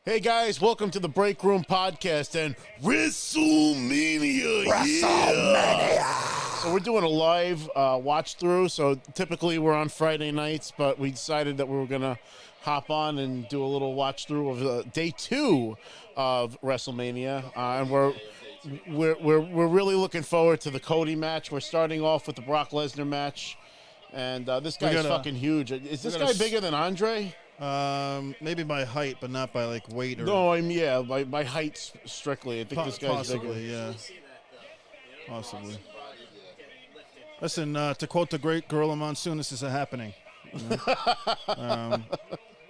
Hey guys, welcome to the Break Room Podcast and Wrestlemania. So we're doing a live watch through. So typically we're on Friday nights, but we decided that we were gonna hop on and do a little watch through of day 2 of WrestleMania, and we're really looking forward to the Cody match. We're starting off with the Brock Lesnar match, and this guy's fucking huge. Is this guy bigger than Andre? Maybe by height, but not by like weight or. No, by height strictly. I think this guy's possibly, bigger. yeah. Possibly. Listen, to quote the great Gorilla Monsoon, this is a happening. You know?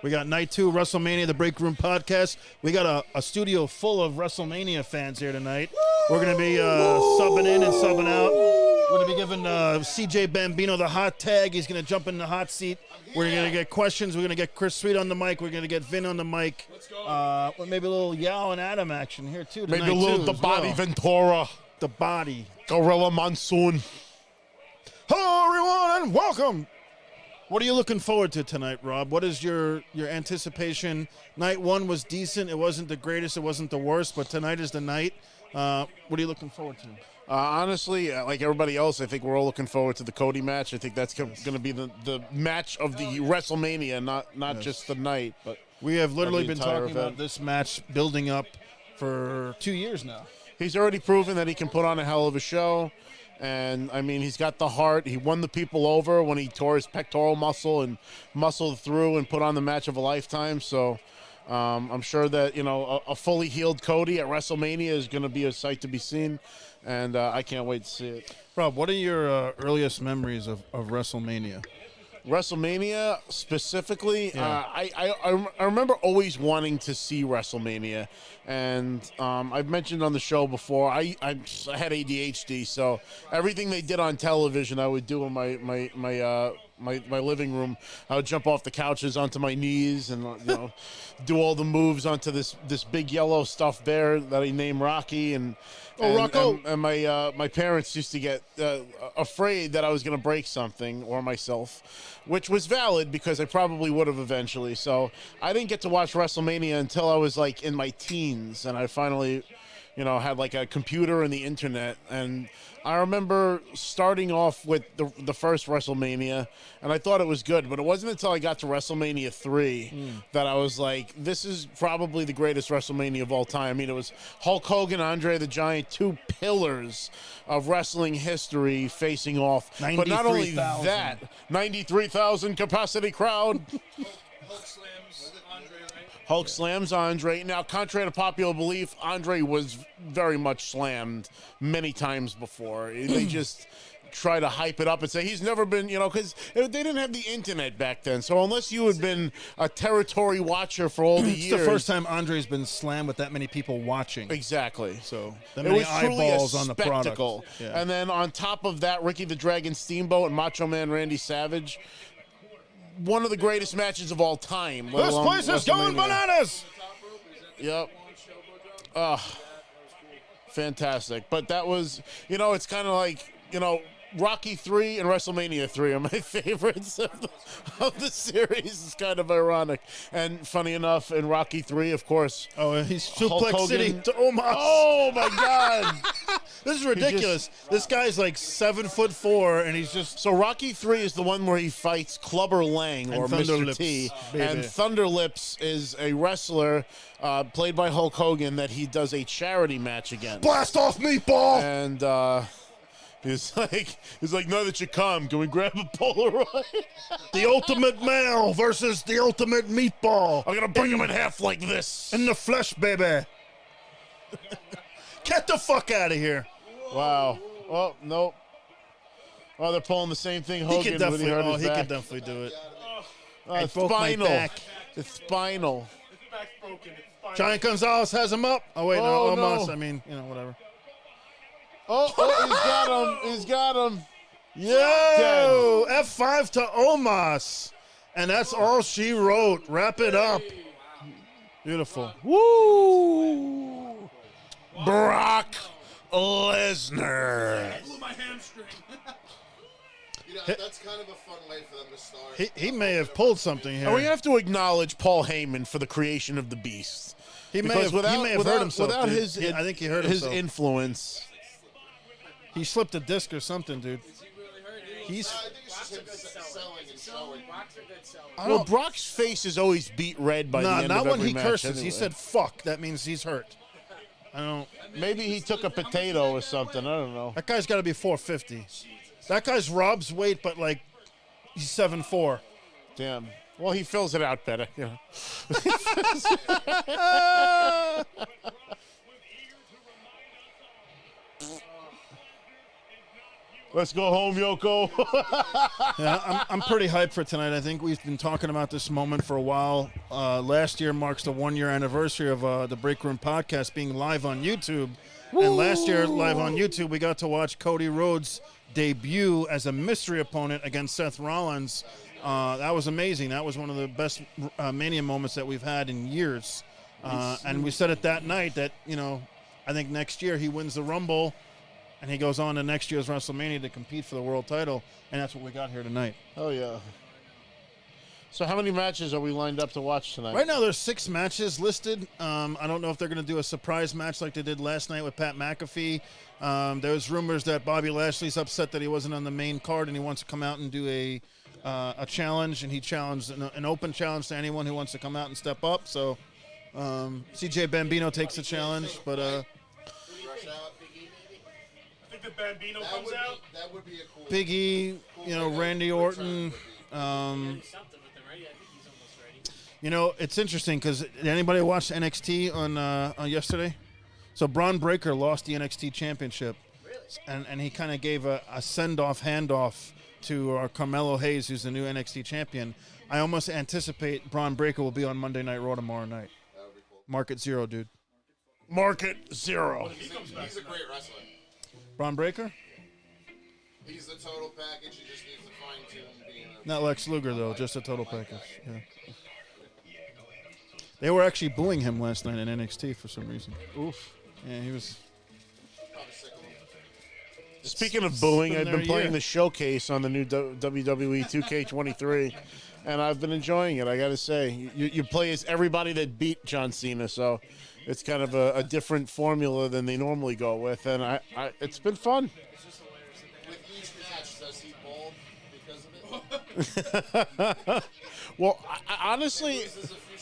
We got night 2 WrestleMania, the Break Room Podcast. We got a studio full of WrestleMania fans here tonight. We're gonna be subbing in and subbing out. We're going to be giving CJ Bambino the hot tag. He's going to jump in the hot seat. We're going to get questions. We're going to get Chris Sweet on the mic. We're going to get Vin on the mic. Maybe a little Yao and Adam action here, too. Maybe a little The Body Ventura. The Body. Gorilla Monsoon. Hello, everyone, and welcome. What are you looking forward to tonight, Rob? What is your anticipation? Night 1 was decent. It wasn't the greatest. It wasn't the worst. But tonight is the night. What are you looking forward to? Honestly, like everybody else, I think we're all looking forward to the Cody match. I think that's going to be the match of the WrestleMania, not just the night. But we have literally been talking event about this match building up for 2 years now. He's already proven that he can put on a hell of a show. And, I mean, he's got the heart. He won the people over when he tore his pectoral muscle and muscled through and put on the match of a lifetime. So I'm sure that, a fully healed Cody at WrestleMania is going to be a sight to be seen. And I can't wait to see it. Rob, what are your earliest memories of WrestleMania? WrestleMania specifically, Yeah. I remember always wanting to see WrestleMania, and I've mentioned on the show before, I had ADHD, so everything they did on television I would do in my living room. I would jump off the couches onto my knees and do all the moves onto this big yellow stuffed bear that I named Rocky, and Rocco. And my parents used to get afraid that I was going to break something or myself, which was valid because I probably would have eventually. So I didn't get to watch WrestleMania until I was like in my teens, and I finally, had like a computer and the internet. And I remember starting off with the first WrestleMania, and I thought it was good, but it wasn't until I got to WrestleMania 3 that I was like, this is probably the greatest WrestleMania of all time. I mean, it was Hulk Hogan, Andre the Giant, 2 pillars of wrestling history facing off. But not only that, 93,000 capacity crowd. Hulk slams Andre. Now, contrary to popular belief, Andre was very much slammed many times before. They just try to hype it up and say he's never been, because they didn't have the internet back then. So unless you had been a territory watcher for all the years. It's the first time Andre's been slammed with that many people watching. Exactly. So it was truly a on the spectacle. product. Yeah. And then on top of that, Ricky the Dragon Steamboat and Macho Man Randy Savage. One of the greatest matches of all time. This place is going bananas! Yep. Fantastic. But that was, it's kind of like, Rocky 3 and WrestleMania 3 are my favorites of the series. It's kind of ironic. And funny enough, in Rocky 3, of course. Oh, he's Suplex City to Omos. Oh, my God. This is ridiculous. This guy's like 7'4", and he's just... So Rocky 3 is the one where he fights Clubber Lang, or Mr. Lips, T. baby. And Thunder Lips is a wrestler played by Hulk Hogan that he does a charity match against. Blast off, meatball! And he's like, now that you come, can we grab a Polaroid? The ultimate male versus the ultimate meatball. I'm going to bring him in half like this. In the flesh, baby. Get the fuck out of here. Wow. Oh, nope. Oh, they're pulling the same thing Hogan He can back. definitely do it. It's broke my spinal. back. It's spinal. His back's broken. It's spinal. Giant Gonzalez has him up. Oh, wait, Oh, no, almost. no. I mean, whatever. Oh, he's got him. Yo, F5 to Omos. And that's all she wrote. Wrap it up. Beautiful. Woo! Brock Lesnar. I blew my hamstring. You know, that's kind of a fun way for them to start. He may have pulled something here. And we have to acknowledge Paul Heyman for the creation of the Beast. He may Because have hurt himself. Without Dude. I think he hurt his himself. influence. He slipped a disc or something, dude. He's. I think it's just him selling and showing. Well, Brock's face is always beat red by the end not of when every he match curses. anyway. He said "fuck." That means he's hurt. I don't. Maybe he took a potato or something. I don't know. That guy's got to be 450. That guy's Rob's weight, but like he's 7'4". Damn. Well, he fills it out better. You know. Let's go home, Yoko. Yeah, I'm pretty hyped for tonight. I think we've been talking about this moment for a while. Last year marks the 1-year anniversary of the Break Room podcast being live on YouTube. And last year, live on YouTube, we got to watch Cody Rhodes debut as a mystery opponent against Seth Rollins. That was amazing. That was one of the best Mania moments that we've had in years. And we said it that night that, you know, I think next year he wins the Rumble and he goes on to next year's WrestleMania to compete for the world title. And that's what we got here tonight. Oh, yeah. So how many matches are we lined up to watch tonight? Right now, there's 6 matches listed. I don't know if they're going to do a surprise match like they did last night with Pat McAfee. There's rumors that Bobby Lashley's upset that he wasn't on the main card and he wants to come out and do a challenge. And he challenged an open challenge to anyone who wants to come out and step up. So CJ Bambino takes the challenge, but Rush out. I think the Bambino comes out. That would be a cool. Big E, you know, Randy Orton. You know, it's interesting because did anybody watch NXT on yesterday? So Braun Breaker lost the NXT championship, and he kind of gave a send-off handoff to Carmelo Hayes, who's the new NXT champion. I almost anticipate Braun Breaker will be on Monday Night Raw tomorrow night. That would be cool. Market zero, dude. Market zero. He's a great wrestler. Braun Breaker? He's the total package. He just needs to fine-tune being a... Not Lex Luger, though, just a total package. Yeah. They were actually booing him last night in NXT for some reason. Oof. Yeah, he was... Probably sick of him. Speaking of booing, been I've there been a playing year. the showcase on the new WWE 2K23, and I've been enjoying it, I got to say. You play as everybody that beat John Cena, so it's kind of a different formula than they normally go with, and it's been fun. With each match, does he bald because of it? Well, I honestly,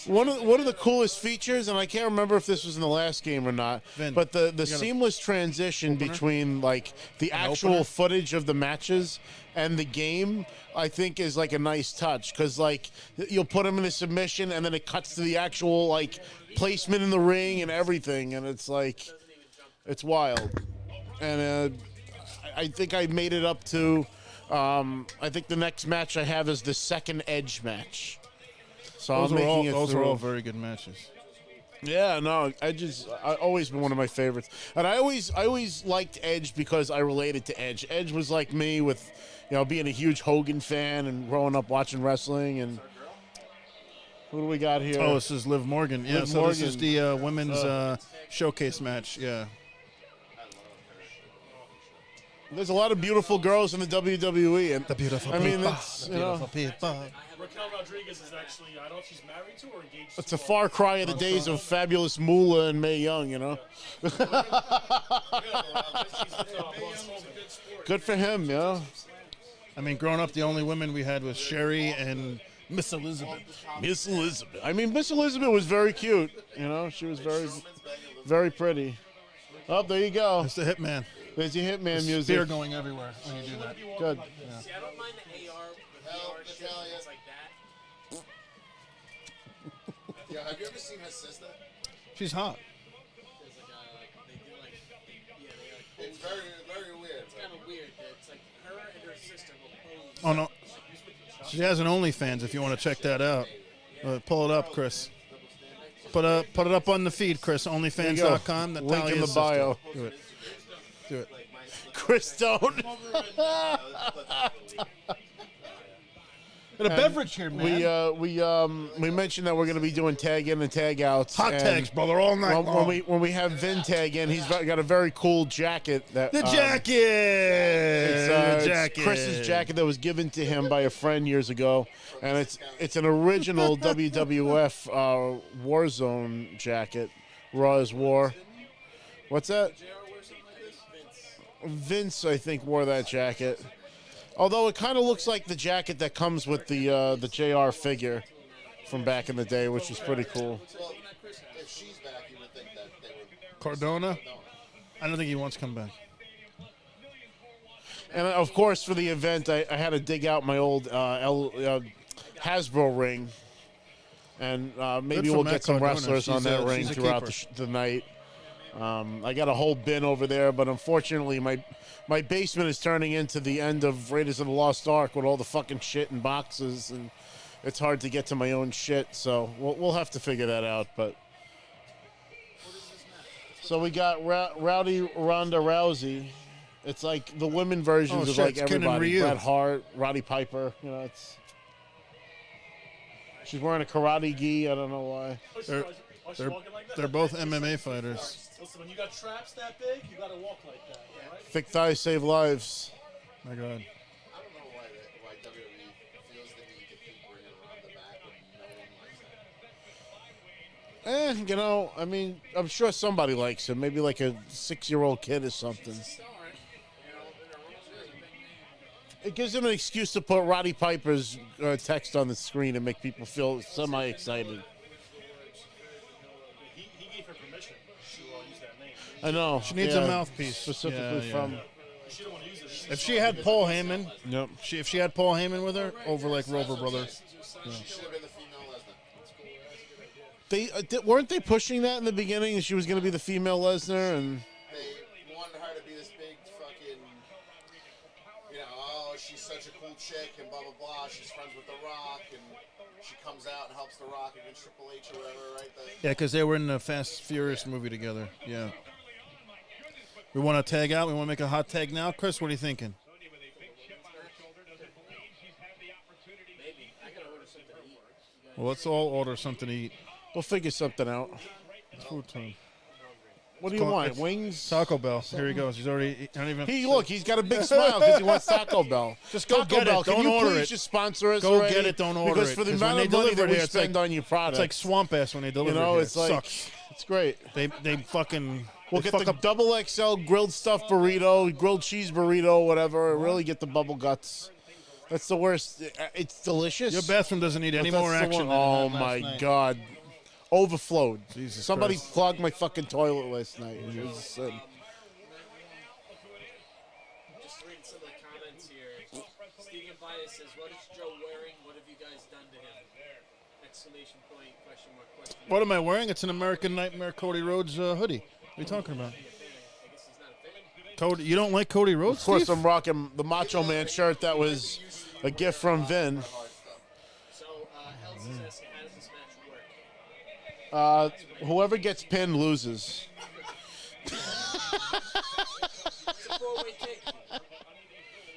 one of the coolest features, and I can't remember if this was in the last game or not, Vin, but the a seamless transition between like the actual opener? footage of the matches and the game, I think is like a nice touch because like you'll put him in a submission and then it cuts to the actual like placement in the ring and everything, and it's like it's wild. And I think I made it up to. I think the next match I have is the second Edge match. So Those, I'm are making all, it those through. are all very good matches. Yeah, no, I always been one of my favorites, and I always liked Edge because I related to Edge. Edge was like me with, you know, being a huge Hogan fan and growing up watching wrestling. And who do we got here? Oh, this is Liv Morgan. Yeah, Liv so this is Morgan. the women's showcase match. Yeah. There's a lot of beautiful girls in the WWE, and The beautiful I mean, people. it's The you know, beautiful people. Raquel Rodriguez is actually, I don't know if she's married to or engaged it's to. a far cry of the days of Fabulous Moolah and Mae Young. You know, good for him. Yeah. I mean, growing up, the only women we had was Sherry and Miss Elizabeth. Miss Elizabeth. I mean, Miss Elizabeth was very cute. You know, she was very pretty. Oh, there you go. That's the Hitman. There's your Hitman music. Spear going everywhere when you do that. Good. See, I don't mind the AR, the AR shit, Natalia. it's like that. Yeah, have you ever seen her sister? She's hot. There's like, they do like, yeah, they like, It's very, very weird. it's kind of weird that it's like her and her sister will pose. Oh, no. She has an OnlyFans if you want to check that out. Pull it up, Chris. Put it up on the feed, Chris. OnlyFans.com. Link in Natalia's the sister. bio. Do it. Do it. Chris, don't. Got a beverage here, man. We mentioned that we're going to be doing tag in and tag outs. Hot and tags, brother, all night long. when we have Vin tag in, he's got a very cool jacket. That The jacket. It's Chris's jacket that was given to him by a friend years ago, and it's an original WWF Warzone jacket. Raw is War. What's that? Vince, I think, wore that jacket. Although it kind of looks like the jacket that comes with the JR figure from back in the day, which is pretty cool. Well, if she's back, you would think that they would. Cardona? I don't think he wants to come back. And of course, for the event, I had to dig out my old Hasbro ring, and maybe for we'll Matt get some Cardona. wrestlers on that ring she's a throughout keeper. the night. I got a whole bin over there, but unfortunately, my basement is turning into the end of Raiders of the Lost Ark with all the fucking shit and boxes, and it's hard to get to my own shit. So we'll have to figure that out. But so we got Rowdy Ronda Rousey. It's like the women versions of like it's Ken and everybody. Ryu. Bret Hart, Roddy Piper. You know, she's wearing a karate gi. I don't know why. They're, they're both MMA fighters. Listen, when you got traps that big, you got to walk like that, all right? Thick thighs save lives. My God. I don't know why WWE feels the need to keep bringing Ronda back when no one likes her. You know, I mean, I'm sure somebody likes him. Maybe like a 6-year-old kid or something. It gives him an excuse to put Roddy Piper's text on the screen and make people feel semi-excited. He gave her permission to use that name. I know. She needs a mouthpiece. Specifically Yeah, from... yeah. She don't want to use it. If she had Paul Heyman, Yep. if she had Paul Heyman with her, over like Rover Brothers. She should have been the female Lesnar. They weren't they pushing that in the beginning, that she was going to be the female Lesnar, and They wanted her to be this big fucking, oh, she's such a cool chick and blah, blah, blah. She's friends with The Rock and she comes out and helps The Rock against Triple H or whatever, right? Yeah, because they were in the Fast Furious movie together. Yeah. We want to tag out. We want to make a hot tag now. Chris, what are you thinking? Well, let's all order something to eat. we'll figure something out. It's food time. What do you want? Wings? Taco Bell. Here he goes. He's already. Not even. He's got a big smile because he wants Taco Bell. Just go Taco get Bell, it. can Don't you order please it. just sponsor us Go already? get it. Don't order because it. for the 'Cause when amount they of money deliver that we here, it's spend like- on your product, It's like swamp ass when they deliver. you know, here. it's It like sucks. it's great. They fucking. We'll they get fuck the up. double XL grilled stuffed burrito, grilled cheese burrito, whatever. Really get the bubble guts. That's the worst. It's delicious. Your bathroom doesn't need any But more that's the action. one- than it Oh had my last night. God. Overflowed. Jesus Somebody Christ. clogged my fucking toilet last night. It was a sin. Just reading some of the comments here. Stephen Bias says, "What is Joe wearing? What have you guys done to him?" Exclamation point, question mark, question mark. What am I wearing? It's an American Nightmare Cody Rhodes hoodie. What are you talking about? I guess he's not a fan. Cody, you don't like Cody Rhodes? Of course, Steve? I'm rocking the Macho Man shirt that was a gift from Vin. So, Elsa's asking, how does this match work? Whoever gets pinned loses. It's a four-way kick.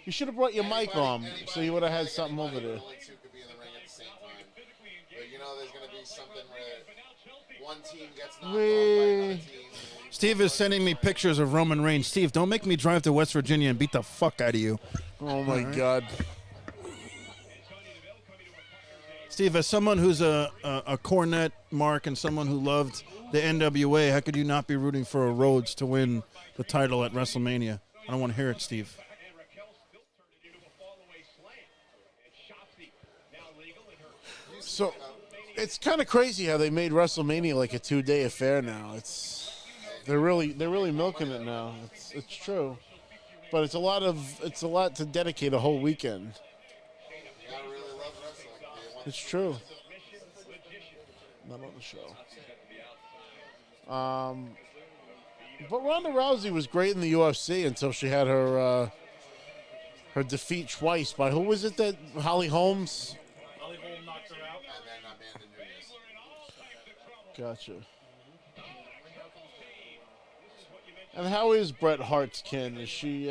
You should have brought your mic on, so you would have had something over there. Only two could be in the ring at the same time. But there's going to be something where one team gets knocked off by another team. Steve is sending me pictures of Roman Reigns. Steve, don't make me drive to West Virginia and beat the fuck out of you. Oh my God. Steve, as someone who's a cornet mark and someone who loved the NWA, how could you not be rooting for a Rhodes to win the title at WrestleMania? I don't want to hear it, Steve. So it's kind of crazy how they made WrestleMania like a 2-day affair now. They're really milking it now. It's true, but it's a lot to dedicate a whole weekend. You gotta really love wrestling. It's true. Not on the show. But Ronda Rousey was great in the UFC until she had her defeat twice by who was it that Holly Holmes? Holly Holm knocked her out. And then Amanda Nunes. Gotcha. And how is Bret Hart's kin? Is she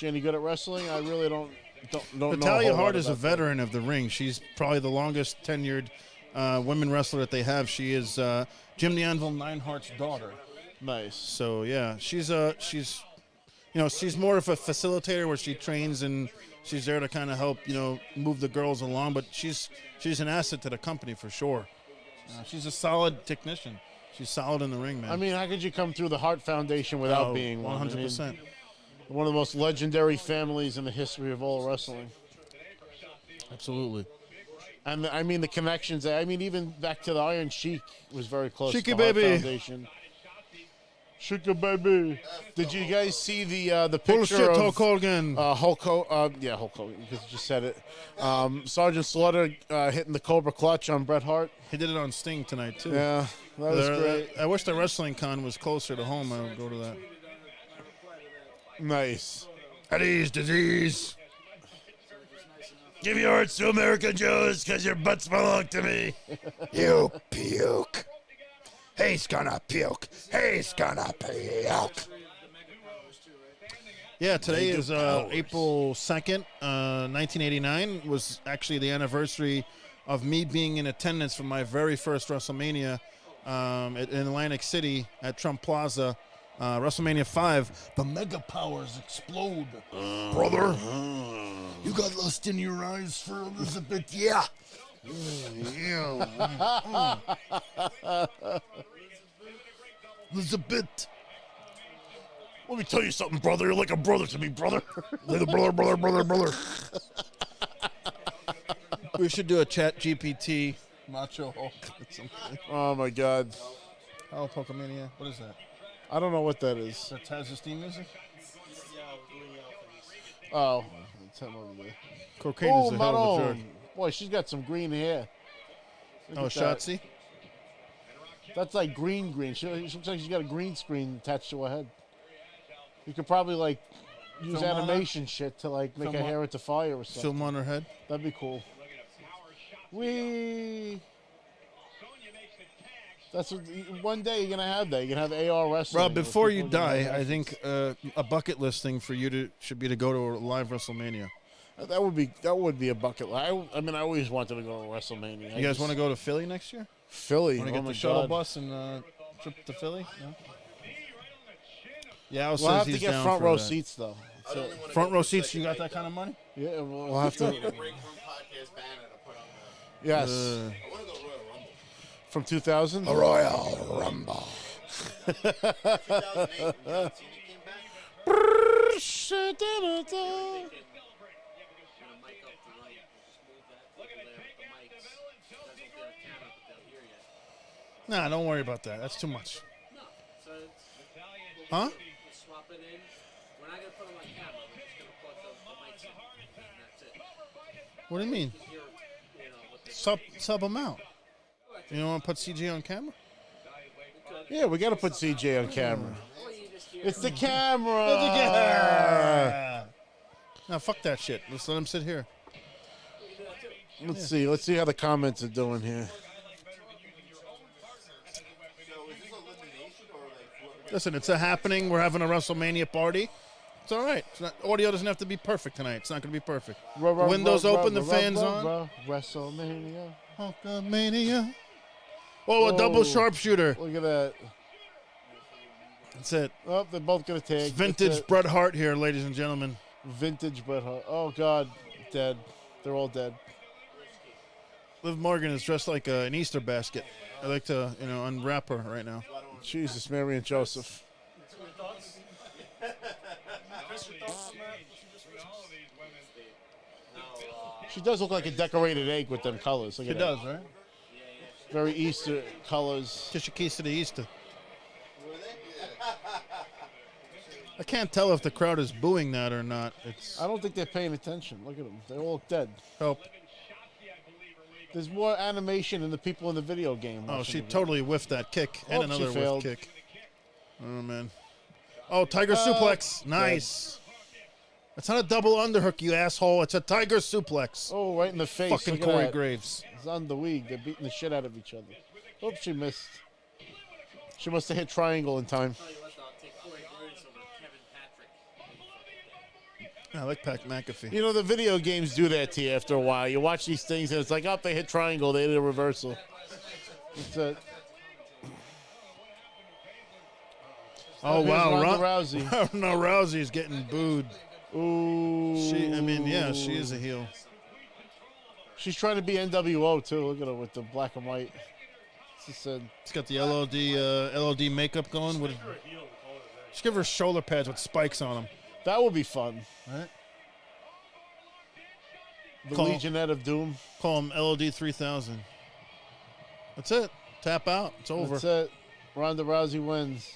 any good at wrestling? I really don't don't know. Natalia a whole Hart lot is a about that. veteran of the ring. She's probably the longest tenured women wrestler that they have. She is Jim the Anvil Neidhart's daughter. Nice. So yeah, she's more of a facilitator where she trains and she's there to kind of help move the girls along. But she's an asset to the company for sure. She's a solid technician. She's solid in the ring, man. I mean, how could you come through the Hart Foundation without being one? 100%. I mean, one of the most legendary families in the history of all wrestling. Absolutely. And I mean, the connections. I mean, even back to the Iron Sheik was very close Sheiky to the Hart baby. Foundation. Sheiky baby. Did you guys see the picture Bullshit, of Hulk Hogan. Hulk Hogan? Yeah, Hulk Hogan, because you just said it. Sergeant Slaughter hitting the Cobra Clutch on Bret Hart. He did it on Sting tonight too. Yeah, that was great. I wish the wrestling con was closer to home. I would go to that. Nice. Eddie's disease. Give your hearts to American Jews because your butts belong to me. You puke. He's gonna puke. He's gonna puke. Yeah, today is April 2nd, 1989. Was actually the anniversary of me being in attendance for my very first WrestleMania in Atlantic City at Trump Plaza. WrestleMania 5. The Mega Powers explode. Brother, you got lust in your eyes for Elizabeth? Yeah. Elizabeth. Let me tell you something, brother. You're like a brother to me, brother. Like a brother. We should do a Chat GPT Macho Hulk at some point. Oh my God. Oh, Pokemania. What is that? I don't know what that is. Is that Taz's theme music? Oh, it's him over there. Cocaine Oh, is a hell of a Maron. drug. Boy, she's got some green hair. Look Oh, at that. Shotzi? That's like green. She looks like she's got a green screen attached to her head. You could probably like use Film on animation shit to like make Film her on- hair into fire or something. Film on her head? That'd be cool. Wee. That's what, one day you're gonna have that. You're gonna have AR wrestling. Rob, where before you people are gonna die, have I think a bucket list thing for you should be to go to a live WrestleMania. that would be a bucket list. I mean, I always wanted to go to WrestleMania. You guys want to go to Philly next year? Philly? Want to Oh get my the shuttle God. bus and trip to Philly? No? Yeah, Al We'll says have to he's get down front for row that. seats though. So, Front row seats, you got that kind of money? yeah, we'll have to. The Break Room Podcast banner to put on the. Yes, I want to go Royal Rumble. from 2000. A Royal Rumble. 2008 when John Cena came back. Gonna mic up the right. Just move that over there with the mics. You guys won't be on camera, but they'll hear you. Nah, don't worry about that. That's too much. No. So it's, Huh? we'll swap it in. We're not gonna put them on camera. We're just gonna plug the mics in, and that's it. What do you mean? Hear, what they Sub them out. You don't want to put CJ on camera? Yeah, we got to put CJ on camera. or you just hear. It's the camera. Now fuck that shit. Let's let him sit here. Let's see. Let's see how the comments are doing here. Listen, it's a happening. We're having a WrestleMania party. It's all right. It's not, audio doesn't have to be perfect tonight. It's not going to be perfect. Windows open, the fans on. WrestleMania. Hulkamania. Oh, a double Whoa. sharpshooter. Look at that. That's it. Oh, they're both gonna tag. It's That's vintage it. Bret Hart here, ladies and gentlemen. Vintage Bret Hart. Oh God, dead. They're all dead. Liv Morgan is dressed like an Easter basket. I like to, unwrap her right now. Jesus, Mary and Joseph. Your thoughts? Chris, your thoughts on that? She does look like a decorated egg with them colors. Look She at does, that. right? Very Easter colors. Kiss your keys to the Easter. I can't tell if the crowd is booing that or not. It's I don't think they're paying attention. Look at them. They're all dead. help. There's more animation in the people in the video game. Oh, watching she the video. totally whiffed that kick and Oh, she another whiff failed. kick. Oh man. Oh, tiger suplex. Nice. That's not a double underhook, you asshole. It's a tiger suplex. Oh, right in the face. Fucking Look at Corey that. Graves. It's on the weed. They're beating the shit out of each other. Oops, she missed. She must have hit triangle in time. Tell you what, though, I'll take Corey Graves over Kevin I like Pat McAfee. You know, the video games do that to you after a while. You watch these things and it's like, oh, they hit triangle, they did a reversal. That's it. Oh, wow. Ronda Rousey. Ronda Rousey's getting booed. Ooh. She is a heel. She's trying to be NWO, too. Look at her with the black and white. She said, She's got the LOD makeup going. Just give her shoulder pads with spikes on them. that would be fun. Right? The Call- Legionette of Doom. Call them LOD 3000. That's it. Tap out. It's over. That's it. Ronda Rousey wins.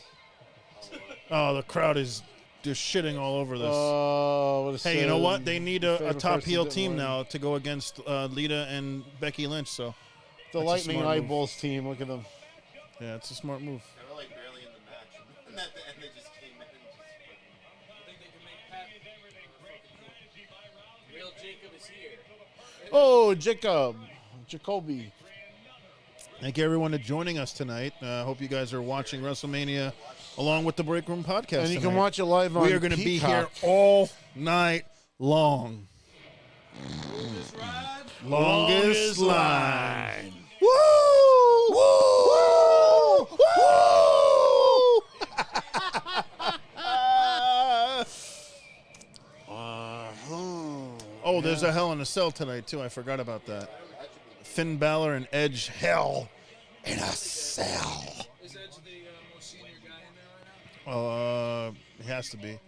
Oh, the crowd is just shitting all over this. Oh, what a Hey, you know sin. what? They need a Favorite top person heel didn't team win. now to go against Lita and Becky Lynch. So The That's a Lightning smart move. Eyeballs team. Look at them. yeah, it's a smart move. They were like barely in the match. And at the end, they just came in and just I think they can make Pat. Real Jacob is here. Oh, Jacoby. Thank you, everyone, for joining us tonight. Hope you guys are watching WrestleMania along with the Break Room Podcast. And you can tonight. watch it live on We are going to be here Peacock. all night long. Longest line. Woo! Woo! Woo! Oh, there's a Hell in a Cell tonight, too. I forgot about that. Finn Balor and Edge, Hell in a Cell. Is Edge the most senior guy in there right now? He has to be.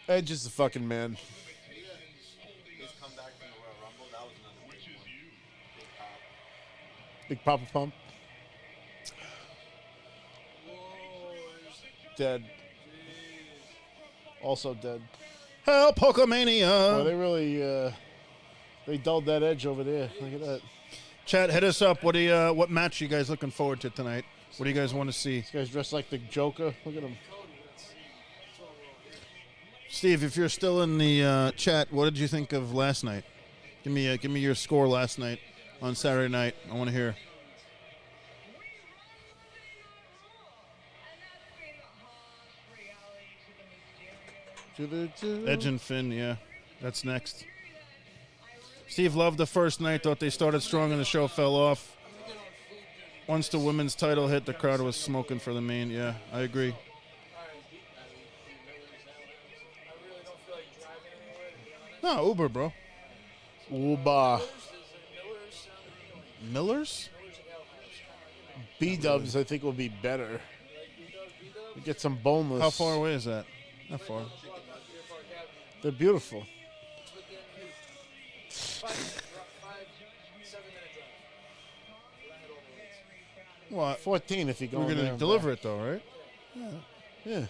Edge is the fucking man. He's come back from the Royal Rumble. That was another big one. Big Papa Pump. Dead. Also dead. Hell, Well, Pokemania. they really they dulled that Edge over there. Look at that. Chat, hit us up. What match you guys looking forward to tonight? What do you guys want to see? This guy's dressed like the Joker. Look at him. Steve, if you're still in the chat, what did you think of last night? Give me your score last night on Saturday night. I want to hear. Edge and Finn, yeah. That's next. Steve loved the first night, thought they started strong and the show fell off. Once the women's title hit, the crowd was smoking for the main. Yeah, I agree. I really don't feel like driving anywhere, to be honest. No, Uber, bro. Uba. Miller's? B-dubs, I think, will be better. We get some boneless. How far away is that? Not far. They're beautiful. 7 minute drive. What? 14 if you go. We're going to deliver it, though, right? Yeah.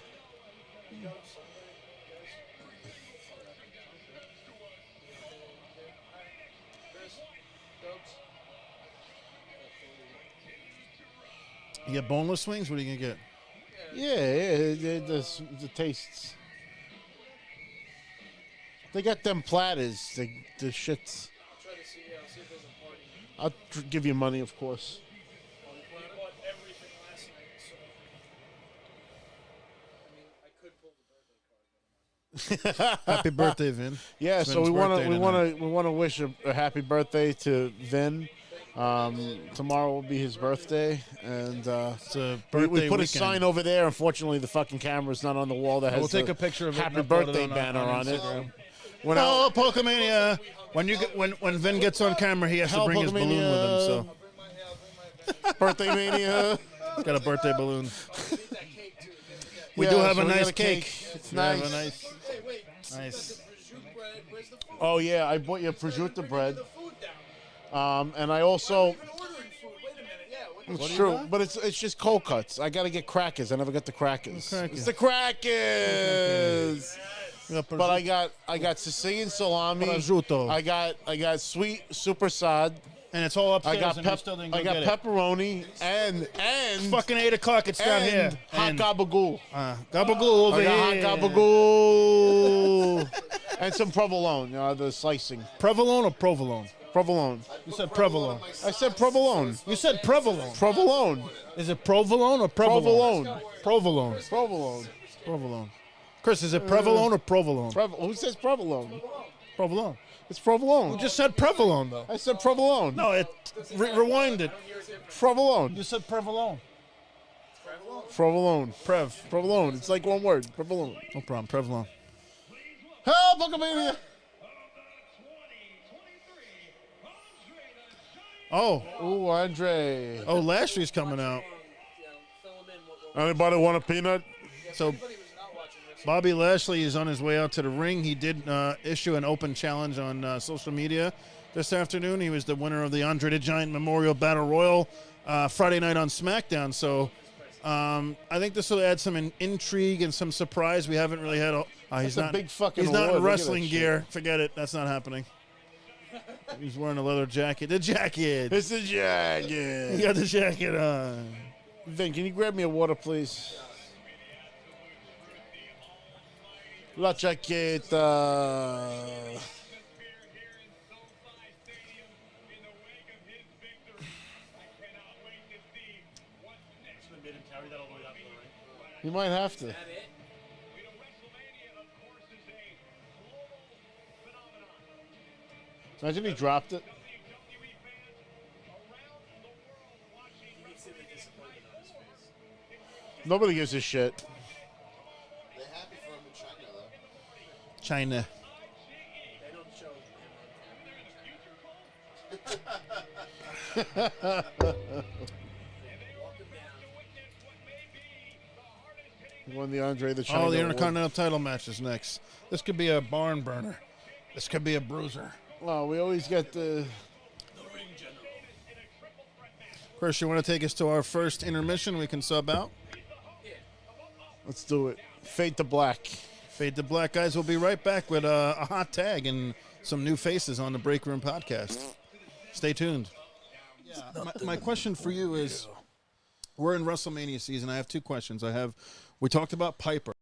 You get boneless wings? What are you going to get? Yeah, the tastes. They got them platters, the shits. Try to see, I'll see if there's a party. I'll give you money, of course. We bought everything last night, so. I mean, I could pull the birthday card, but Happy birthday, Vin. Yeah, It's so Vin's birthday we want to wish a happy birthday to Vin. Tomorrow will be his birthday, and It's a we birthday put a weekend. sign over there. Unfortunately, the fucking camera's not on the wall that has We'll take the a picture of it. happy and upload it birthday on banner on it. Instagram. When I- Oh, Pokemania! When Vin gets on camera, he has to Hell, bring his balloon with him. So I'll bring my birthday mania. he's got a birthday balloon. that cake too. We Yeah, do have so a we got nice a cake. cake. It's We have nice. a nice. Hey, wait. Nice. The prosciutto bread. Where's the food? Oh yeah, I bought you prosciutto bread, The food down. and I also. We've been ordering food. Wait a minute. Yeah. What It's do you true, got? but it's just cold cuts. I gotta get crackers. I never got the crackers. Crackers? It's the crackers. We got But I got Sicilian salami. prosciutto. I got sweet super sad. And it's all I upstairs, got and you still didn't go I got get it. pepperoni and Fucking 8 o'clock. It's down here. hot And gabagool. gabagool over I got here. hot gabagool and some provolone. The slicing Provolone or provolone? provolone. You said provolone. I said provolone. You said provolone. Provolone. Is it provolone or provolone? Provolone. Provolone. Provolone. Provolone. Chris, is it Provolone or Provolone? Who says provolone? Provolone. It's provolone. You just said Provolone, though. I said provolone. No, rewind it. Provolone. You said Provolone. Provolone. Provolone. It's like one word. Provolone. No problem. Provolone. Help, Hulkamania. Oh. Ooh, Andre. Oh, Lashley's coming out. Fill him in. What Anybody want a peanut? So everybody was not watching this. Bobby Lashley is on his way out to the ring. He did issue an open challenge on social media this afternoon. He was the winner of the Andre the Giant Memorial Battle Royal Friday night on SmackDown. So I think this will add some intrigue and some surprise. We haven't really had. He's a not big fucking He's not award. in Look at wrestling that gear. Forget it. That's not happening. He's wearing a leather jacket. The jacket. It's a He jacket. got the jacket on. Vin, can you grab me a water, please? La chaqueta. Should have made him carry that all the way out to the ring. You might have to. That it? Imagine he dropped it. You can see the disappointment on his face. Nobody gives a shit. They're happy for him in China, though. China. They don't show him on camera. Walk him down. He won the Andre the China Oh, the Award. Intercontinental title match is next. This could be a barn burner. This could be a bruiser. Well, we always get the. Chris, you want to take us to our first intermission? We can sub out. Let's do it. Fade to black. Fade to black, guys. We'll be right back with a hot tag and some new faces on the Break Room podcast. Stay tuned. Yeah, my question for you is, we're in WrestleMania season. I have two questions. We talked about Piper.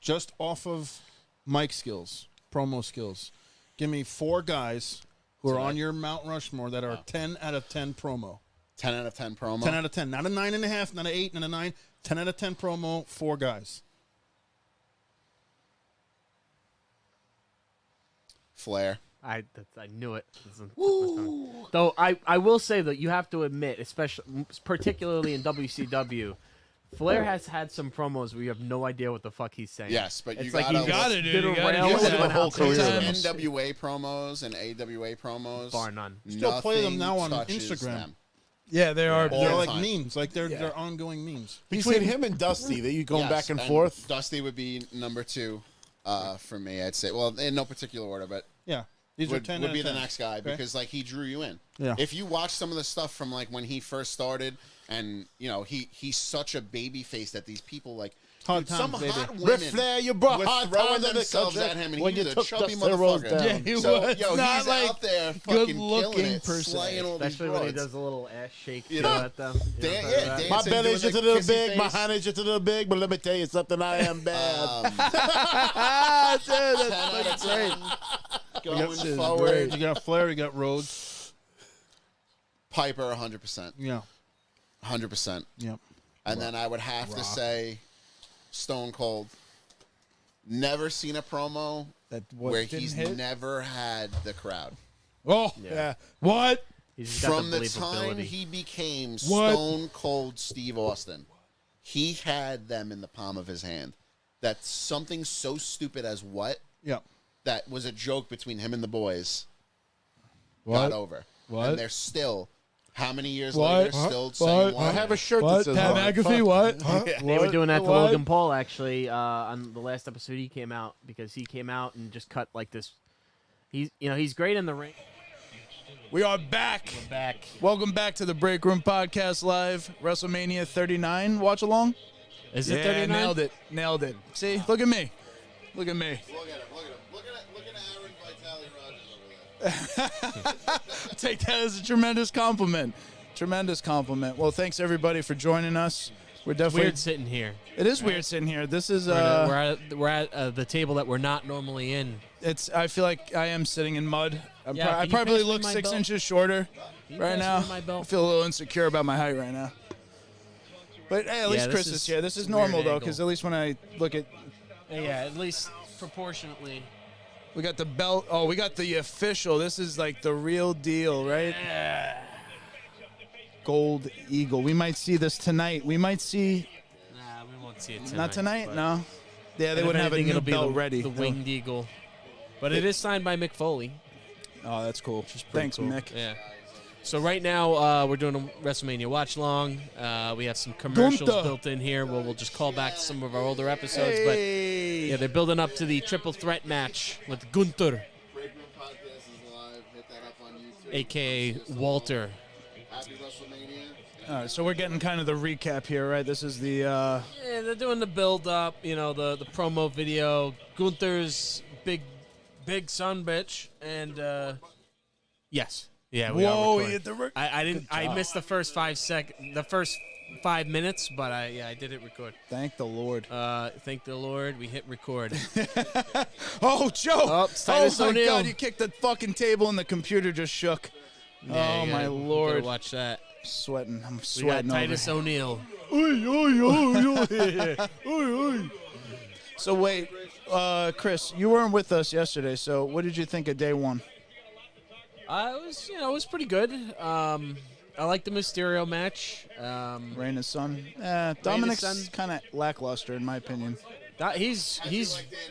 Just off of mic skills, promo skills. Give me 4 guys who are on your Mount Rushmore that are 10 out of 10 promo. 10 out of 10 promo. 10 out of 10. Not a 9.5, not an 8, not a 9. 10 out of 10 promo, 4 guys. Flair. I knew it. Though I will say that you have to admit, particularly in WCW, Flair has had some promos where you have no idea what the fuck he's saying. Yes, but it's you like gotta he gotta, just dude, did you a gotta rail do and that. went out Whole to career. him. NWA promos and AWA promos. Bar none. Still play them now on touches Instagram. them. Yeah, they are. All They're the like time. memes. Like they're ongoing memes. Between him and Dusty, that you going Yes, back and forth. Dusty would be number 2 for me, I'd say. Well, in no particular order, but Yeah. These are would 10 be out of the 10. next guy Okay. because like he drew you in. Yeah. If you watch some of the stuff from like when he first started, and you know he's such a baby face that these people like. Hard Dude, times, some baby. hot Ric women Flair, you brought were hard throwing times in the themselves country at him, and when he you was a took chubby Dusty Rhodes motherfucker. down. Yeah, he So, was yo, not he's like out there fucking good-looking killing it, per se. slaying all these Especially when he broads. does a little ass shake You too know, at them. You know, Dan- for yeah, that. Dan- My Dancing, belly's doing just a the little kissy big, my face. hand is just a little big, but let me tell you something, I am bad. 10 out of 10. Going forward, You got Flair, you got Rhodes. Piper 100%. Yeah. 100%. Yep. And then I would have to say Stone Cold. Never seen a promo That where didn't he's hit? never had the crowd. Oh, Yeah. yeah. What? He's just got From the time believability. he became What? Stone Cold Steve Austin, he had them in the palm of his hand. That's something so stupid as what? Yep. That was a joke between him and the boys. What? Got over. What? And they're still, how many years What? later, Huh? still What? saying I what? have a shirt that What? says Pat that. McAfee? What? Huh? They were What? doing that to What? Logan Paul actually on the last episode. He came out because he came out and just cut like this. He's great in the ring. We are back. We're back. Welcome back to the Break Room Podcast Live, WrestleMania 39 watch along. Is it Yeah, 39? nailed it. Nailed it. See, look at me. Look at me. Look at him. Look at Aaron Vitale Rogers over there. Take that as a tremendous compliment. Tremendous compliment. Well, thanks everybody for joining us. We're definitely. Weird sitting here. It is weird sitting here. This is We're at the table that we're not normally in. It's. I feel like I am sitting in mud. Yeah, I can you probably pass me look my 6 belt? inches shorter you right pass now. me my belt? I feel a little insecure about my height right now. But hey, at least this Chris is is here. This is a weird normal though, angle. because at least when I look at, Yeah, at least proportionately. we got the belt. Oh, we got the official. This is like the real deal, right? Gold Eagle. We might see this tonight. We might see. Nah, we won't see it tonight. Not tonight. but- No. Yeah, they And if wouldn't have a anything, new it'll be belt the, ready. The Winged Eagle. But it is signed by Mick Foley. Oh, that's cool. Pretty Thanks, cool. Mick. Yeah. So right now we're doing a WrestleMania watch long. We have some commercials Gunther. built in here. We'll just call back to some of our older episodes. Hey. But yeah, they're building up to the triple threat match with Gunther, BreakRoom Podcast is live. Hit that up on YouTube. aka Walter. Happy WrestleMania. All right, so we're getting kind of the recap here, right? This is the. Yeah, they're doing the build up. You know, the promo video. Gunther's big son bitch, and yes, yeah, we are Whoa! recording. You hit the I didn't. I missed the first 5 minutes, but I did hit record. Thank the Lord. Thank the Lord, we hit record. Oh, Joe! Oh, it's Titus my O'Neil. God! You kicked the fucking table and the computer just shook. Yeah, Oh, you my gotta Lord. watch that. Sweating. I'm We got sweating over Titus here. O'Neil. So wait, Chris, you weren't with us yesterday. So what did you think of day one? It was pretty good. I like the Mysterio match. Reign of Sun. Dominic's Sun. kind of lackluster in my opinion. He's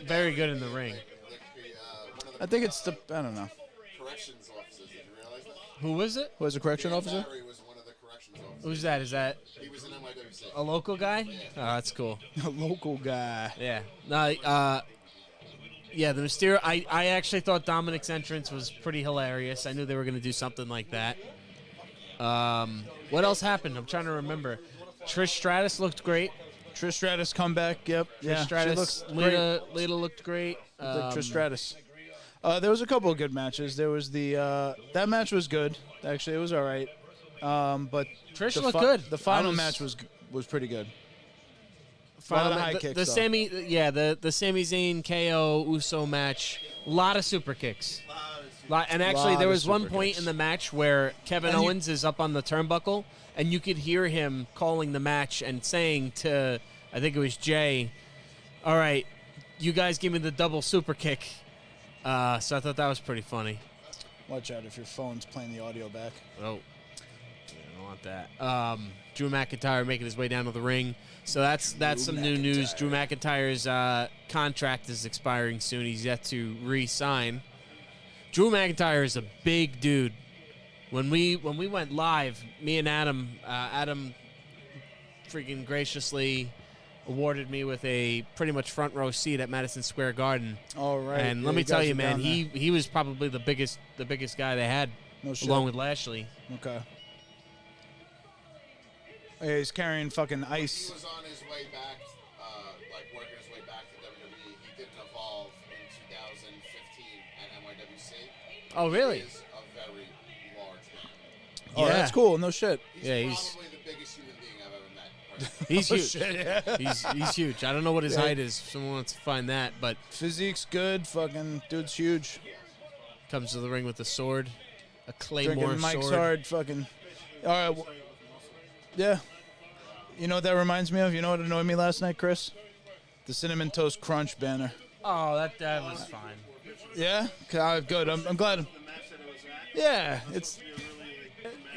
very good in the ring. I think it's the I don't know. Corrections officers. Did you realize that? Who was it? Who was a correction officer? Barry was one of the corrections officers. Who's that? Is that He was in NYWC. a local guy? Oh, that's cool. A local guy. Yeah. No, yeah, the Mysterio. I actually thought Dominic's entrance was pretty hilarious. I knew they were going to do something like that. What else happened? I'm trying to remember. Trish Stratus looked great. Trish Stratus comeback. Yep. Trish Yeah. Stratus. She looks great. Lita looked great. Like Trish Stratus. There was a couple of good matches. There was the that match was good. Actually, it was all right. But Trish the looked good. The final I was- match was pretty good. Final lot of ma- high the, kicks, the though. the Sami Zayn KO Uso match. A lot of super kicks. And actually, Lot there of was one super point kicks. in the match where Kevin And you- Owens is up on the turnbuckle, and you could hear him calling the match and saying to, I think it was Jay, "All right, you guys give me the double super kick." So I thought that was pretty funny. Watch out if your phone's playing the audio back. Oh, I don't want that. Drew McIntyre making his way down to the ring. So that's some new news. Drew McIntyre's contract is expiring soon. He's yet to re-sign. Drew McIntyre is a big dude. When we went live, me and Adam freaking graciously awarded me with a pretty much front row seat at Madison Square Garden. All right. And Yeah, let me tell guys you, are man, down he was probably the biggest guy they had, there. No shit. along with Lashley. Okay. Yeah, he's carrying fucking He ice. was on his way back, like working his way back to WWE. He didn't evolve in 2015 at NYWC. Oh, really? He is a very large man. Oh, Yeah. that's cool. No shit. Yeah, he's Probably the biggest human being I've ever met. personally. he's Oh, huge. shit, yeah. He's huge. I don't know what his Yeah. height is. If someone wants to find that, but Physique's good. Fucking dude's huge. comes to the ring with a sword, a claymore Drinking Mike's sword. Hard. Fucking. All right. Yeah. You know what that reminds me of? You know what annoyed me last night, Chris? The Cinnamon Toast Crunch banner. Oh, that was fine. Yeah? Good. I'm glad. Yeah. It's.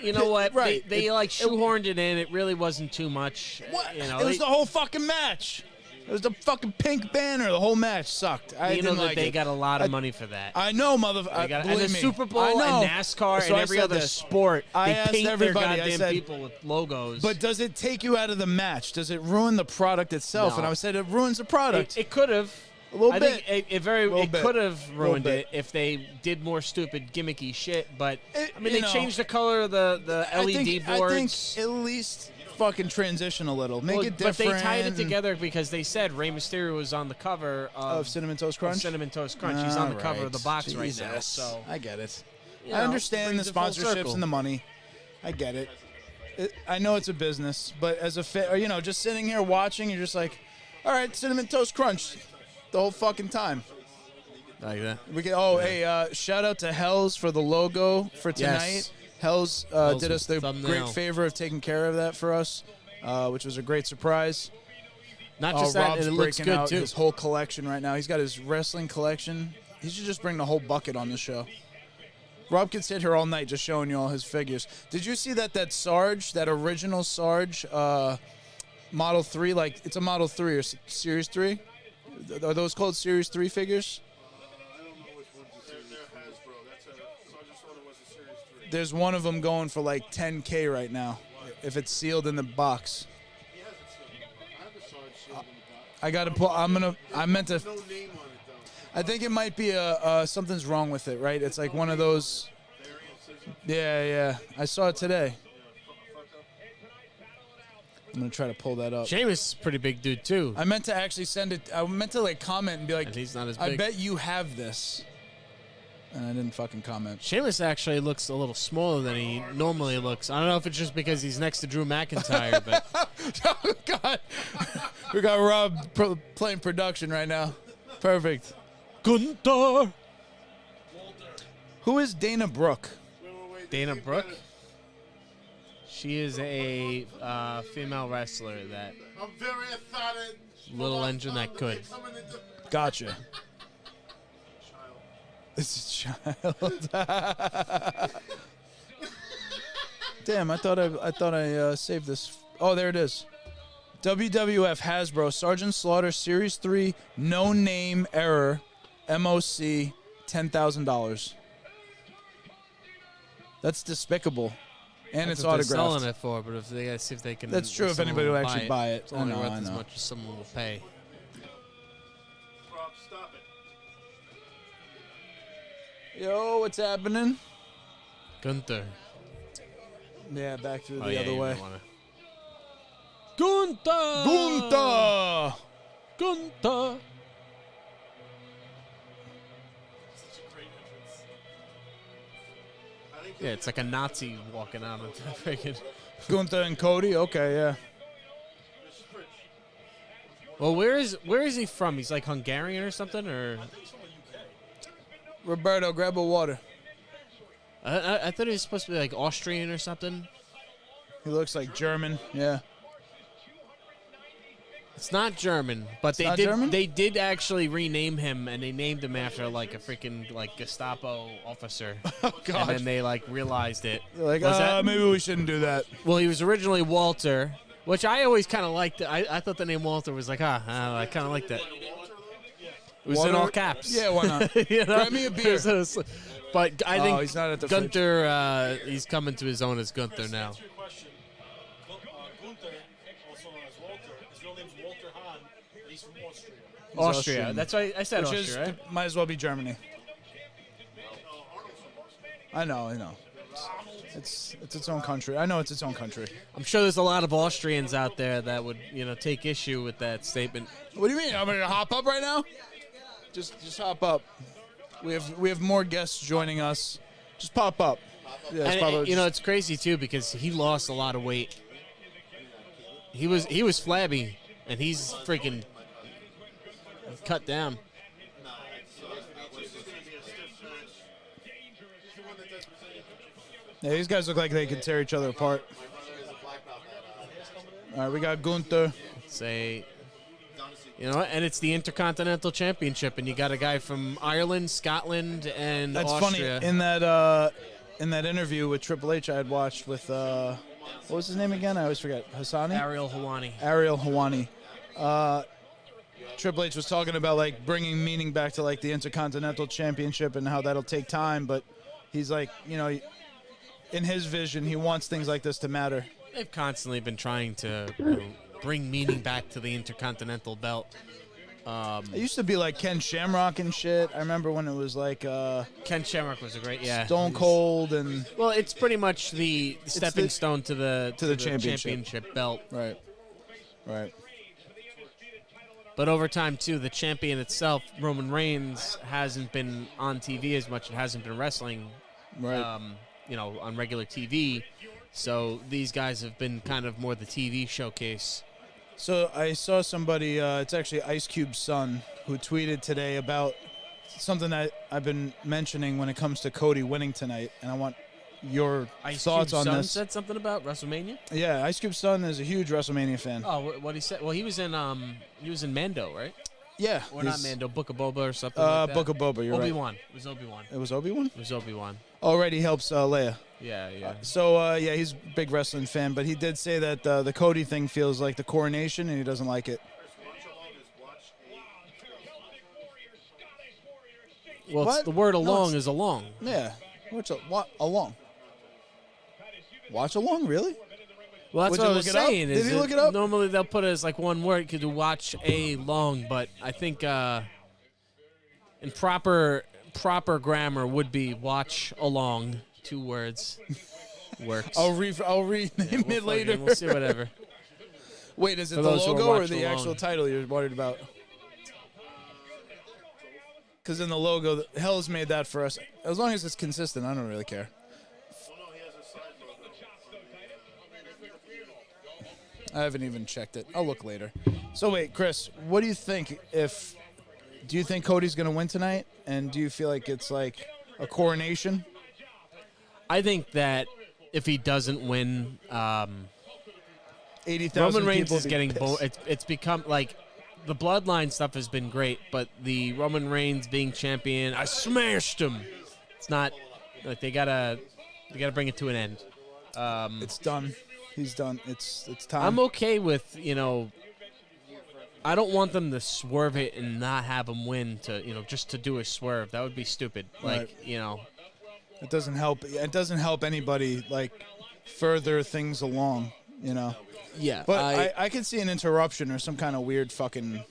You know what? Right. They like shoehorned it in. It really wasn't too much. What? You know, It was the whole fucking match. It was the fucking pink banner. The whole match sucked. I you know didn't that like they it. got a lot of money for that. I know, They motherfucker. got, and Believe the me. Super Bowl I know. and NASCAR So and I every said other this. sport, I they asked paint everybody, their I goddamn said- people with logos. But does it take you out of the match? Does it ruin the product itself? No. And I said it ruins the product. it could have. A little I bit. think it Little bit. could have ruined bit. it if they did more stupid gimmicky shit. But It- I mean, you they know, changed the color of the LED boards. I think at least fucking transition a little. Make Well, it but different. they tied it together because they said Rey Mysterio was on the cover Of Cinnamon Toast Crunch? Cinnamon Toast Crunch. He's on the cover of the box right now. Jesus. So I get it. you I know, understand the brings it full sponsorships circle. and the money. I get it. I know it's a business, but as a or, just sitting here watching, you're just like, all right, Cinnamon Toast Crunch, the whole fucking time. like that. We get hey, shout out to Hells for the logo for tonight. Yes. Hells Hells did with us the thumbnail. great favor of taking care of that for us. which was a great surprise. Not just that, Rob's and it looks breaking good out too. his whole collection right now. He's got his wrestling collection. He should just bring the whole bucket on the show. Rob could sit here all night just showing you all his figures. Did you see that Sarge, that original Sarge, Model 3, like it's a Model 3 or Series 3? Are those called Series 3 figures? I don't know which one's a series. They're Hasbro. That's a Sergeant Slaughter was a series 3. There's one of them going for like $10K right now, if it's sealed in the box. He has it sealed. I have the Sarge sealed in the box. I gotta put. I meant to. No name on it though. I think it might be something's wrong with it, right? It's like one of those. Yeah. I saw it today. I'm gonna try to pull that up. Sheamus is a pretty big dude too. I meant to actually send it. I meant to like comment and be like, And he's not as I big. bet you have this. And I didn't fucking comment. Sheamus actually looks a little smaller than he normally looks. I don't know if it's just because he's next to Drew McIntyre, but Oh God, we got Rob playing production right now. Perfect. Gunther. Who is Dana Brooke? Dana Brooke. She is a female wrestler that I'm very excited. little engine that could. Gotcha. It's a child. Damn, I thought I saved this. Oh, there it is. WWF Hasbro Sergeant Slaughter Series 3 No Name Error MOC $10,000. That's despicable. And That's it's what they're autographed. selling it for, but if they gotta see if they can. That's true, if someone anybody will will actually buy it. It's only I know, worth I as know. much as someone will pay. Rob, stop it. Yo, what's happening? Gunther. Yeah, back through Oh, the yeah, other you way. might wanna- Gunther. Gunther! Gunther. Such a great entrance. I think Yeah, it's like a Nazi walking out of the freaking. Gunther and Cody? Okay, yeah. Well, where is he from? He's like Hungarian or something, or Roberto, grab a water. I thought he was supposed to be like Austrian or something. He looks like German, yeah. It's not German, but not German? they did actually rename him, and they named him after like a freaking like Gestapo officer. Oh, God. And then they like realized it. They're like, Was that- maybe we shouldn't do that. Well, he was originally Walter, which I always kind of liked. I thought the name Walter was like, I kind of liked it. It was in Walter? all caps. Yeah, why not? You know? Grab me a beer. But I think he's not at the fridge. Gunther, he's coming to his own as Gunther now. Answer your question. Gunther, also known as Walter, his real name's Walter Hahn, and he's from Austria. Austria. Austrian. That's why I said Which Austria, right? might as well be Germany. I know. It's its own country. I know it's its own country. I'm sure there's a lot of Austrians out there that would, take issue with that statement. What do you mean? I'm gonna hop up right now? Just hop up. We have more guests joining us. Just pop up. Yeah, just And pop up. it's crazy too because he lost a lot of weight. He was flabby, and he's freaking cut down. Yeah, these guys look like they could tear each other apart. All right, we got Gunther. Say, and it's the Intercontinental Championship, and you got a guy from Ireland, Scotland, and That's Austria. funny. In that interview with Triple H I had watched with what was his name again? I always forget. Hassani? Ariel Helwani. Ariel Helwani. Triple H was talking about like bringing meaning back to like the Intercontinental Championship and how that'll take time, but he's like, in his vision, he wants things like this to matter. They've constantly been trying to bring meaning back to the Intercontinental belt. It used to be like Ken Shamrock and shit. I remember when it was like Ken Shamrock was a great, Stone Cold and Well, it's pretty much the stepping stone to the championship belt. right. But over time, too, the champion itself, Roman Reigns, hasn't been on TV as much. It hasn't been wrestling, Right. on regular TV. So these guys have been kind of more the TV showcase. So I saw somebody, it's actually Ice Cube's son, who tweeted today about something that I've been mentioning when it comes to Cody winning tonight, and I want your Ice thoughts Cube's on son this. said something about WrestleMania. Yeah, Ice Cube's son is a huge WrestleMania fan. Oh, what he said? Well, he was in Mando, right? Yeah, Or not Mando, Book of Boba or something like that. Book of Boba. You're right. Obi-Wan. It was Obi-Wan. It was Obi-Wan. It was Obi-Wan. Already helps Leia. Yeah. So yeah, he's a big wrestling fan, but he did say that the Cody thing feels like the coronation, and he doesn't like it. Well, What? the word No, along it's- is along. Yeah, along. Watch along, really? Well, that's Would what you I was look it up? saying. Did is he look it up? Normally they'll put it as like one word. Could do watch a long, but I think in proper grammar would be watch along. 2 words works. I'll rename it later. We'll see whatever. Wait, is it For the those who are logo or watching the along. actual title you're worried about? Because in the logo, Hell's made that for us. As long as it's consistent, I don't really care. I haven't even checked it. I'll look later. So wait, Chris, what do you think? Do you think Cody's going to win tonight? And do you feel like it's like a coronation? I think that if he doesn't win, 80,000 Roman Reigns people is be getting pissed. it's become like the bloodline stuff has been great, but the Roman Reigns being champion, I smashed him. It's not like they gotta bring it to an end. It's done. He's done. It's time. I'm okay with I don't want them to swerve it and not have him win to just to do a swerve. That would be stupid. Like Right. It doesn't help. It doesn't help anybody like further things along. Yeah, But I could see an interruption or some kind of weird fucking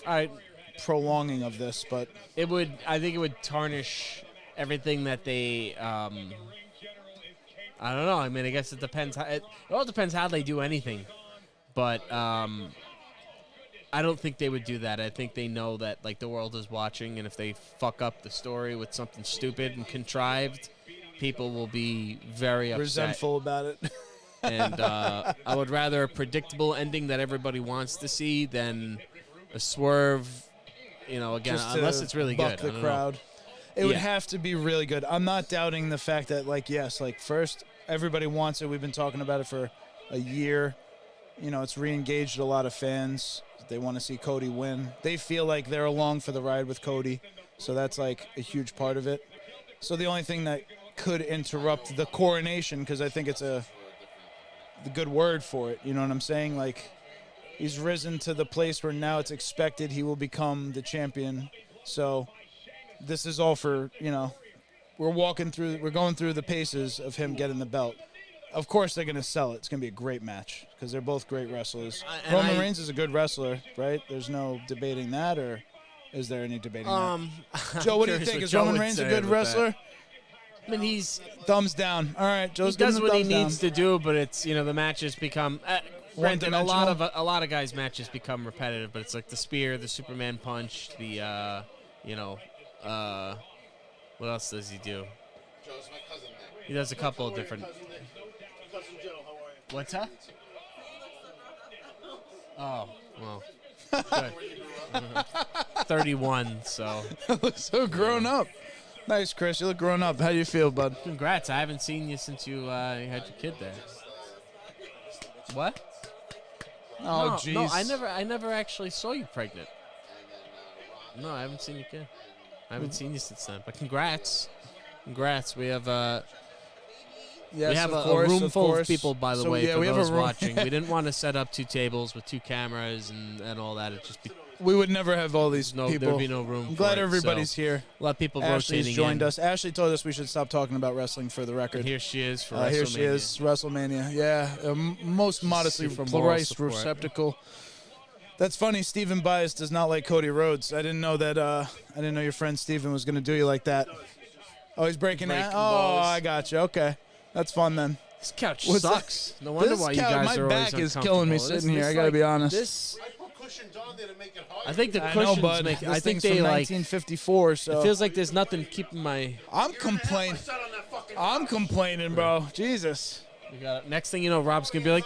prolonging of this. But I think it would tarnish everything that they. I don't know. I mean, I guess it depends. It all depends how they do anything, but I don't think they would do that. I think they know that like the world is watching, and if they fuck up the story with something stupid and contrived, people will be very upset. resentful about it. And I would rather a predictable ending that everybody wants to see than a swerve. Again, Just to unless it's really buck good. I the don't crowd. know. It would Yeah. have to be really good. I'm not doubting the fact that, first, everybody wants it. We've been talking about it for a year. It's re-engaged a lot of fans. They want to see Cody win. They feel like they're along for the ride with Cody. So that's, like, a huge part of it. So the only thing that could interrupt the coronation, because I think it's the good word for it, you know what I'm saying? Like, he's risen to the place where now it's expected he will become the champion. So this is all for, we're going through the paces of him getting the belt. Of course they're going to sell it. It's going to be a great match because they're both great wrestlers. Roman Reigns is a good wrestler, right? There's no debating that, or is there any debating that? Joe, what do you think? Is Roman Reigns a good wrestler? I mean, he's Thumbs down. All right, Joe's he does giving what he thumbs down. needs to do, but it's the matches become. Granted, a lot of guys' matches become repetitive, but it's like the spear, the Superman punch, the what else does he do? Joe's my cousin, Nick. He does a couple of different. Cousin Joe, how are you? What's that? Oh, well. Good. 31, so. So grown up. Nice, Chris. You look grown up. How do you feel, bud? Congrats. I haven't seen you since you had your kid there. What? Oh, jeez. No, I never actually saw you pregnant. No, I haven't seen your kid. I haven't seen you since then. But congrats. Congrats. We have Yes, we have of a course, room of full course. of people, by the So, way, yeah, for we have those a room. watching. We didn't want to set up 2 tables with 2 cameras and all that. It just be We would never have all these no, people. there'd be no room. I'm for glad it, everybody's so here. a lot of people Ashley's rotating joined in. us. Ashley told us we should stop talking about wrestling for the record. And here she is for WrestleMania. Here she is, WrestleMania. Yeah, most modestly for moral priced support. receptacle. That's funny. Stephen Bias does not like Cody Rhodes. I didn't know that. I didn't know your friend Stephen was going to do you like that. Oh, he's breaking that. Breaking Oh, balls. I got you. Okay, that's fun then. This couch What's that? sucks. No wonder This why you couch- guys my are always back is killing me uncomfortable. sitting here, I gotta be honest. I put cushions on there to make it hard. I think the I cushions know, bud. make. This I think thing's they from like. 1954. So It feels like there's nothing keeping my. I'm complaining. I'm complaining, bro. Jesus. Next thing you know, Rob's gonna be like.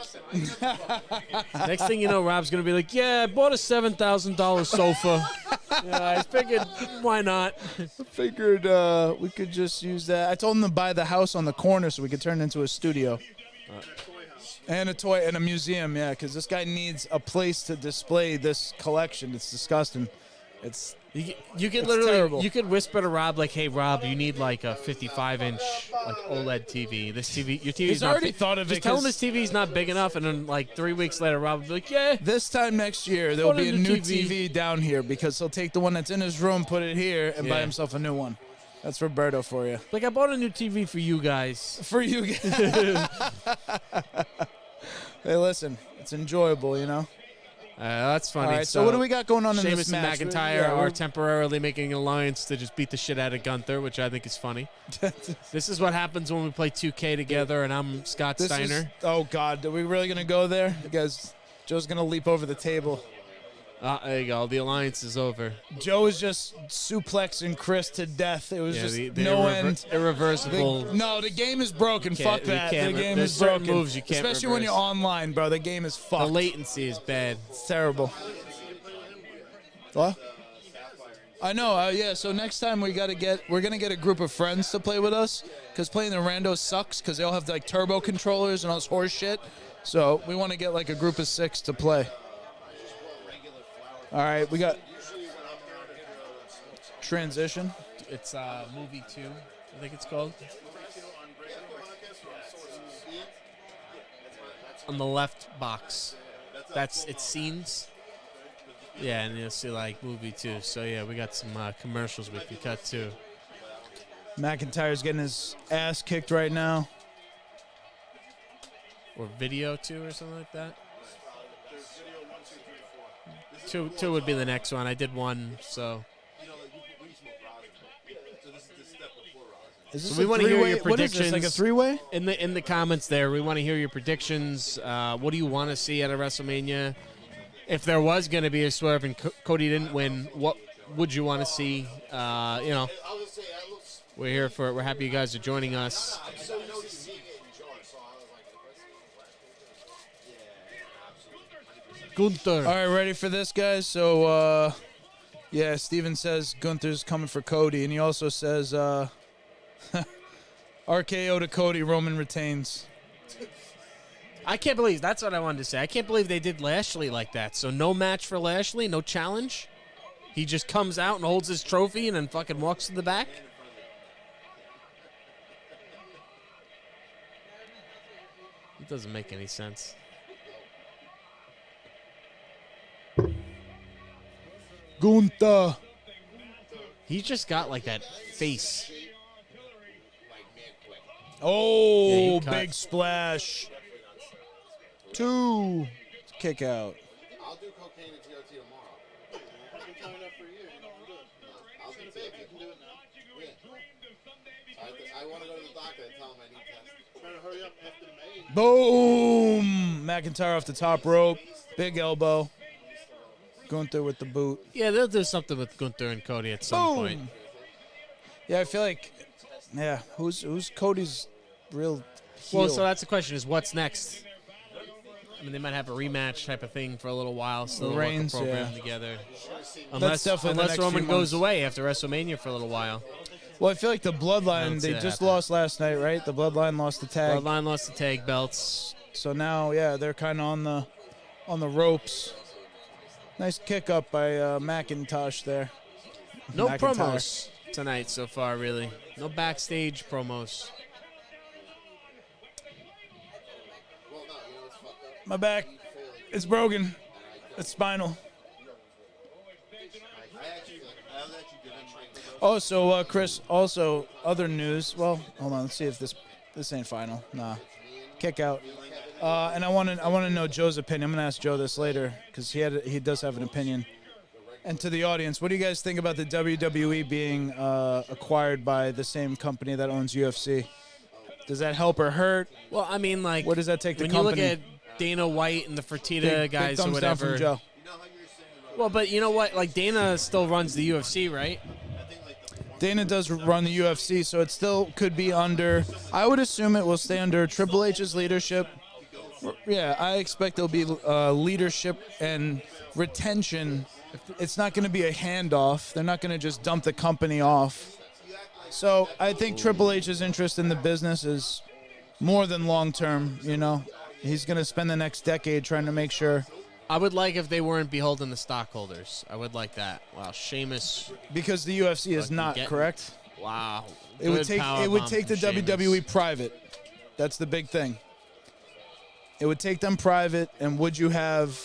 Next thing you know, Rob's gonna be like, "Yeah, I bought a $7,000 sofa. Yeah, I figured, why not?" Figured we could just use that. I told him to buy the house on the corner so we could turn it into a studio. And a toy and a museum, yeah, because this guy needs a place to display this collection. It's disgusting. It's You could It's literally terrible. you could whisper to Rob like, "Hey Rob, you need like a 55-inch like OLED TV. This TV, your TV's He's not already big. thought of Just it tell him 'cause- his TV's not big enough, and then like 3 weeks later, Rob will be like, "Yeah, this time next year there'll Put be a in the new TV. TV down here because he'll take the one that's in his room, put it here, and buy Yeah. himself a new one. That's Roberto for you. like I bought a new TV for you guys." For you guys. Hey, listen, it's enjoyable, you know. That's funny. All right, so what do we got going on in Sheamus this match? and McIntyre Yeah, are we're- temporarily making an alliance to just beat the shit out of Gunther, which I think is funny. This is what happens when we play 2K together, and I'm Scott This is, Steiner. oh God, are we really gonna go there? You guys, Joe's gonna leap over the table. There you go. The alliance is over. Joe is just suplexing Chris to death. It was Yeah, just the no end. irreversible. No, the game is broken. Can't- Fuck you that. The can't- game there's is certain broken. moves you can't Especially when reverse. you're online, bro. The game is The fucked. latency is bad. It's terrible. What? I know. Yeah. So next time we're gonna get a group of friends to play with us because playing the randos sucks because they all have like turbo controllers and all this horse shit. So we want to get like a group of 6 to play. All right, we got transition. It's movie 2, I think it's called. On the left box. It's scenes. Yeah, and you'll see like movie 2. So yeah, we got some commercials we can cut too. McIntyre's getting his ass kicked right now. Or video 2 or something like that. Two would be the next one. I did 1, so. Is this So we a wanna hear three-way- your What is this, like a predictions. 3-way? In the comments there, we want to hear your predictions. What do you want to see at a WrestleMania? If there was going to be a swerve and Cody didn't win, what would you want to see? We're happy you guys are joining us. Gunther. All right, ready for this, guys? So, yeah, Steven says Gunther's coming for Cody, and he also says RKO to Cody, Roman retains. I can't believe that's what I wanted to say. I can't believe they did Lashley like that. So no match for Lashley, no challenge. He just comes out and holds his trophy and then fucking walks to the back. It doesn't make any sense. Gunther. He just got like that face. Oh, Yeah, you cut. big splash. 2. Kick out. I'll do cocaine and TRT tomorrow. I've been coming up for you. You don't do it. I was gonna say if you can do it now. Yeah. I want to go to the doctor and tell him I need tests. Trying to hurry up after May. Boom! McIntyre off the top rope. Big elbow. Gunther with the boot. Yeah, they'll do something with Gunther and Cody at some point. Boom! Yeah, I feel like, yeah, who's Cody's real heel? Well, so that's the question: is what's next? I mean, they might have a rematch type of thing for a little while, so they'll work a Reigns, program yeah. together. definitely the Unless next Roman few goes months. away after WrestleMania for a little while. Well, I feel like the I Bloodline, don't see they that just happening. lost last night, right? The Bloodline lost the tag. Bloodline lost the tag belts. So now, yeah, they're kind of on the ropes. Nice kick up by McIntosh there. No McIntyre. promos tonight so far, really. No backstage promos. My back, it's broken. It's spinal. Oh, so Chris, also other news. Well, hold on, let's see if this ain't final. Nah, kick out. And I want to know Joe's opinion. I'm gonna ask Joe this later because he does have an opinion. And to the audience, what do you guys think about the WWE being acquired by the same company that owns UFC? Does that help or hurt? Well, I mean, like, Where does that take the when company? you look at Dana White and the Fertitta Big guys or thumbs down whatever. from Joe. Well, but you know what? Like, Dana still runs the UFC, right? Dana does run the UFC, so it still could be under. I would assume it will stay under Triple H's leadership. Yeah, I expect there'll be leadership and retention. It's not going to be a handoff. They're not going to just dump the company off. So I think Triple H's interest in the business is more than long term. You know, he's going to spend the next decade trying to make sure. I would like if they weren't beholden to stockholders. I would like that. Wow, Sheamus. Because the UFC is Fucking not, getting- correct? Wow. It would Good take power it would bomb take the from Sheamus. WWE private. That's the big thing. It would take them private, and would you have,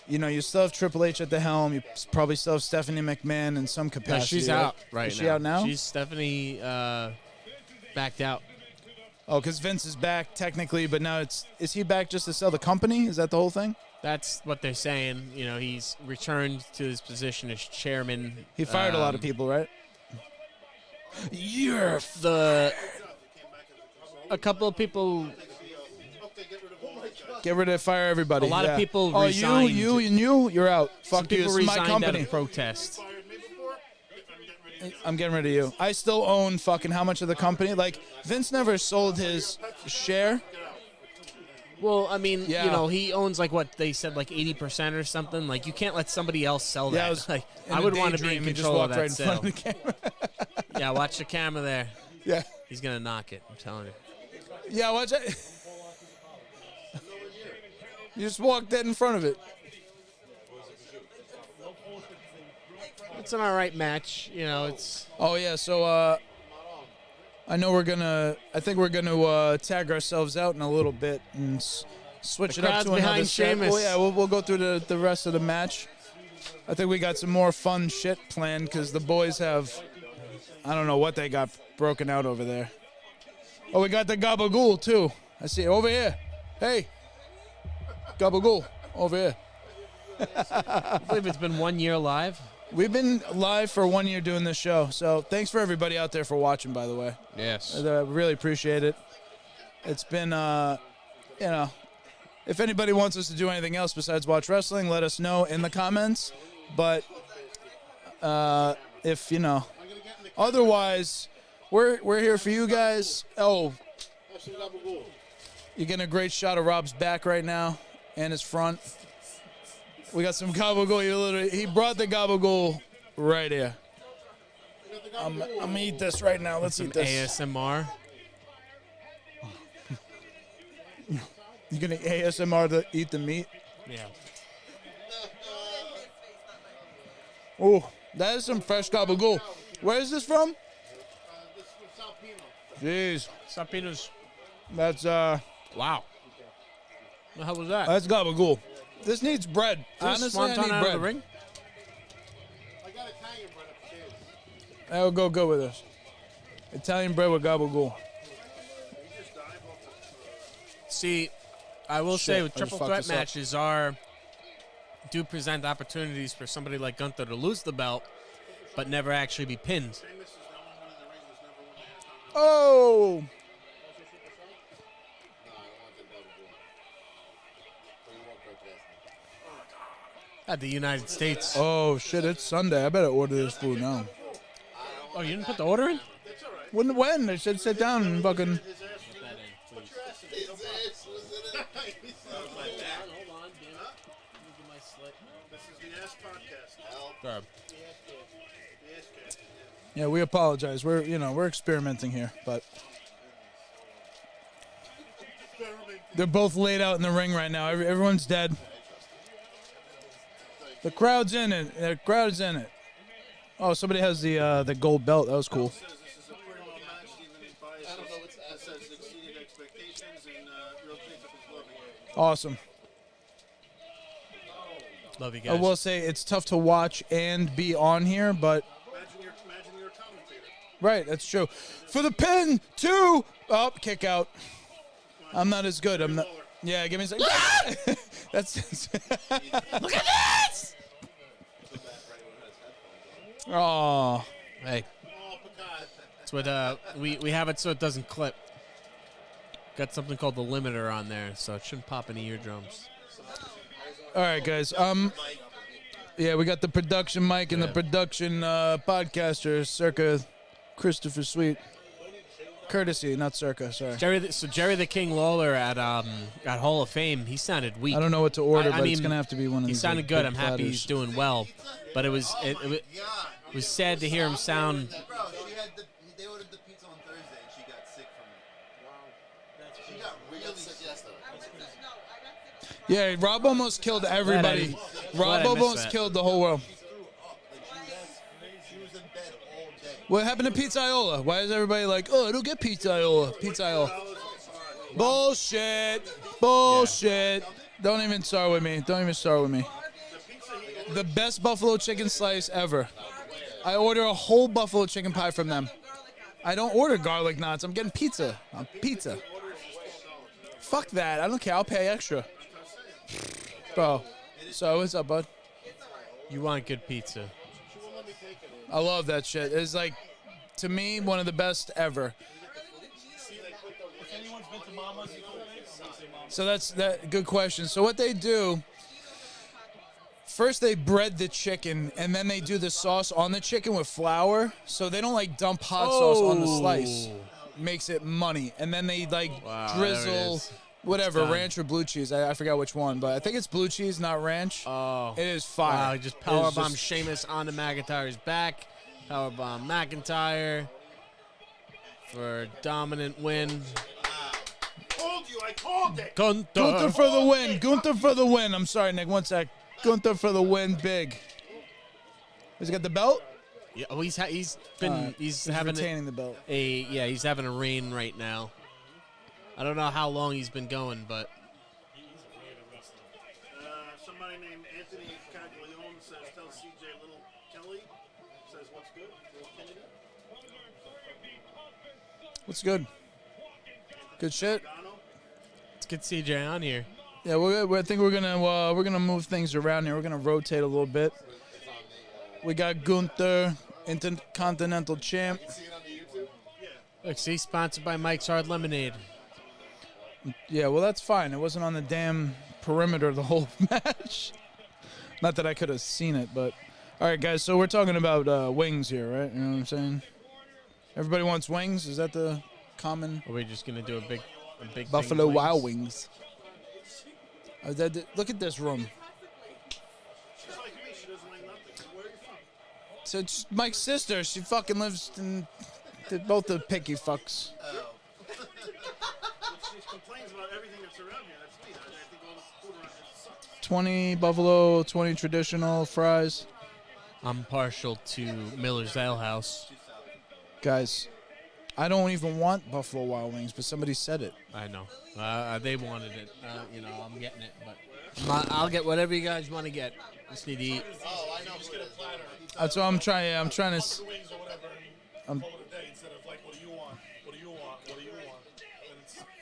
you know, you still have Triple H at the helm. You probably still have Stephanie McMahon in some No, capacity. she's right? out right now. Is she out now? She's Stephanie backed out. Oh, because Vince is back technically, but now is he back just to sell the company? Is that the whole thing? That's what they're saying. You know, he's returned to his position as chairman. He fired a lot of people, right? You're A couple of people. get rid of fire everybody. A lot of yeah. people Oh, resigned. you're out. Some Fuck you. people This is my resigned out company. of protest. I'm getting rid of you. I still own fucking how much of the company? Like, Vince never sold his share. Well, I mean, Yeah. you know, he owns like what they said, like 80% or something. Like, you can't let somebody else sell Yeah, that. I was Like, in I a would want to be daydream. in He just control of walked that right in sale. front of the camera. Yeah, watch the camera there. Yeah. He's gonna knock it. I'm telling you. Yeah, watch it. You just walked dead in front of it. It's an all right match. You know, it's Oh yeah, so I know I think we're gonna tag ourselves out in a little bit and switch The it up crowd's to another behind set. Sheamus. Well, yeah, we'll go through the rest of the match. I think we got some more fun shit planned because the boys have, I don't know what they got broken out over there. Oh, we got the Gabagool too. I see it over here. Hey, Gabagool over here. I believe it's been 1 year live. We've been live for 1 year doing this show, so thanks for everybody out there for watching, by the way. Yes. I really appreciate it. It's been, you know, if anybody wants us to do anything else besides watch wrestling, let us know in the comments. But if, you know, otherwise, we're here for you guys. Oh, you're getting a great shot of Rob's back right now and his front. We got some gabagool. He brought the gabagool right here. I'm gonna eat this right now. Let's Some eat this. ASMR. You gonna ASMR to eat the meat? Yeah. Oh, that is some fresh gabagool. Where is this from? Jeez, Sapinos. that's Wow. The hell was that? that's gabagool. This needs bread. Honestly, I Swanton need out bread. of the ring? That would go good with this. Italian bread with gabagool. See, I will Shit, say with I just triple fucked threat this up. matches do present opportunities for somebody like Gunther to lose the belt, but never actually be pinned. Oh, At the United States. oh shit! It's Sunday. I better order this food now. Oh, you didn't put the order in? When? They said sit down and fucking. Yeah, we apologize. We're experimenting here, but they're both laid out in the ring right now. Everyone's dead. The crowd's in it. The crowd's in it. Oh, somebody has the gold belt. That was cool. Awesome. Love you I guys. will say it's tough to watch and be on here, but right, that's true. For the pin, 2 up, kick out. I'm not as good. I'm not. Yeah, give me a second. That's. Look at this! Oh, Hey. That's what we have it so it doesn't clip. Got something called the limiter on there, so it shouldn't pop any eardrums. all right, guys. Yeah, we got the production mic and the Yeah. production podcaster, circa Christopher Sweet. Courtesy, not circa, sorry. Jerry the King Lawler at Hall of Fame, he sounded weak. I don't know what to order, I but mean, it's going to have to be one of He these. sounded like, good. big I'm happy he's platters. doing well, but it was sad to hear him sound. Bro, they ordered the pizza on Thursday and she got sick from it. Wow. She got really sick yesterday. Yeah, Rob almost killed everybody. Glad Rob I missed almost that. killed the whole world. She was in bed all day. What happened to Pizza Iola? Why is everybody like, oh, I don't get Pizza Iola? Pizza Iola. Bullshit. Bullshit. Don't even start with me. Don't even start with me. The best buffalo chicken slice ever. I order a whole buffalo chicken pie from them. I don't order garlic knots. I'm getting pizza. Pizza. Fuck that. I don't care. I'll pay extra. Bro. So, what's up, bud? You want good pizza? I love that shit. It's like, to me, one of the best ever. If anyone's been to Mama's, you know what I mean? Say Mama's. So that's that. Good question. So what they do, first they bread the chicken, and then they do the sauce on the chicken with flour. So they don't like dump hot sauce on the slice. Makes it money. And then they like Wow, there it drizzle is. whatever, It's done. ranch or blue cheese. I forgot which one, but I think it's blue cheese, not ranch. Oh, It is fire. wow! Just It is powerbomb just- Sheamus onto McIntyre's back. Powerbomb McIntyre for dominant win. Told you, I called it. Gunther for the win. Gunther for the win. I'm sorry, Nick. One sec. Gunther for the win. Big. Has he got the belt? Yeah, oh, he's having He's having retaining the belt. he's having a reign right now. I don't know how long he's been going, but Somebody named Anthony Caglione says, tell CJ Little Kelly, says, what's good? Little Kennedy. What's good? Good shit. let's get CJ on here. Yeah, I think we're gonna move things around here. We're gonna rotate a little bit. We got Gunther, Intercontinental Champ. Look, see, sponsored by Mike's Hard Lemonade. Yeah, well that's fine. It wasn't on the damn perimeter the whole match. Not that I could have seen it, but all right, guys. So we're talking about wings here, right? You know what I'm saying? Everybody wants wings. Is that the common? Are we just gonna do a big thing Buffalo with Wild Wings. Look at this room. She's like me, she doesn't like nothing. Where are you from? So it's Mike's sister. She fucking lives in. They're both the picky fucks. She complains about everything that's around here. That's me. I think all the food around here sucks. 20 buffalo, 20 traditional fries. I'm partial to Miller's Ale House. Guys, I don't even want Buffalo Wild Wings, but somebody said it. I know. They wanted it. I'm getting it, but I'll get whatever you guys want to get. Just need to eat. That's what I'm trying. I'm trying to. Wings or whatever. I'm- Call it a day instead of like, what do you want? What do you want? What do you want?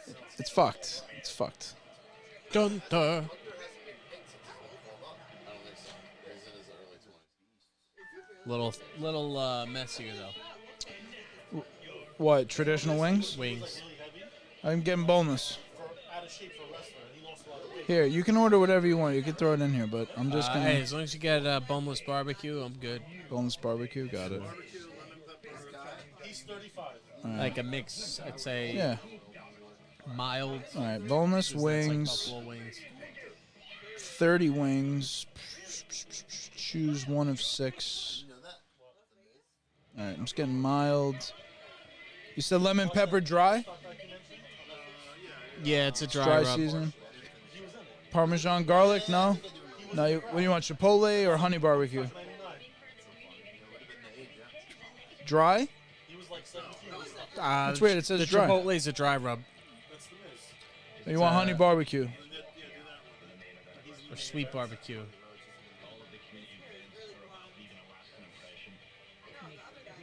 And It's fucked. It's fucked. Gunther. Little messier though. What, traditional wings? Wings. I'm getting boneless. out of shape for a wrestler, and he lost a lot of weight. Here, you can order whatever you want. You can throw it in here, but I'm just gonna Hey, as long as you get boneless barbecue, I'm good. boneless barbecue. Got it. He's 35. Like a mix, I'd say Yeah. mild. All right. Boneless Just that's wings. Like buffalo wings. 30 wings. Choose one of 6. All right. I'm just getting mild. You said lemon pepper dry? Yeah, it's a dry, Dry rub. season. Parmesan garlic? No. No. What do you want? Chipotle or honey barbecue? Dry? That's weird, it says the dry. Chipotle's a dry rub Or you want honey barbecue? or sweet barbecue.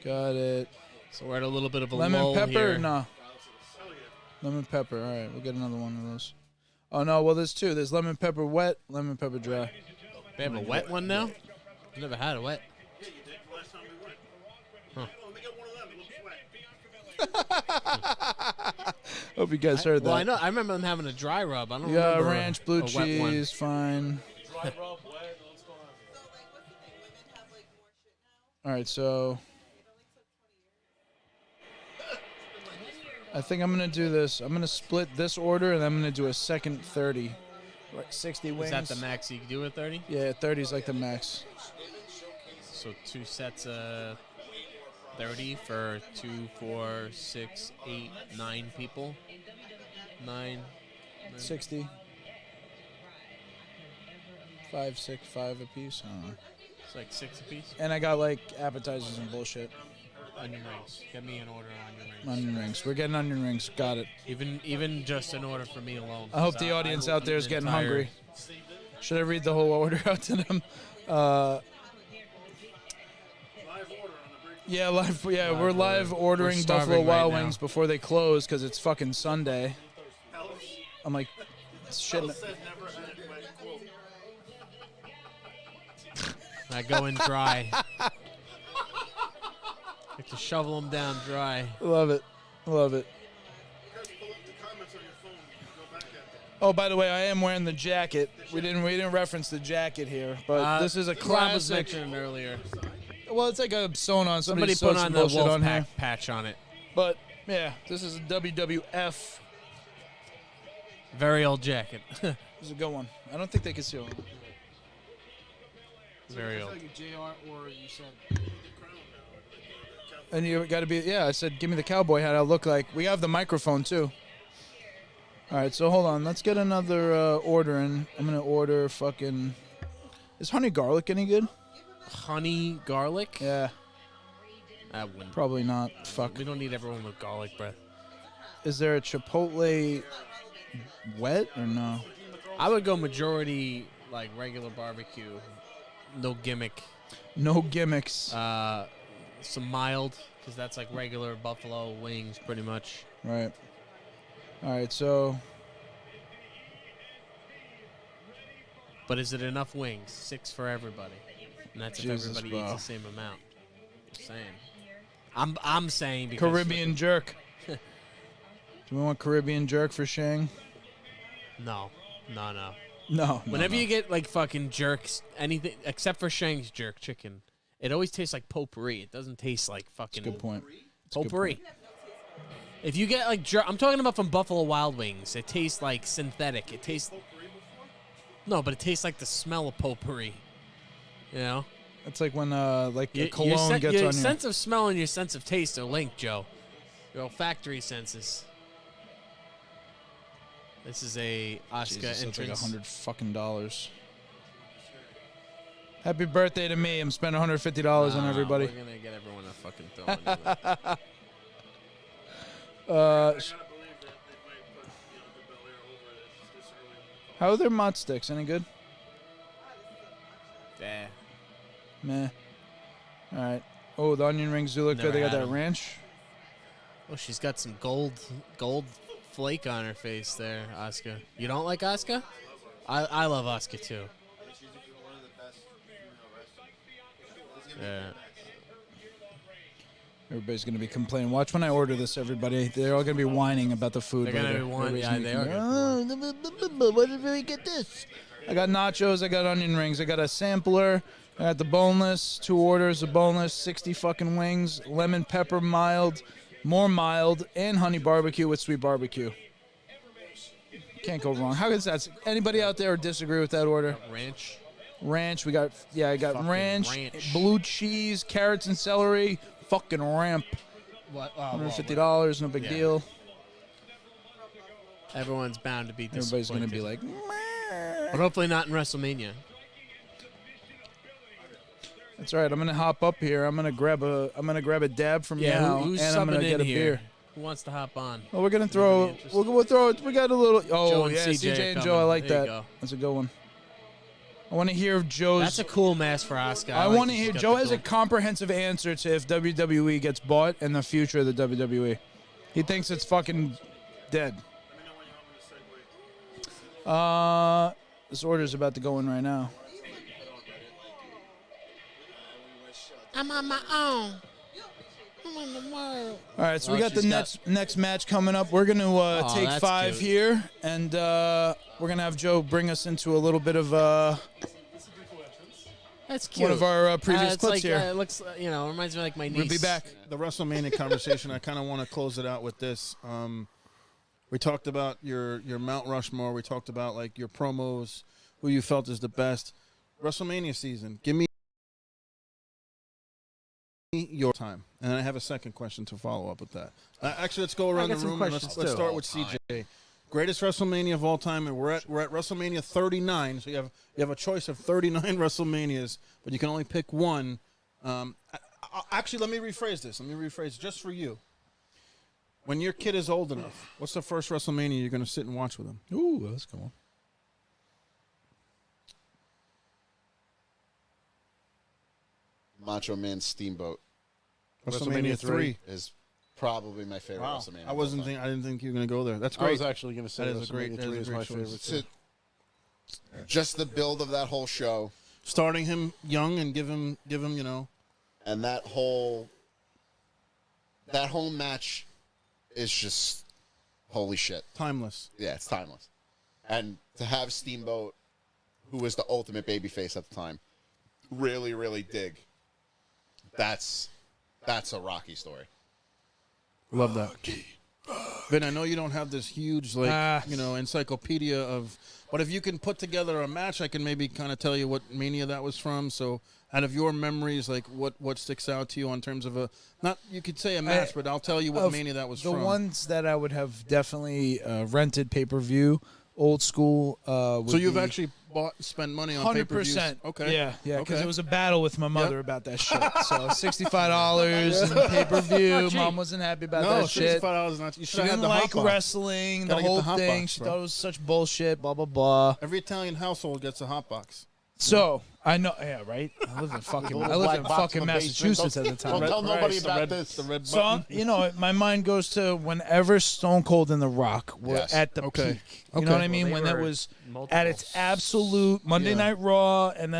Got it. So we're at a little bit of a Lemon lull pepper? here. No. Lemon pepper. All right, we'll get another one of those. Oh no, well there's 2. There's lemon pepper wet, lemon pepper dry. We have a wet one now? I've never had a wet. Last time we went. Huh. Oh, let me get one of them. It looks wet. Hope you guys heard Well, that. I know. I remember them having a dry rub. I don't Yeah, remember ranch, blue a wet one. cheese, fine. Dry rub, wet. What's going on? All right, so I think I'm gonna do this. I'm gonna split this order, and I'm gonna do a second 30. Right, 60 wings. Is that the max you can do at 30? Yeah, 30 is like the max. So 2 sets of 30 for 2, 4, 6, 8, 9 people. 9. 60. 5, 6, 5 apiece. I don't know. It's like 6 apiece. And I got like appetizers and bullshit. Onion rings. Get me an order of onion rings. Onion rings. We're getting onion rings. Got it. Even just an order for me alone. I hope the audience out there is eat getting an entire- hungry. Should I read the whole order out to them? Yeah, live. Yeah, we're live ordering We're starving Buffalo Wild right now. Wings before they close because it's fucking Sunday. I'm like, shit. I go in dry. Like to shovel them down dry. Love it, love it. Oh, by the way, I am wearing the jacket. We didn't reference the jacket here, but this is a Rob was classic. mentioning earlier. Well, it's like a sewn on. Somebody sewed put some on the bullshit wolf on here. patch on it. But yeah, this is a WWF. Very old jacket. This is a good one. I don't think they can see it. Very old. And you got to be. Yeah, I said, give me the cowboy hat. I'll look like. We have the microphone too. All right, so hold on. Let's get another order in. I'm gonna order fucking. Is honey garlic any good? Honey garlic? Yeah, I wouldn't. probably not. Fuck. We don't need everyone with garlic breath. Is there a chipotle wet or no? I would go majority like regular barbecue, no gimmick. No gimmicks. Some mild, because that's like regular buffalo wings, pretty much. Right. All right, so But is it enough wings? 6 for everybody, and that's Jesus, if everybody bro. eats the same amount. Just saying. I'm saying because Caribbean jerk. Do we want Caribbean jerk for Shang? No. No. Whenever you get like fucking jerks, anything except for Shang's jerk chicken, it always tastes like potpourri. It doesn't taste like fucking Good point. It's a good potpourri. point. If you get like jerk, I'm talking about from Buffalo Wild Wings. It tastes like synthetic. It tastes no, but it tastes like the smell of potpourri. You know, It's like when like a your, cologne gets your on you. sense of smell and your sense of taste are linked, Joe. Your olfactory senses. This is a Oscar Jesus, that's like entrance. $100 fucking. Happy birthday to me! I'm spending $150 on everybody. We're gonna get everyone a fucking throw. Anyway. How are their mott sticks? Any good? Yeah. Meh. All right. Oh, the onion rings do look Never good. They got had that 'em. ranch. Oh, she's got some gold flake on her face there, Oscar. You don't like Oscar? I love Oscar too. Yeah. Everybody's gonna be complaining. Watch when I order this, everybody. They're all gonna be whining about the food. They're gonna later. be whining. Everybody's Yeah, gonna they be are going, "What did we get this?" I got nachos. I got onion rings. I got a sampler. I got the boneless. 2 orders of boneless. 60 fucking wings. Lemon pepper mild, more mild, and honey barbecue with sweet barbecue. Can't go wrong. How is that? Anybody out there disagree with that order? Ranch. Ranch. We got I got Fucking ranch, ranch. blue cheese, carrots and celery. Fucking ramp. What? $150. No big Yeah. deal. Everyone's bound to be disappointed. Everybody's gonna be like, "Meh." but hopefully not in WrestleMania. That's all right. I'm gonna hop up here. I'm gonna grab a dab from Yeah, now, who's and I'm subbing gonna in get a here? beer. Who wants to hop on? Well, we're gonna throw. interested. We'll throw it. We got a little. Oh Joe and yeah, CJ CJ and are Joe. I coming. like There you that. go. That's a good one. I want to hear Joe's. That's a cool mask for Oscar. I like want to that she's hear. got Joe the has a gold- comprehensive answer to if WWE gets bought and the future of the WWE. He thinks it's fucking dead. This order's about to go in right now. I'm on my own. I'm on the world. All right, so we Oh, got the she's next match coming up. We're going to take that's 5 cute. here, and we're going to have Joe bring us into a little bit of That's cute. One of our previous it's clips like, here. It looks, reminds me of like my niece. We'll be back. The WrestleMania conversation, I kind of want to close it out with this. We talked about your Mount Rushmore. We talked about like your promos, who you felt is the best. WrestleMania season, give me your time. And I have a second question to follow up with that. Actually, let's go around the got some room and questions, let's too. start with CJ. Greatest WrestleMania of all time, and we're at WrestleMania 39. So you have a choice of 39 WrestleManias, but you can only pick one. Actually, let me rephrase this. Just for you. When your kid is old enough, what's the first WrestleMania you're going to sit and watch with him? Ooh, that's cool. Macho Man Steamboat WrestleMania 3 is probably my favorite Wow. WrestleMania. I didn't think you were going to go there. That's I great. was actually going to say That is a great my choice. favorite. So, just the build of that whole show Starting him young and give him, and that whole match is just holy shit. timeless. Yeah, it's timeless. And to have Steamboat, who was the ultimate babyface at the time, really, really dig. That's a Rocky story. Love that. Vin, I know you don't have this huge, encyclopedia of, but if you can put together a match, I can maybe kind of tell you what Mania that was from. So, out of your memories, like what sticks out to you in terms of you could say a match, but I'll tell you what Mania that was the from. The ones that I would have definitely rented pay-per-view, old school. So you've actually spent money on pay-per-views? 100%. Okay. Yeah, because Okay. it was a battle with my mother about that shit. So $65 in pay-per-view. Mom wasn't happy about that shit. $65 is not. You She should have had didn't the like hot box. wrestling, the Gotta get whole the hot thing. box, She bro. thought it was such bullshit, blah, blah, blah. Every Italian household gets a hot box. So, I know, yeah, right? I lived in fucking, Massachusetts at the time. Don't tell nobody Right, about red- this. The red So, button. my mind goes to whenever Stone Cold and The Rock were Yes. at the Okay. peak. You know Okay. what I mean? Well, when they that were was multiple at its absolute Monday Yeah. Night Raw and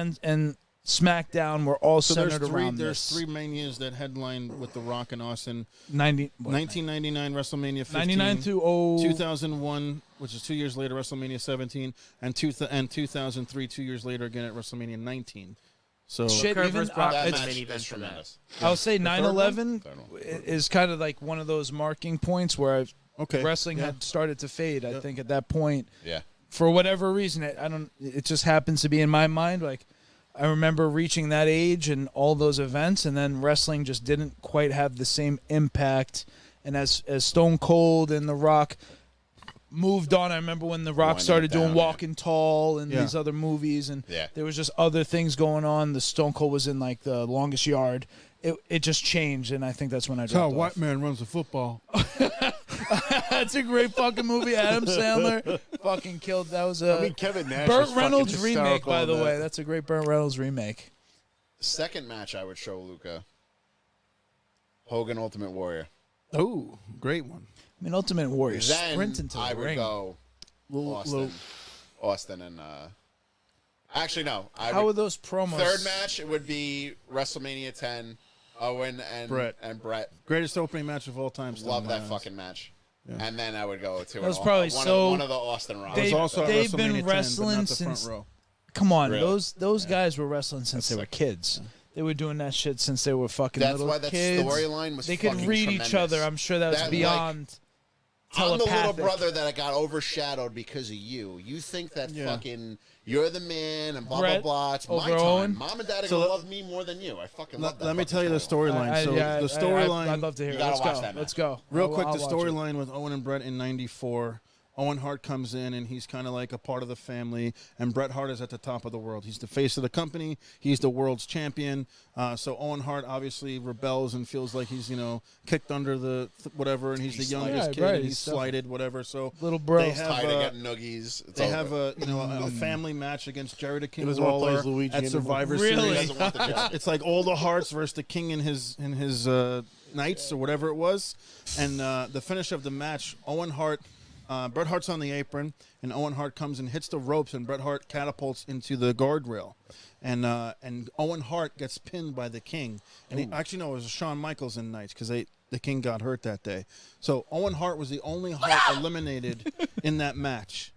SmackDown were all So there's centered around there's this. three manias that headlined with The Rock and Austin. 1999 1999 WrestleMania 15. 99 to 2001, which is 2 years later, WrestleMania 17, and 2003, 2 years later, again at WrestleMania 19. So Shit, Kurt even versus Brock That was it's- the match main event is for that. tremendous. I'll say 9/11 Third one. is kind of like one of those marking points where okay, wrestling yeah. had started to fade. I Yep. think at that point, Yeah. for whatever reason, it just happens to be in my mind. Like, I remember reaching that age and all those events, and then wrestling just didn't quite have the same impact. And as Stone Cold and The Rock moved on, I remember when The Rock Winding started it down, doing Walking Tall and Yeah. these other movies, and Yeah. there was just other things going on. The Stone Cold was in like The Longest Yard. It just changed, and I think that's when I That's how a dropped white off. man runs a football. That's a great fucking movie. Adam Sandler fucking killed. That was a Kevin Nash. Burt was fucking Reynolds remake, hysterical by in the that. way. That's a great Burt Reynolds remake. Second match I would show Luca. Hogan Ultimate Warrior. Oh, great one. I mean, Ultimate Warrior Then sprinting to I the would ring. go Austin and actually no. How were those promos? Third match it would be WrestleMania 10. Owen and Brett. Greatest opening match of all time. still Love in my that eyes. fucking match. And then I would go to That was probably one of the Austin Rock. It was also at they've WrestleMania been 10, but wrestling not the front since- row. Come on, Really? those guys were wrestling since they were kids. They were doing that shit since they were fucking That's little why that kids. storyline was They could fucking read each tremendous. other. I'm sure that was That, like, beyond I'm the little telepathic. brother that got overshadowed because of you. You think that fucking you're the man and blah Brett blah blah. It's over my time. Owen? Mom and dad are So gonna let- love me more than you. I fucking love that. Let me fucking tell you the storyline. So the I'd storyline, love to hear You it. gotta Let's watch go. that match. Let's go. real quick, I'll the watch it. storyline with Owen and Brett in '94. Owen Hart comes in and he's kind of like a part of the family, and Bret Hart is at the top of the world. He's the face of the company. He's the world's champion. So Owen Hart obviously rebels and feels like he's kicked under the whatever, and he's the youngest kid, right, and he's he's slighted, whatever. So Little bro. they have tired of getting noogies. It's they over. have a family match against Jerry the King doesn't wanna play Waller as Luigi at anymore. Survivor Really? He Series. doesn't want the job. It's like all the Hearts versus the King and his knights or whatever it was, and the finish of the match, Owen Hart. Bret Hart's on the apron, and Owen Hart comes and hits the ropes, and Bret Hart catapults into the guardrail, and Owen Hart gets pinned by the King. And he, actually, no, it was Shawn Michaels in Knights because the King got hurt that day. So Owen Hart was the only Hart eliminated in that match.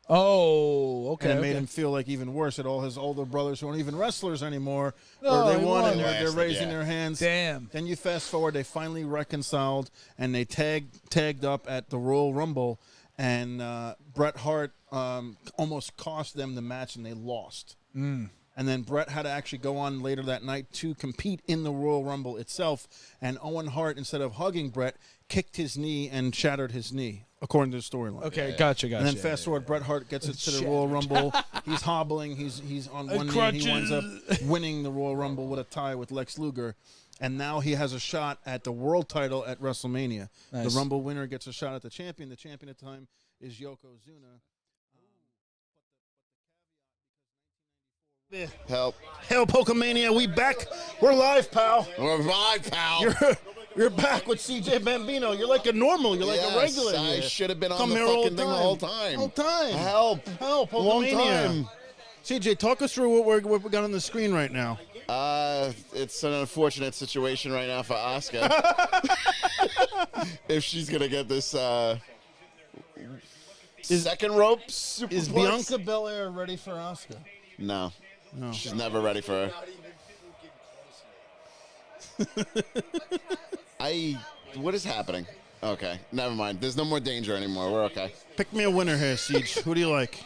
Oh, okay. And it made okay. him feel like even worse that all his older brothers who aren't even wrestlers anymore, No, or they he won won. and they're Lasted, raising yeah. their hands. Damn. Then you fast forward, they finally reconciled and they tagged up at the Royal Rumble, and Bret Hart almost cost them the match and they lost. And then Bret had to actually go on later that night to compete in the Royal Rumble itself. And Owen Hart, instead of hugging Bret, kicked his knee and shattered his knee, according to the storyline. Okay, gotcha. And then fast forward, Bret Hart gets it to the Royal Rumble. He's hobbling. He's on one knee. And he winds up winning the Royal Rumble with a tie with Lex Luger. And now he has a shot at the world title at WrestleMania. Nice. The Rumble winner gets a shot at the champion. The champion at the time is Yokozuna. Help. Hell, Pokemania, we back. We're live, pal. We're live, pal. You're back with CJ Bambino. You're like a normal. You're like a regular. I here. should have been on Come the here all fucking thing the whole time. Whole time. Help. Help, Long Pokemania. time. CJ, talk us through what we got on the screen right now. It's an unfortunate situation right now for Asuka. If she's gonna get this second rope superplex. Is Bianca Belair ready for Asuka? No. She's never ready for her. What is happening? Okay, never mind. There's no more danger anymore. We're okay. Pick me a winner here, Siege. Who do you like?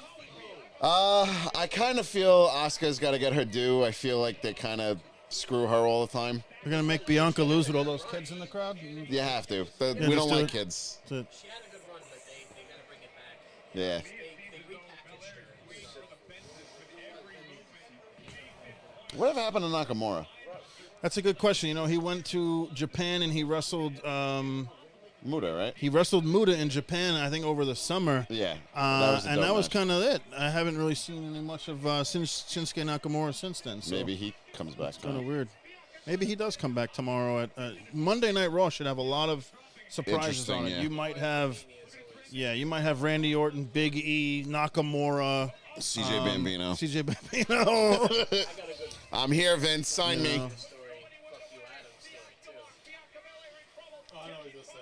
I kind of feel Asuka's got to get her due. I feel like they kind of screw her all the time. We're gonna make Bianca lose with all those kids in the crowd. You have to. We just don't do like it. kids. She had a good run, but they got to bring it back. Yeah. They repackaged her. Whatever happened to Nakamura? That's a good question. You know, he went to Japan and he wrestled. Muda, right? He wrestled Muda in Japan, I think, over the summer. Yeah. And that was kind of it. I haven't really seen any much of Shinsuke Nakamura since then. So Maybe he comes back. kind of weird. Maybe he does come back tomorrow. At Monday Night Raw should have a lot of surprises on it. Interesting, yeah. You might have Randy Orton, Big E, Nakamura, CJ Bambino. CJ Bambino. I'm here, Vince. Sign me. Story. Fuck you, Adam story, too. Oh, I know what you're gonna say.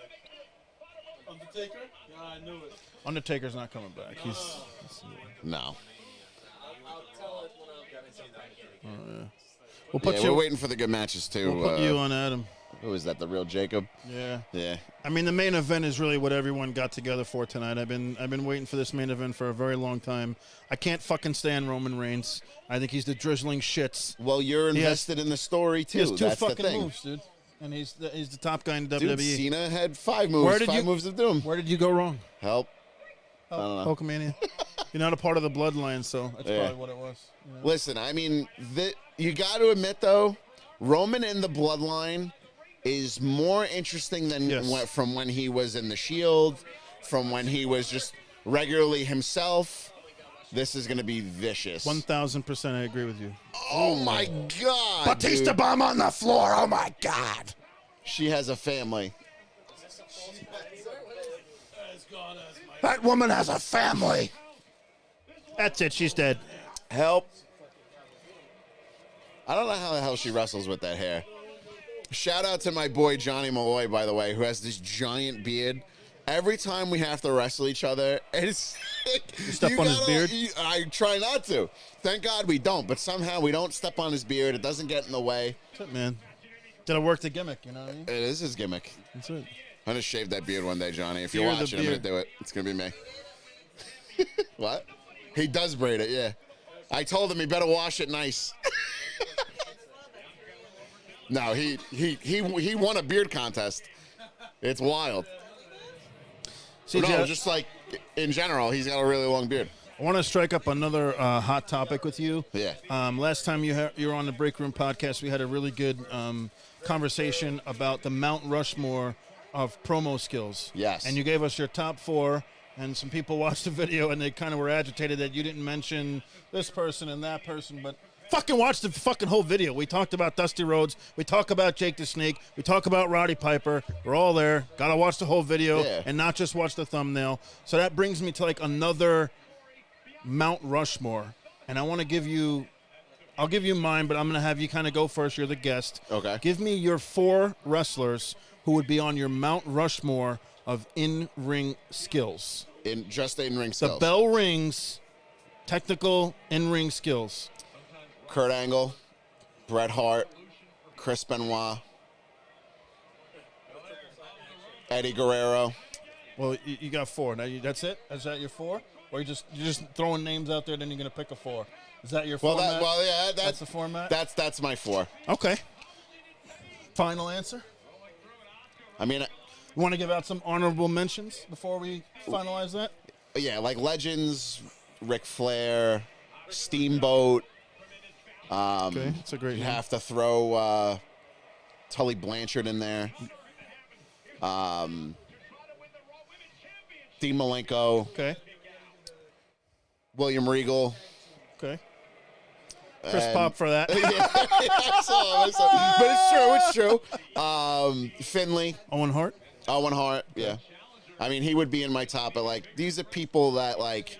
Undertaker? Yeah, I knew it. Undertaker's not coming back. He's No. I'll tell it when I'm back in. we'll put Yeah, you. we're waiting for the good matches, too. We'll put you on Adam. Who is that, the real Jacob? Yeah. Yeah. I mean, the main event is really what everyone got together for tonight. I've been waiting for this main event for a very long time. I can't fucking stand Roman Reigns. I think he's the drizzling shits. Well, you're He has- invested in the story, too. He has two That's the fucking thing. moves, dude. And he's the top guy in Dude, WWE. Cena had 5 moves. Where did 5 you- moves of doom. Where did you go wrong? Help. I don't know. Hulkamania. You're not a part of the bloodline, so that's Yeah. probably what it was. You know? Listen, I mean, you got to admit, though, Roman in the bloodline is more interesting than Yes. from when he was in the Shield, from when he was just regularly himself. This is going to be vicious. 1,000% I agree with you. Oh, my God. dude. bomb on the floor. Oh, my God. She has a family. As God as my That woman has a family. That's it. She's dead. Help. I don't know how the hell she wrestles with that hair. Shout out to my boy Johnny Malloy, by the way, who has this giant beard. Every time we have to wrestle each other, it's you step on his beard? I try not to. Thank God we don't, but somehow we don't step on his beard. It doesn't get in the way. That's it, man. Did I work the gimmick? You know what I mean? It is his gimmick. That's it. I'm gonna shave that beard one day, Johnny. If you're Fear the watching, I'm gonna beard. do it. It's gonna be me. What? He does braid it, yeah. I told him he better wash it nice. No, he won a beard contest. It's wild. See, No, Jeff, just like in general, he's got a really long beard. I want to strike up another hot topic with you. Yeah. Last time you were on the Break Room podcast, we had a really good conversation about the Mount Rushmore of promo skills. Yes. And you gave us your top 4, and some people watched the video and they kind of were agitated that you didn't mention this person and that person, but fucking watch the fucking whole video. We talked about Dusty Rhodes. We talk about Jake the Snake. We talk about Roddy Piper. We're all there. Got to watch the whole video Yeah. and not just watch the thumbnail. So that brings me to like another Mount Rushmore. And I want to give you, I'll give you mine, but I'm going to have you kind of go first. You're the guest. Okay. Give me your 4 wrestlers who would be on your Mount Rushmore of in-ring skills. just in-ring The skills. bell rings, technical in-ring skills. Kurt Angle, Bret Hart, Chris Benoit, Eddie Guerrero. Well, you got 4. Now that's it? Is that your 4? Or you're just throwing names out there, then you're going to pick a 4? Is that your format? That's the format? That's my 4. Okay. Final answer? I mean, You want to give out some honorable mentions before we finalize that? yeah, like Legends, Ric Flair, Steamboat. Okay, that's a great You name. have to throw Tully Blanchard in there. Dean Malenko, Okay. William Regal. Okay. Chris and- Pop for that. But it's true. Finley, Owen Hart. Owen Hart, yeah. I mean, he would be in my top, but like these are people that like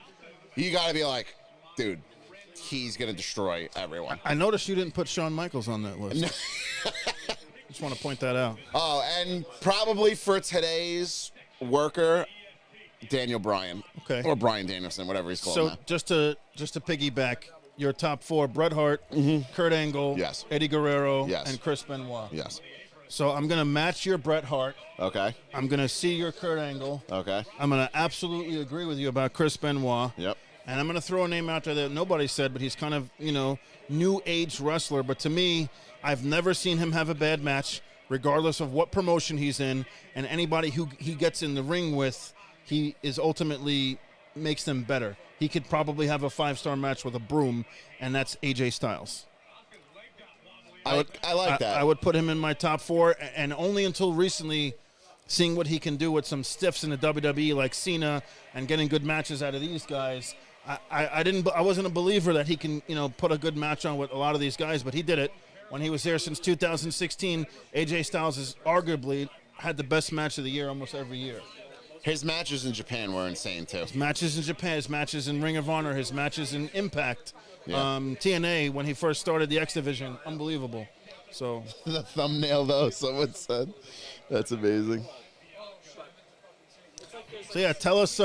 you got to be like, dude, he's gonna destroy everyone. I noticed you didn't put Shawn Michaels on that list. Just want to point that out. Oh, and probably for today's worker, Daniel Bryan. Okay. Or Bryan Danielson, whatever he's called So now. just to piggyback, your top 4: Bret Hart, Kurt Angle, Yes. Eddie Guerrero, Yes. and Chris Benoit. Yes. So I'm gonna match your Bret Hart. Okay. I'm gonna see your Kurt Angle. Okay. I'm gonna absolutely agree with you about Chris Benoit. Yep. And I'm going to throw a name out there that nobody said, but he's kind of, new age wrestler. But to me, I've never seen him have a bad match, regardless of what promotion he's in. And anybody who he gets in the ring with, he is ultimately makes them better. He could probably have a 5-star match with a broom, and that's AJ Styles. I like that. I would put him in my top 4, and only until recently, seeing what he can do with some stiffs in the WWE like Cena and getting good matches out of these guys. I wasn't a believer that he can, put a good match on with a lot of these guys, but he did it. When he was here since 2016, AJ Styles has arguably had the best match of the year almost every year. His matches in Japan were insane too. His matches in Japan, his matches in Ring of Honor, his matches in Impact, Yeah. TNA when he first started the X Division, unbelievable. So The thumbnail though, someone said. That's amazing. yeah, tell us,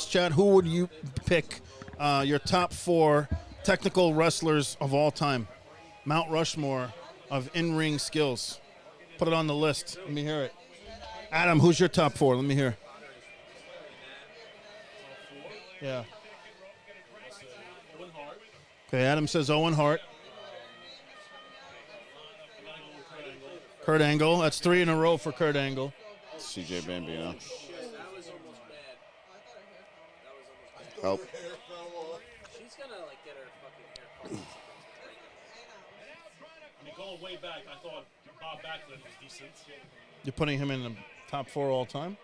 Chad, who would you pick your top 4 technical wrestlers of all time? Mount Rushmore of in-ring skills. Put it on the list. Let me hear it. Adam, who's your top 4? Let me hear. Yeah. Okay, Adam says Owen Hart. Kurt Angle. That's 3 in a row for Kurt Angle. CJ Bambino. That was almost bad. Oh. She's gonna like get her fucking hair cut. I mean, going way back, I thought Bob Backlund was decent. You're putting him in the top 4 all time?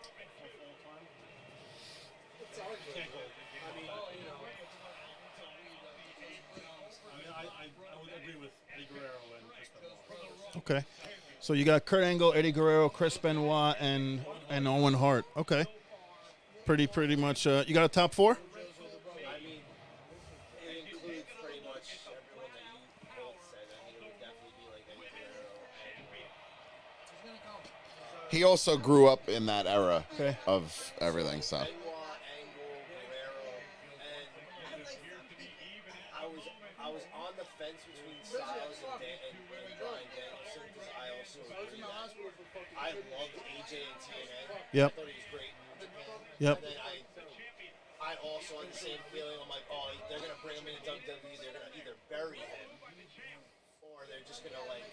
I would agree with Eddie Guerrero and Chris Benoit. Okay. So you got Kurt Angle, Eddie Guerrero, Chris Benoit, and Owen Hart. Okay. Pretty much. You got a top 4? I mean, it includes pretty much everyone that you both said. I mean, it would definitely be like Eddie Guerrero. He also grew up in that era Okay. of everything, so. Benoit, Angle, Guerrero, and I was on the fence between Styles and Bryan Danielson because I also agree that I loved AJ and TNA. Yep. I thought he was great in New Japan. Yep. And then I also had the same feeling. I'm like, oh, they're gonna bring him into WWE. They're gonna either bury him or they're just gonna like.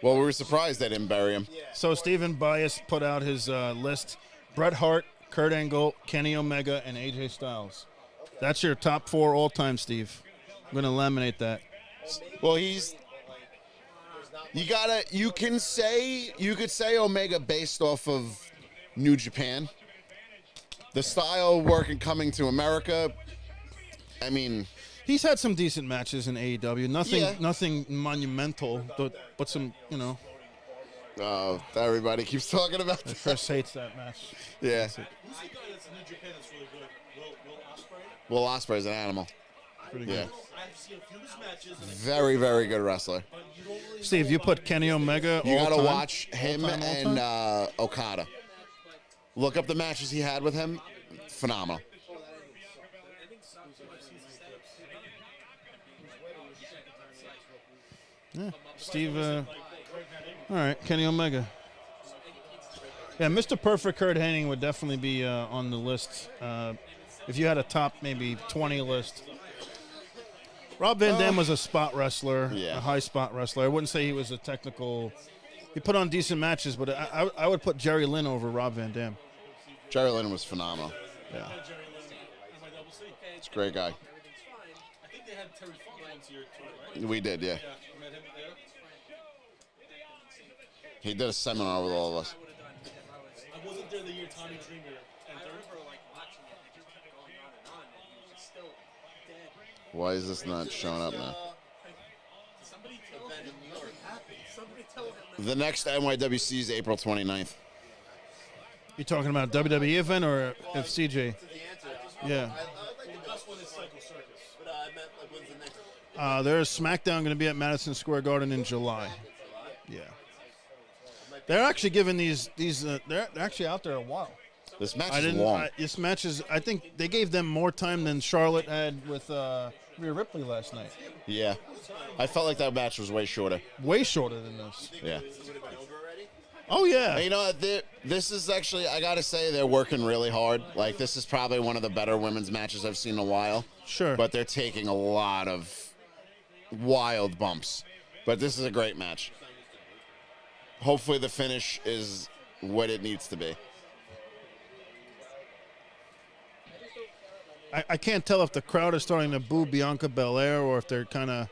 Well, we were surprised they didn't bury him. So Stephen Bias put out his list. Bret Hart, Kurt Angle, Kenny Omega, and AJ Styles. That's your top 4 all time, Steve. I'm going to laminate that. Well, he's. You could say Omega based off of New Japan. The style working coming to America. I mean, He's had some decent matches in AEW. Yeah. Nothing monumental, but some, everybody keeps talking about that. Chris hates that match. Yeah. Who's the guy that's in New Japan that's really good? Will Ospreay? Will Ospreay's an animal. Pretty Yeah. good. I've seen a few of his matches, and Very, very good wrestler. but you don't really Steve, you put Kenny Omega You all gotta time? watch him All time, all and time? Okada. Look up the matches he had with him. Phenomenal. Yeah, Steve. All right, Kenny Omega. Yeah, Mr. Perfect Kurt Hennig would definitely be on the list. If you had a top maybe 20 list. Rob Van Dam was a spot wrestler, Yeah. a high spot wrestler. I wouldn't say he was a technical. He put on decent matches, but I would put Jerry Lynn over Rob Van Dam. Jerry Lynn was phenomenal. Yeah. It's a great guy. I think they had Terry Funk once here too, right? We did, yeah. Yeah, I met him there. He did a seminar with all of us. I wasn't there the year Tommy Dreamer entered. Why is this not showing up now? The next NYWC is April 29th. You talking about WWE event or FCJ? Yeah. There's SmackDown going to be at Madison Square Garden in July. Yeah. They're actually giving these they're actually out there a while. This match is long. This match is. I think they gave them more time than Charlotte had with Rhea Ripley last night. Yeah. I felt like that match was way shorter. Way shorter than this. Yeah. Oh yeah. You know, this is actually, I got to say, they're working really hard. Like, this is probably one of the better women's matches I've seen in a while. Sure. But they're taking a lot of wild bumps. But this is a great match. Hopefully the finish is what it needs to be. I can't tell if the crowd is starting to boo Bianca Belair or if they're kind of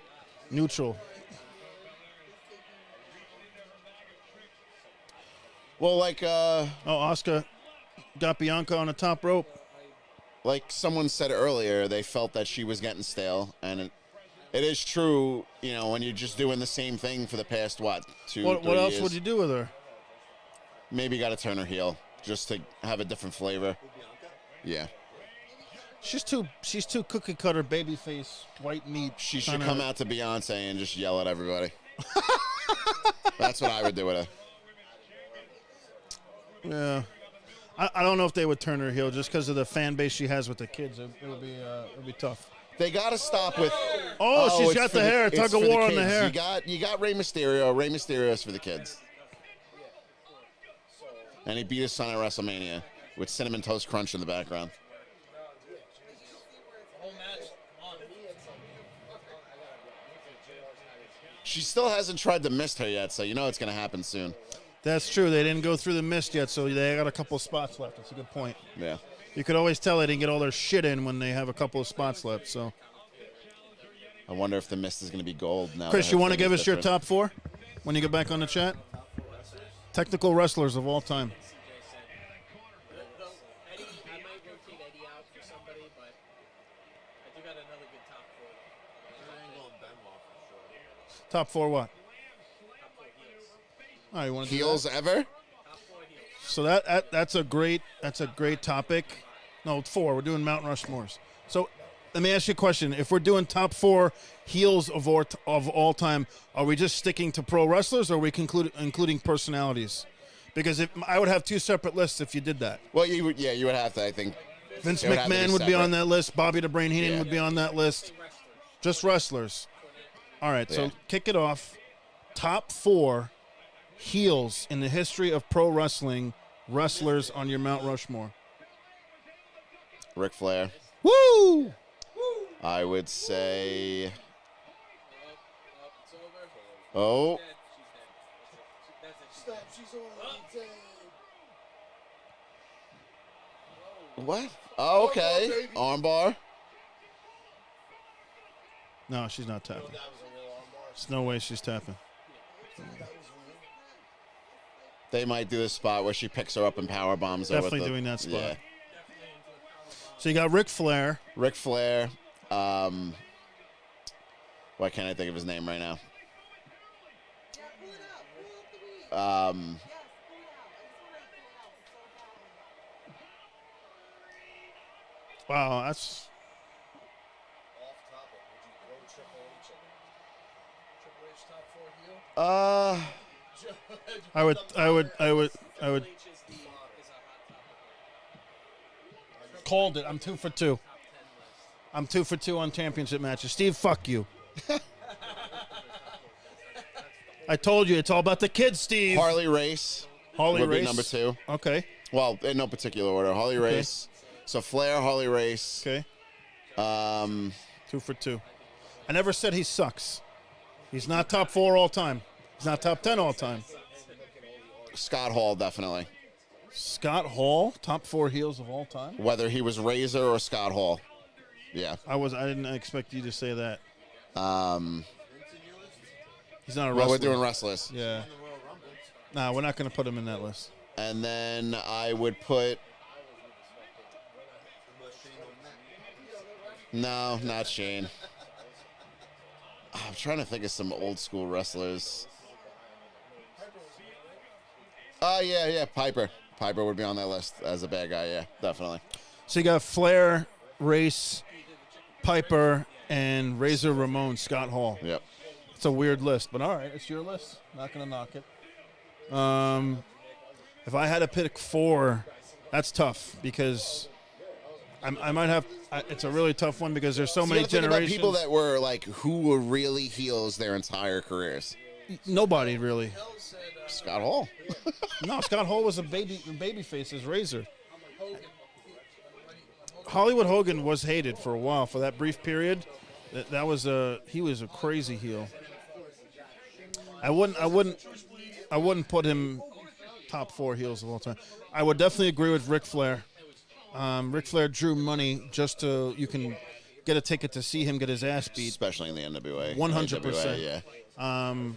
neutral. Well, like Asuka got Bianca on the top rope. like someone said earlier, they felt that she was getting stale, and it is true. You know, when you're just doing the same thing for the past 3 What else years, would you do with her? maybe got to turn her heel just to have a different flavor. Yeah, She's too cookie cutter, baby face, white meat. she should kinda- come out to Beyonce and just yell at everybody. That's what I would do with her. Yeah, I don't know if they would turn her heel just because of the fan base she has with the kids. It would be tough. They got to stop with. Oh, she's it's got for the hair. it's Tug of for war on the kids. hair. You got Rey Mysterio. Rey Mysterio's for the kids. And he beat his son at WrestleMania with Cinnamon Toast Crunch in the background. She still hasn't tried to mist her yet, so you know it's going to happen soon. That's true. They didn't go through the mist yet, so they got a couple of spots left. That's a good point. Yeah. You could always tell they didn't get all their shit in when they have a couple of spots left. So, I wonder if the mist is going to be gold now. Chris, that you her want to thing give is us your different. top 4 when you get back on the chat? Technical wrestlers of all time. I might rotate Eddie out for somebody, but I do got another good top 4. Top 4 what? All right, you want to Heels ever? So that's a great topic. No, 4. We're doing Mount Rushmores. So let me ask you a question. If we're doing top 4 heels of all time, are we just sticking to pro wrestlers or are we including personalities? Because I would have 2 separate lists if you did that. Well, you would have to, I think. Vince It would have to be McMahon would be separate. on that list. Bobby the Brain Heenan Yeah. would be on that list. Just wrestlers. All right, so Yeah. kick it off. Top 4 heels in the history of pro wrestling wrestlers on your Mount Rushmore. Ric Flair. Woo! I would say. Oh. What? Oh, okay. Armbar. No, she's not tapping. There's no way she's tapping. They might do this spot where she picks her up and power bombs her. Definitely with the, doing that spot. Yeah. So you got Ric Flair. Ric Flair. Why can't I think of his name right now? Wow, that's I would called it. I'm 2 for 2. I'm 2 for 2 on championship matches. Steve, fuck you. I told you, it's all about the kids, Steve. Harley Race Harley would Race. be number 2. Okay. Well, in no particular order. Harley Race. So Flair, Harley Race. Okay. 2 for 2. I never said he sucks. He's not top 4 all time. He's not top 10 all time. Scott Hall, definitely. Scott Hall, top 4 heels of all time. Whether he was Razor or Scott Hall. Yeah. I didn't expect you to say that. He's not a Well, wrestler. we're doing wrestlers. Yeah. Nah, we're not going to put him in that list. And then I would put... No, not Shane. I'm trying to think of some old school wrestlers. Oh, yeah, Piper. Piper would be on that list as a bad guy, yeah, definitely. So you got Flair, Race, Piper, and Razor Ramon, Scott Hall. Yep. It's a weird list, but all right, it's your list. Not going to knock it. If I had to pick 4, that's tough because I might have. It's a really tough one because there's so many You gotta think about generations. people that were like who were really heels their entire careers. Nobody really. Scott Hall. No, Scott Hall was a baby face as Razor. Hollywood Hogan was hated for a while for that brief period. That was he was a crazy heel. I wouldn't put him top 4 heels of all time. I would definitely agree with Ric Flair. Ric Flair drew money just to you can get a ticket to see him get his ass beat. Especially in the NWA. 100%. Yeah.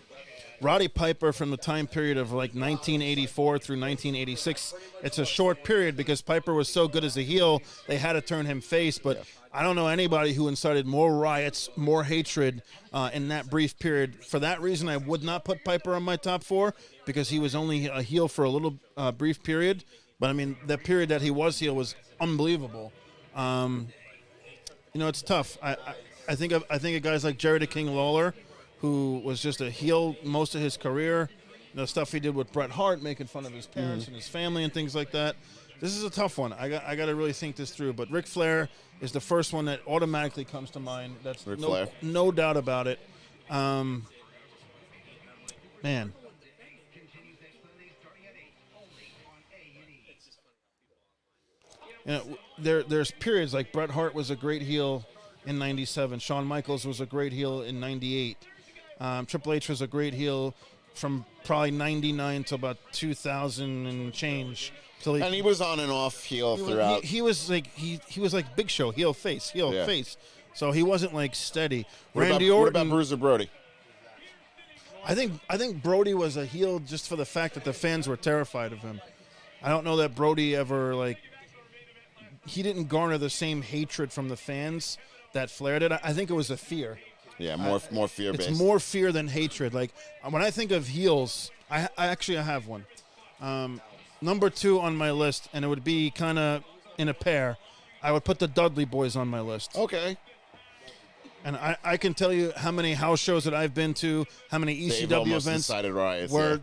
Roddy Piper from the time period of like 1984 through 1986. It's a short period because Piper was so good as a heel, they had to turn him face. But I don't know anybody who incited more riots, more hatred in that brief period. For that reason, I would not put Piper on my top 4 because he was only a heel for a little brief period. But I mean, the period that he was heel was unbelievable. It's tough. I think of guys like Jerry the King Lawler, who was just a heel most of his career. The stuff he did with Bret Hart, making fun of his parents and his family and things like that. This is a tough one. I got to really think this through. But Ric Flair is the first one that automatically comes to mind. That's Ric Flair. No doubt about it. Man. There's periods like Bret Hart was a great heel in 97. Shawn Michaels was a great heel in 98. Triple H was a great heel from probably 99 to about 2000 and change. And he was on and off heel throughout. He was like Big Show, heel face. So he wasn't like steady. Randy What Orton. about Bruiser Brody? I think Brody was a heel just for the fact that the fans were terrified of him. I don't know that Brody ever he didn't garner the same hatred from the fans that Flair did. I think it was a fear. Yeah, more fear-based. It's more fear than hatred. Like when I think of heels, I actually have one. Number 2 on my list, and it would be kind of in a pair. I would put the Dudley Boys on my list. Okay. And I can tell you how many house shows that I've been to, how many They've ECW almost events incited riots, where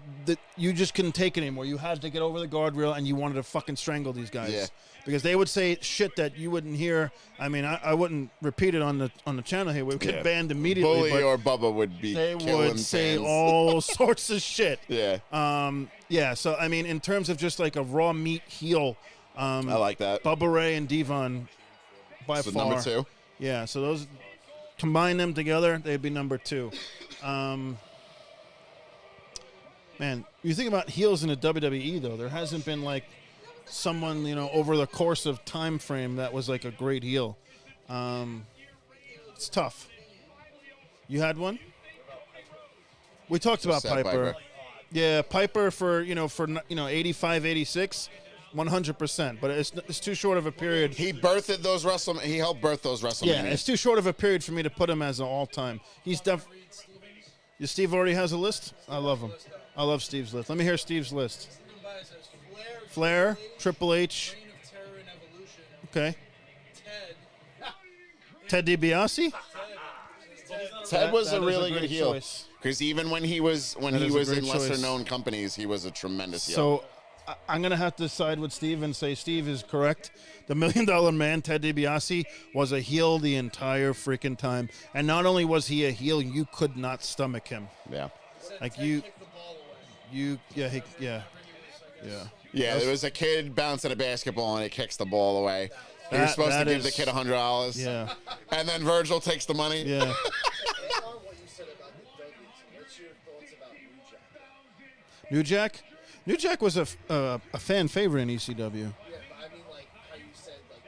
you just couldn't take it anymore. You had to get over the guardrail and you wanted to fucking strangle these guys. Yeah. Because they would say shit that you wouldn't hear. I mean, I wouldn't repeat it on the channel here. We would get banned immediately. Bully but or Bubba would be they killing would say fans. all sorts of shit. Yeah. So I mean, in terms of just like a raw meat heel, I like that. Bubba Ray and Devon by So far. number 2. Yeah, so those combine them together, they'd be number 2. Man, you think about heels in the WWE though, there hasn't been like someone, over the course of time frame that was like a great heel. It's tough. You had one? We talked about Said Piper. Yeah, Piper for 85, 86, 100%. But it's too short of a period. He birthed those He helped birth those WrestleMania. Yeah, it's too short of a period for me to put him as an all-time. He's Steve already has a list? I love him. I love Steve's list. Let me hear Steve's list. Flair, Triple H. Okay. Ted DiBiase? Ted was a really great good heel. choice. Because even when he was is a in great choice. lesser-known companies, he was a tremendous heel. So I'm going to have to side with Steve and say Steve is correct. The $1 Million Man, Ted DiBiase, was a heel the entire freaking time. And not only was he a heel, you could not stomach him. Yeah. Like yeah, yeah. Yeah, there was a kid bouncing a basketball and he kicks the ball away. He was supposed to give the kid $100. Yeah. And then Virgil takes the money. Yeah. Based on what you said about the Dudleys, what's your thoughts about New Jack? New Jack was a fan favorite in ECW. Yeah, but I mean, like how you said, like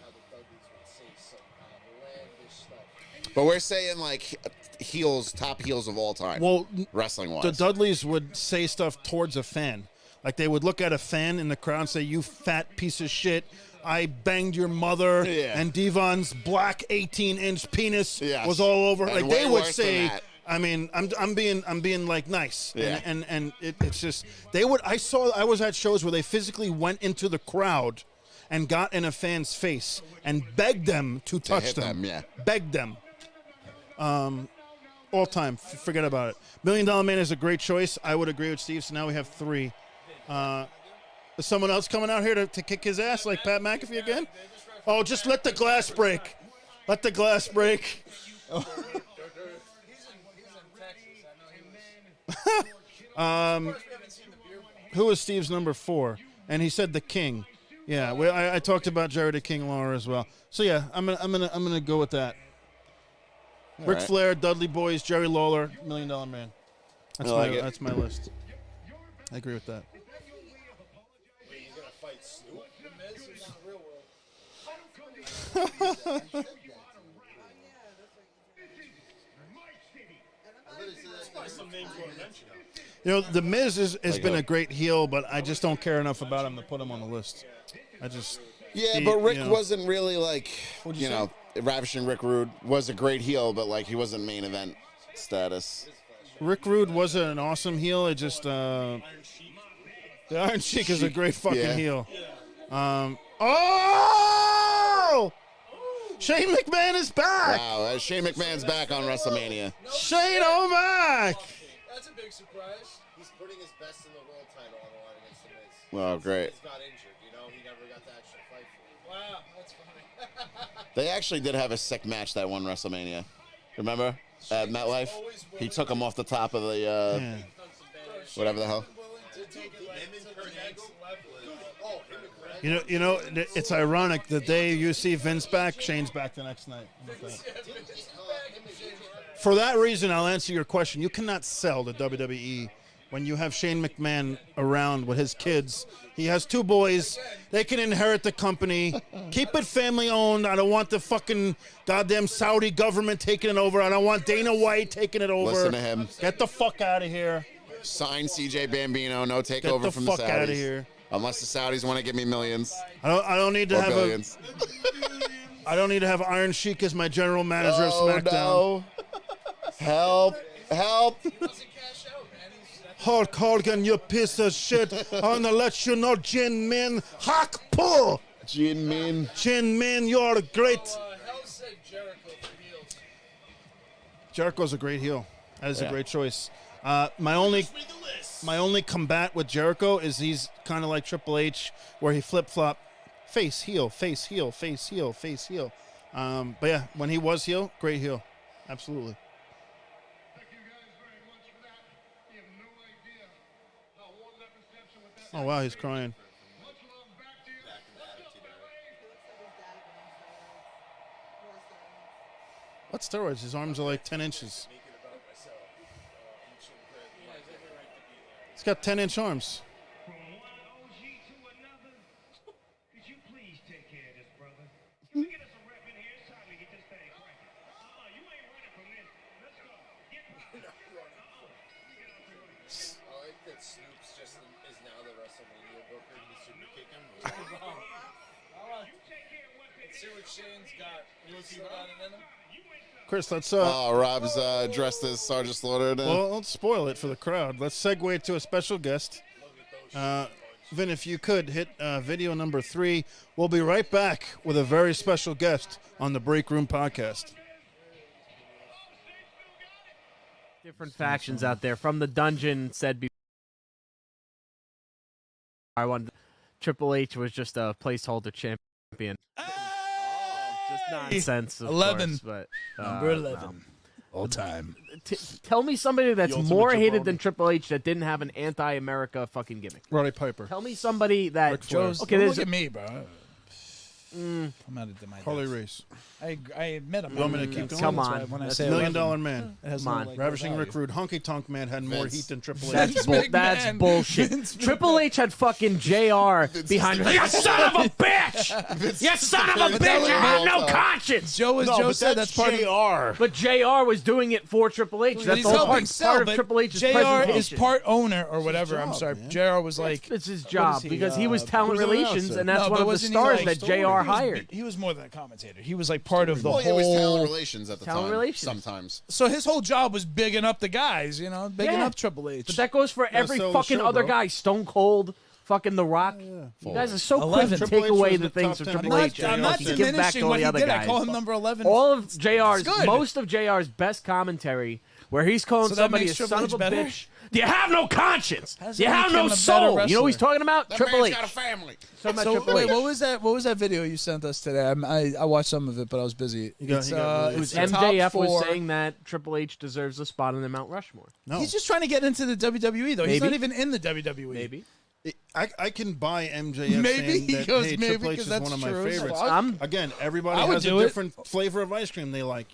how the Dudleys would say some outlandish stuff. But we're saying like heels, top heels of all time. Well, wrestling wise. the Dudleys would say stuff towards a fan. Like they would look at a fan in the crowd and say, "You fat piece of shit. I banged your mother." Yeah. And Devon's black 18-inch penis Yes. was all over. And Like way they would worse than say, that. I mean, I'm being like nice. Yeah. And it's just I was at shows where they physically went into the crowd and got in a fan's face and begged them to touch hit them, yeah. Begged them. All time. Forget about it. $1 Million Man is a great choice. I would agree with Steve. So now we have 3. Is someone else coming out here to kick his ass like Pat McAfee again? Oh, just let the glass break. Let the glass break. Who was Steve's number 4? And he said the King. Yeah, I talked about Jerry the King Lawler as well. So yeah, I'm gonna go with that. Ric right. Flair, Dudley Boys, Jerry Lawler, $1 Million Man. That's my list. I agree with that. Wait, he's gonna fight Snoop? The Miz is not real world. Some names you want to mention. You know, The Miz has been a great heel, but I just don't care enough about him to put him on the list. Yeah, but Rick you know. wasn't really like, What'd you you know, Ravishing Rick Rude was a great heel, but like he wasn't main event status. Rick Rude was an awesome heel. It just the Iron Sheik is a great fucking Yeah. heel. Oh! Shane McMahon is back. Wow, Shane McMahon's back on WrestleMania. Shane O'Mac. That's a big surprise. He's putting his best in the world title on the line against the Miz. Wow, great. He's got injured, you know. He never got to actually fight for it. Wow, that's funny. They actually did have a sick match that one WrestleMania. Remember? At MetLife? He took him off the top of the, whatever the hell. You know, it's ironic. The day you see Vince back, Shane's back the next night. For that reason, I'll answer your question. You cannot sell the WWE when you have Shane McMahon around with his kids. He has 2 boys. They can inherit the company. Keep it family owned. I don't want the fucking goddamn Saudi government taking it over. I don't want Dana White taking it over. Listen to him. Get the fuck out of here. Sign CJ Bambino, no Get takeover the from the fuck Saudis. out of here. Unless the Saudis want to give me millions I don't need to or have billions. I don't need to have Iron Sheik as my general manager of Oh, SmackDown. no. Help. Help. Hulk Hogan, you piece of shit. I'm gonna let you know, Jin Min. Hawk pull. Jin Min. Jin Min, you're great. Hell said Jericho for heels. Jericho's a great heel. That is a great choice. My only combat with Jericho is he's kind of like Triple H, where he flip-flop, face, heel, face, heel, face, heel, face, heel. But yeah, when he was heel, great heel. Absolutely. Oh, wow, he's crying. What steroids? His arms are like 10 inches. He's got 10-inch arms. I like that Snoop's just is now the WrestleMania booker. He's super kicking. Let's see what Shane's got. You want to see what in him? Chris, let's Oh, Rob's dressed as Sergeant Slaughter now. well, let's spoil it for the crowd. Let's segue to a special guest. Vin, if you could hit video number 3. We'll be right back with a very special guest on the Break Room podcast. Different factions out there. From the dungeon said before, I wanted Triple H was just a placeholder champion. Just nonsense, of 11. course, but Number 11. All time. Tell me somebody that's ultimate more hated jabroni. than Triple H that didn't have an anti-America fucking gimmick. Roddy Piper. Tell me somebody that Ric Flair. Joe's, Okay, don't there's look at me, bro. I'm out of my Harley depth. Race. I admit I'm. You want me to out of my keep depth. going? Come That's why on. when I That's say $1 Million 11, Man. it has Come no, on. like, Ravishing value. Rick Rude. Honky Tonk Man had more Vince. heat than Triple H. That's, McMahon. that's bullshit. Vince Triple H had fucking JR behind him. You son of a bitch! You son of a bitch! You have no conscience! Joe, as No, Joe but said, that's that's part of. JR. But JR was doing it for Triple H. That's He's all helping part sell, of but Triple H's JR is presentation. part owner or whatever. job, I'm sorry. man. JR was like. It's his what job is he, because he was uh, talent who's an relations, announcer? and that's No, one but of the wasn't he stars like- that JR he was- hired. He was more than a commentator. He was like part of the Well, it whole. was talent relations at the Talent time. relations. Sometimes. So his whole job was bigging up the guys, bigging Yeah. up Triple H. But that goes for every sell the fucking show, other bro. guy. Stone Cold, fucking The Rock. You guys are so 11. quick to Triple take H away was the the things top from 10 Triple H. I'm and not fucking give back diminishing to all what the he other did. guys. I call him number 11. All of JR's, good. most of JR's best commentary, where he's calling So that somebody a makes Triple son H of a better? bitch. You have no conscience. How's You that have make him no a better soul. You know wrestler? what he's talking about? Triple H. family. Talking about So Triple wait, H. what was that video you sent us today? I watched some of it, but I was busy. He got released. It was it's the top MJF was four. saying that Triple H deserves a spot in the Mount Rushmore. No. He's just trying to get into the WWE though. He's Maybe. not even in the WWE. Maybe. I can buy MJF Maybe saying he that, goes hey, maybe Triple H 'cause is that's one of my true. favorites. I'm Again, everybody I would has a do it. different flavor of ice cream they like.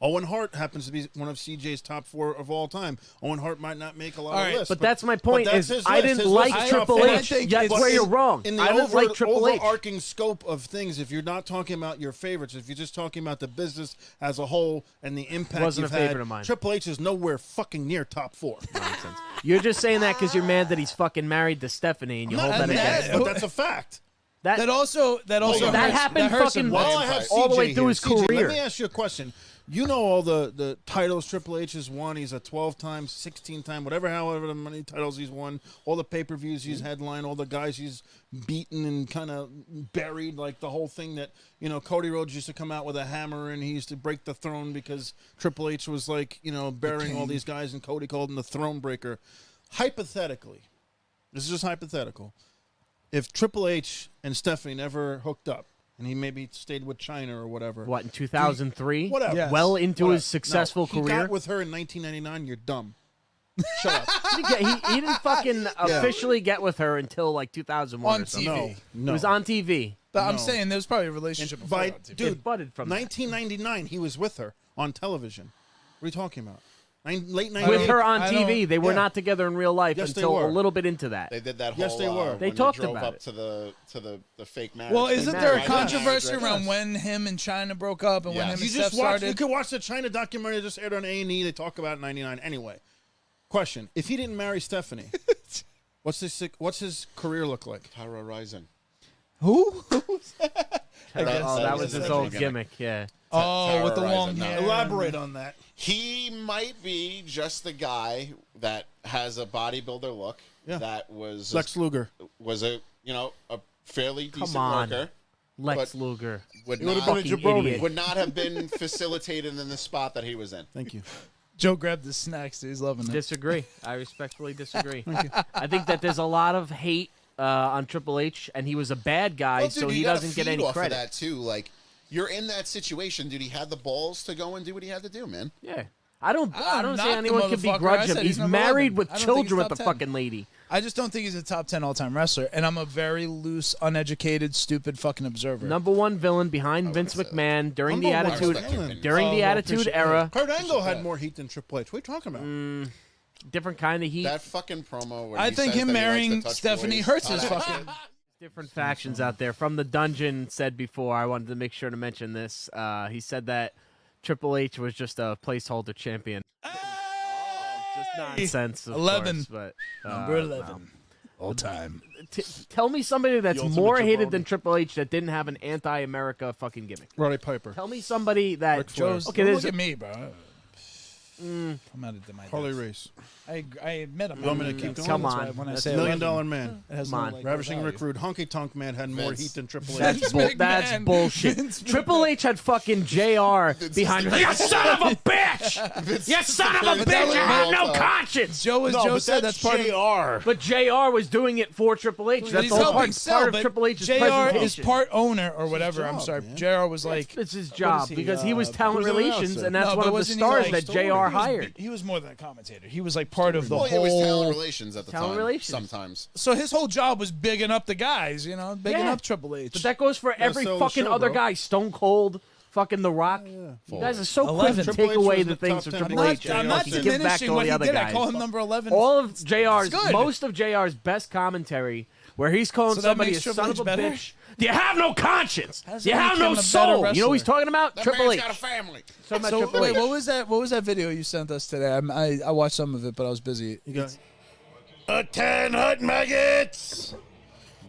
Owen Hart happens to be one of CJ's top 4 of all time. Owen Hart might not make a lot All of right, lists. But that's my point. that's Is his I list. didn't His like list is Triple top I H. think That's it's- where in- you're wrong. In the I didn't like Triple H. overarching scope of things, if you're not talking about your favorites, if you're just talking about the business as a whole and the impact Wasn't you've a favorite had, of mine. Triple H is nowhere fucking near top 4. Nonsense. You're just saying that because you're mad that he's fucking married to Stephanie, and you hold that and against that- him. But that's a fact. That also that hurts- happened hurts fucking him. While I have all the way CJ through here, his CJ, career. let me ask you a question. You know all the titles Triple H has won. He's a 12-time, 16-time, however many titles he's won. All the pay-per-views he's headlined, all the guys he's beaten and kind of buried, like the whole thing that, Cody Rhodes used to come out with a hammer and he used to break the throne because Triple H was like, burying all these guys and Cody called him the throne breaker. Hypothetically, this is just hypothetical. If Triple H and Stephanie never hooked up and he maybe stayed with China or whatever. What, in 2003? Whatever. Yes. Well into Whatever. his successful He career? got with her in 1999. You're dumb. Shut up. He didn't fucking officially get with her until like 2001 On or something. TV. No. It was on TV. But I'm No. saying there's probably a relationship before By, on TV. dude, It budded from that. 1999, he was with her on television. What are you talking about? Late 98. With her on I TV. don't- They were yeah. not together in real life Yes, they until were. a little bit into that. They did that whole. Yes, they were. They when talked drove about up it. to the fake marriage. Well, thing. isn't married. there a Right. controversy Marriage, around right. when him and China broke up and when Yes. him You and Steph just watch. started? You could watch the China documentary that just aired on A&E. They talk about it in '99 anyway. Question: if he didn't marry Stephanie, what's his career look like? Tyra Rising. Who? That was his old gimmick, yeah. Oh, with the Terrorizing. long No. hair. Elaborate on that. He might be just the guy that has a bodybuilder look. Yeah. That was Lex Luger. a fairly decent on. worker. Lex But- Luger. Would He would have not, been a Fucking jabroni. idiot. would not have been facilitated in the spot that he was in. Thank you. Joe grabbed his snacks. Dude. He's loving it. Disagree. I respectfully disagree. I think that there's a lot of hate on Triple H, and he was a bad guy, Well, so dude, he you gotta doesn't get feed any off credit. Of that too. Like, you're in that situation, dude. He had the balls to go and do what he had to do, man. Yeah. I don't I say knock the anyone can motherfucker. I begrudge him. said He's he's number married 11. with I don't think children he's with the top 10. fucking lady. I just don't think he's a top 10 all-time wrestler, and I'm a very loose, uneducated, stupid fucking observer. Number one villain behind Vince say that. McMahon during I'm the no more Attitude respect during the well, Attitude appreciate Era. Kurt Angle had more heat than Triple H. What are you talking about? Different kind of heat. That fucking promo. When I he think says him that he likes to marrying touch Stephanie boys, hurts his not fucking... Different factions out there. From the Dungeon said before, I wanted to make sure to mention this. He said that Triple H was just a placeholder champion. Just nonsense, of 11. course, but Number 11. All time. Tell me somebody that's ultimate more hated jabroni. than Triple H that didn't have an anti-America fucking gimmick. Roddy Piper. Tell me somebody that Ric Flair. Joe's, okay, don't there's look at me, bro. I'm out of my Harley depth. Race. I admit I'm. You want me to out of keep my depth. going? Come That's why on. when I That's say $1 million 11, man. it has Come no, on. like, Ravishing value. recruit. Honky Tonk Man had more Vince. heat than Triple H. That's McMahon. that's bullshit. Vince Triple H had fucking JR behind him. You son of a bitch! You son of a bitch! You have no conscience. Joe, as No, Joe but said, that's that's part of. JR. But JR was doing it for Triple H. That's He's all helping part sell, of but Triple H's JR presentation. is part owner or whatever. I'm job, sorry. man. JR was like. It's his what job is he, because he was talent who's the relations, announcer? and that's No, one but of the wasn't he stars like- that JR he was- hired. He was more than a commentator. He was like part of the Well, it whole. was talent relations at the Talent time. relations. Sometimes. So his whole job was bigging up the guys, bigging Yeah. up Triple H. But that goes for every sell the fucking show, other bro. guy. Stone Cold, fucking The Rock. You guys are so quick 11. to Triple take H away was the the things top from 10 Triple H. I'm and not give back to diminishing all what the he other did. I guys. call him number 11. All of JR's, good. most of JR's best commentary, where he's calling So that somebody a makes Triple son H of a better? bitch. You have no conscience. How does You that have make no him a better soul. You know wrestler? what he's talking about? That Triple man's H. got a family. Talking about So Triple wait, H. what was that? What was that video you sent us today? I watched some of it, but I was busy. You got 10 hot maggots.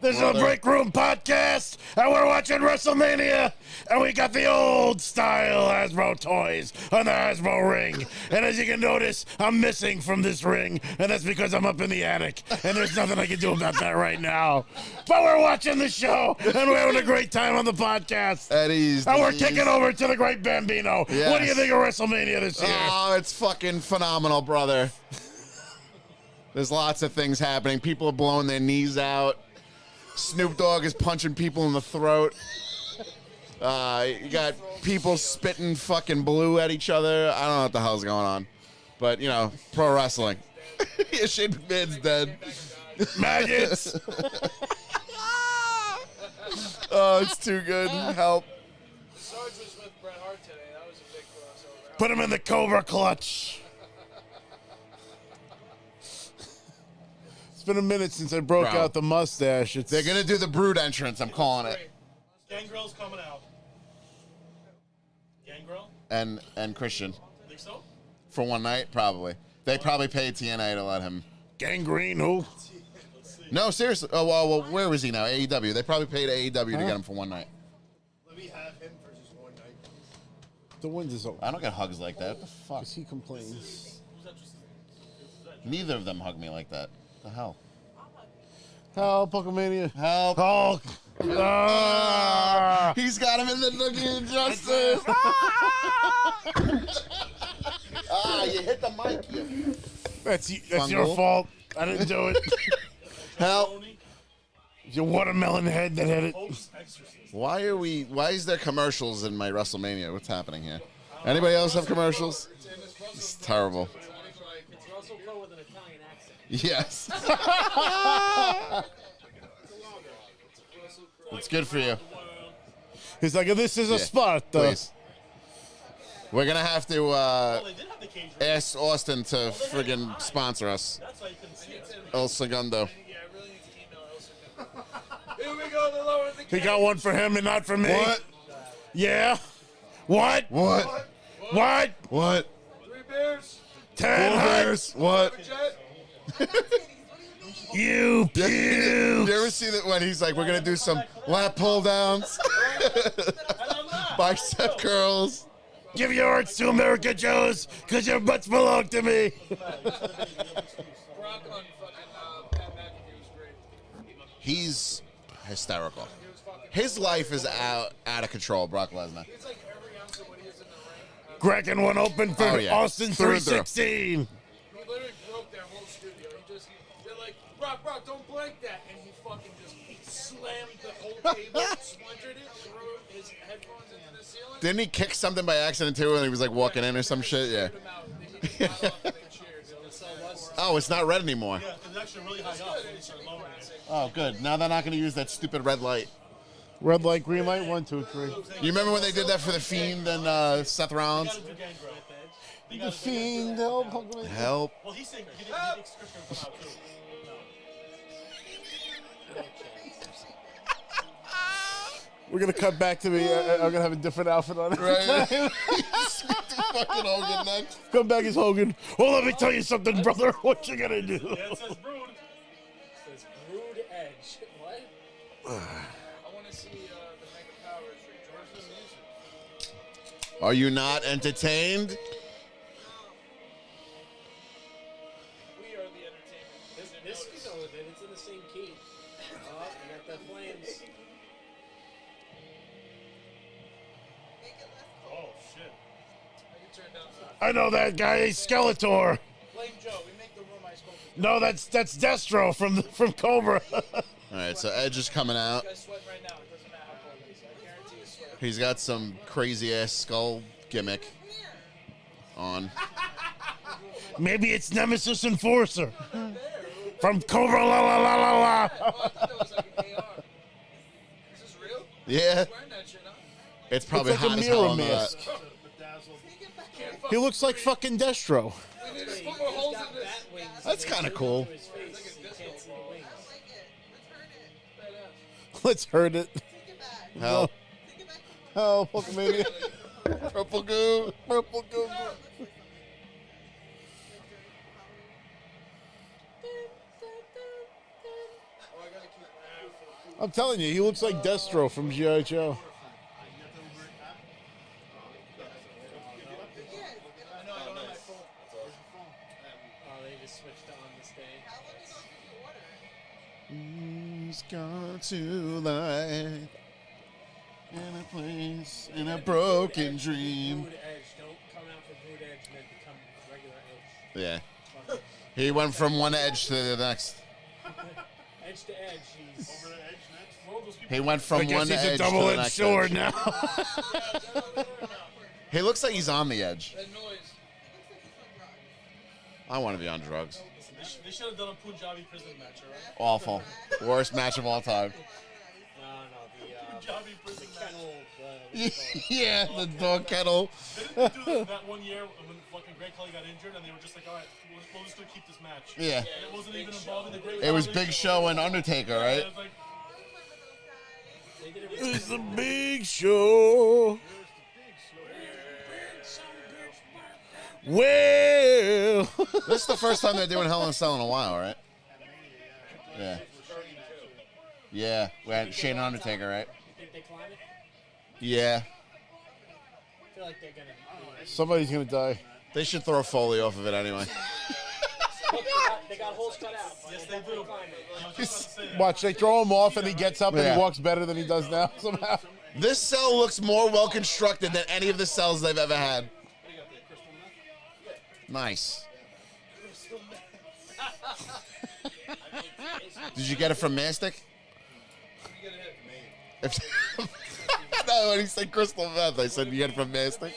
This is a Brother. Break Room podcast, and we're watching WrestleMania, and we got the old style Hasbro toys on the Hasbro ring. And as you can notice, I'm missing from this ring, and that's because I'm up in the attic, and there's nothing I can do about that right now. But we're watching the show, and we're having a great time on the podcast. Eddie's. And we're disease. kicking over to the great Bambino. What do you Yes. think of WrestleMania this year? Oh, it's fucking phenomenal, brother. There's lots of things happening. People are blowing their knees out. Snoop Dogg is punching people in the throat. You got people spitting fucking blue at each other. I don't know what the hell's going on. But, pro wrestling. Yeah, Shane McMahon's dead. Maggots. Oh, it's too good. Help. Sarge was with Bret Hart today. That was a big crossover. Put him in the Cobra Clutch. It's been a minute since I broke Bro. out the mustache. They're going to do the Brood entrance. I'm calling it. Gangrel's coming out. Gangrel? And Christian. Think so? For one night, probably. They probably paid TNA to let him. Gangrene, who? No, seriously. Oh, well, where is he now? AEW. They probably paid AEW to get him for one night. Let me have him versus one night. The wind is over. I don't get hugs like that. What the fuck? He complains. Neither of them hug me like that. What the hell? Help, Hulkamania. Help. Hulk. Ah. He's got him in the Noogie of Justice. You hit the mic. You. That's your Fungal. fault. I didn't do it. Help. Your watermelon head that hit it. Pope's exorcist. Why is there commercials in my WrestleMania? What's happening here? Anybody else have commercials? It's terrible. It's Russell Crowe with an Italian accent. Yes. It's good for you. He's like, this is a Yeah, spot. Please. We're going to have to They did have the cage. ask Austin to friggin' sponsor us. That's why you couldn't see it. El Segundo. Yeah, I really need to email Elson. Here we go. The lower the He got one for him and not for me. What? Yeah. What? What? What? What? 3 beers. 10 Bull hot. Bears? What? Jet. You You puke. ever see that when he's like, we're going to do some lap pull downs, bicep curls? Give your hearts to America, Joes, because your butts belong to me. Brock on fucking Pat McAfee was great. He's hysterical. His life is out of control, Brock Lesnar. It's like every ounce of what he is in the ring. Cracking one open for Oh, yeah. Austin Through and through. 316. He literally broke their whole studio. They're like, Brock, don't blank that. And he fucking just slammed the whole table, splintered it, threw his headphones into the ceiling. Didn't he kick something by accident too when he was like walking in or some shit? Yeah. Him out. They got off and they cheered. So that's Oh, it's not red anymore. Yeah, it was actually really high up when you started lowering it. Oh, good. Now they're not going to use that stupid red light. Red light, green light, 1, 2, 3. You remember when they did that for The Fiend and Seth Rollins? Gotta do Gangrel. You The gotta do Fiend, help. Help. Well, he's saying he thinks Christian will come out too. We're going to cut back to me. I'm going to have a different outfit on. Right? Fucking Hogan next. Come back as Hogan. Well, let me tell you something, brother. What you going to do? Yeah, it says Brood. says Brood Edge. What? I want to see the Mega Powers for George the Music. Are you not entertained? I know that guy, Skeletor. Blame Joe. We make the room ice cold. No, that's Destro from Cobra. All right, so Edge is coming out. Guy's sweating right now. It doesn't matter how cold it is. I guarantee he's sweating. He's got some crazy ass skull gimmick on. Maybe it's Nemesis Enforcer from Cobra. La la la la la. Oh, I thought that was like an AR. Is this real? Yeah, Wearing that shit, huh? it's probably It's like hot a as hell mirror under mask. that. He looks like fucking Destro. We need to put more holes in this. That's kind of cool. Let's hurt it. Help. Oh, Hulkamania. Purple goo. Purple goo. I'm telling you, he looks like Destro from G.I. Joe. Oh, they just switched on the stage. Who's gone to life in a place in a broken dream? Brood Edge. Don't come out for Brood Edge and then become regular Edge. Yeah. He went from one edge to the next. Edge to Edge. He's Over the edge next. All those people. He went from I guess one he's edge a to the double-edged next sword edge. now. He looks like he's on the edge. That noise. I want to be on drugs. They should have done a Punjabi prison match, alright? Awful. Worst match of all time. no, Punjabi prison match. Yeah, the dog kennel. Didn't they do that one year when fucking Great Khali got injured and they were just like, alright, we're just gonna keep this match. Yeah. And it wasn't even involving the Great It was Khali. Big Show and Undertaker, right? It was like, It's the big show. Well, This is the first time they're doing Hell in a Cell in a while, right? Yeah. Yeah, we had Shane and Undertaker, right? think they climb it? Yeah. I feel like they're gonna. somebody's gonna die. They should throw Foley off of it anyway. They got holes cut out. yes, they do. I was just about to say that. Watch, they throw him off and he gets up and Yeah. he walks better than he does now somehow. This cell looks more well constructed than any of the cells they've ever had. Nice. Did you get it from Mastic? No, when he said crystal meth, I said you get it from Mastic.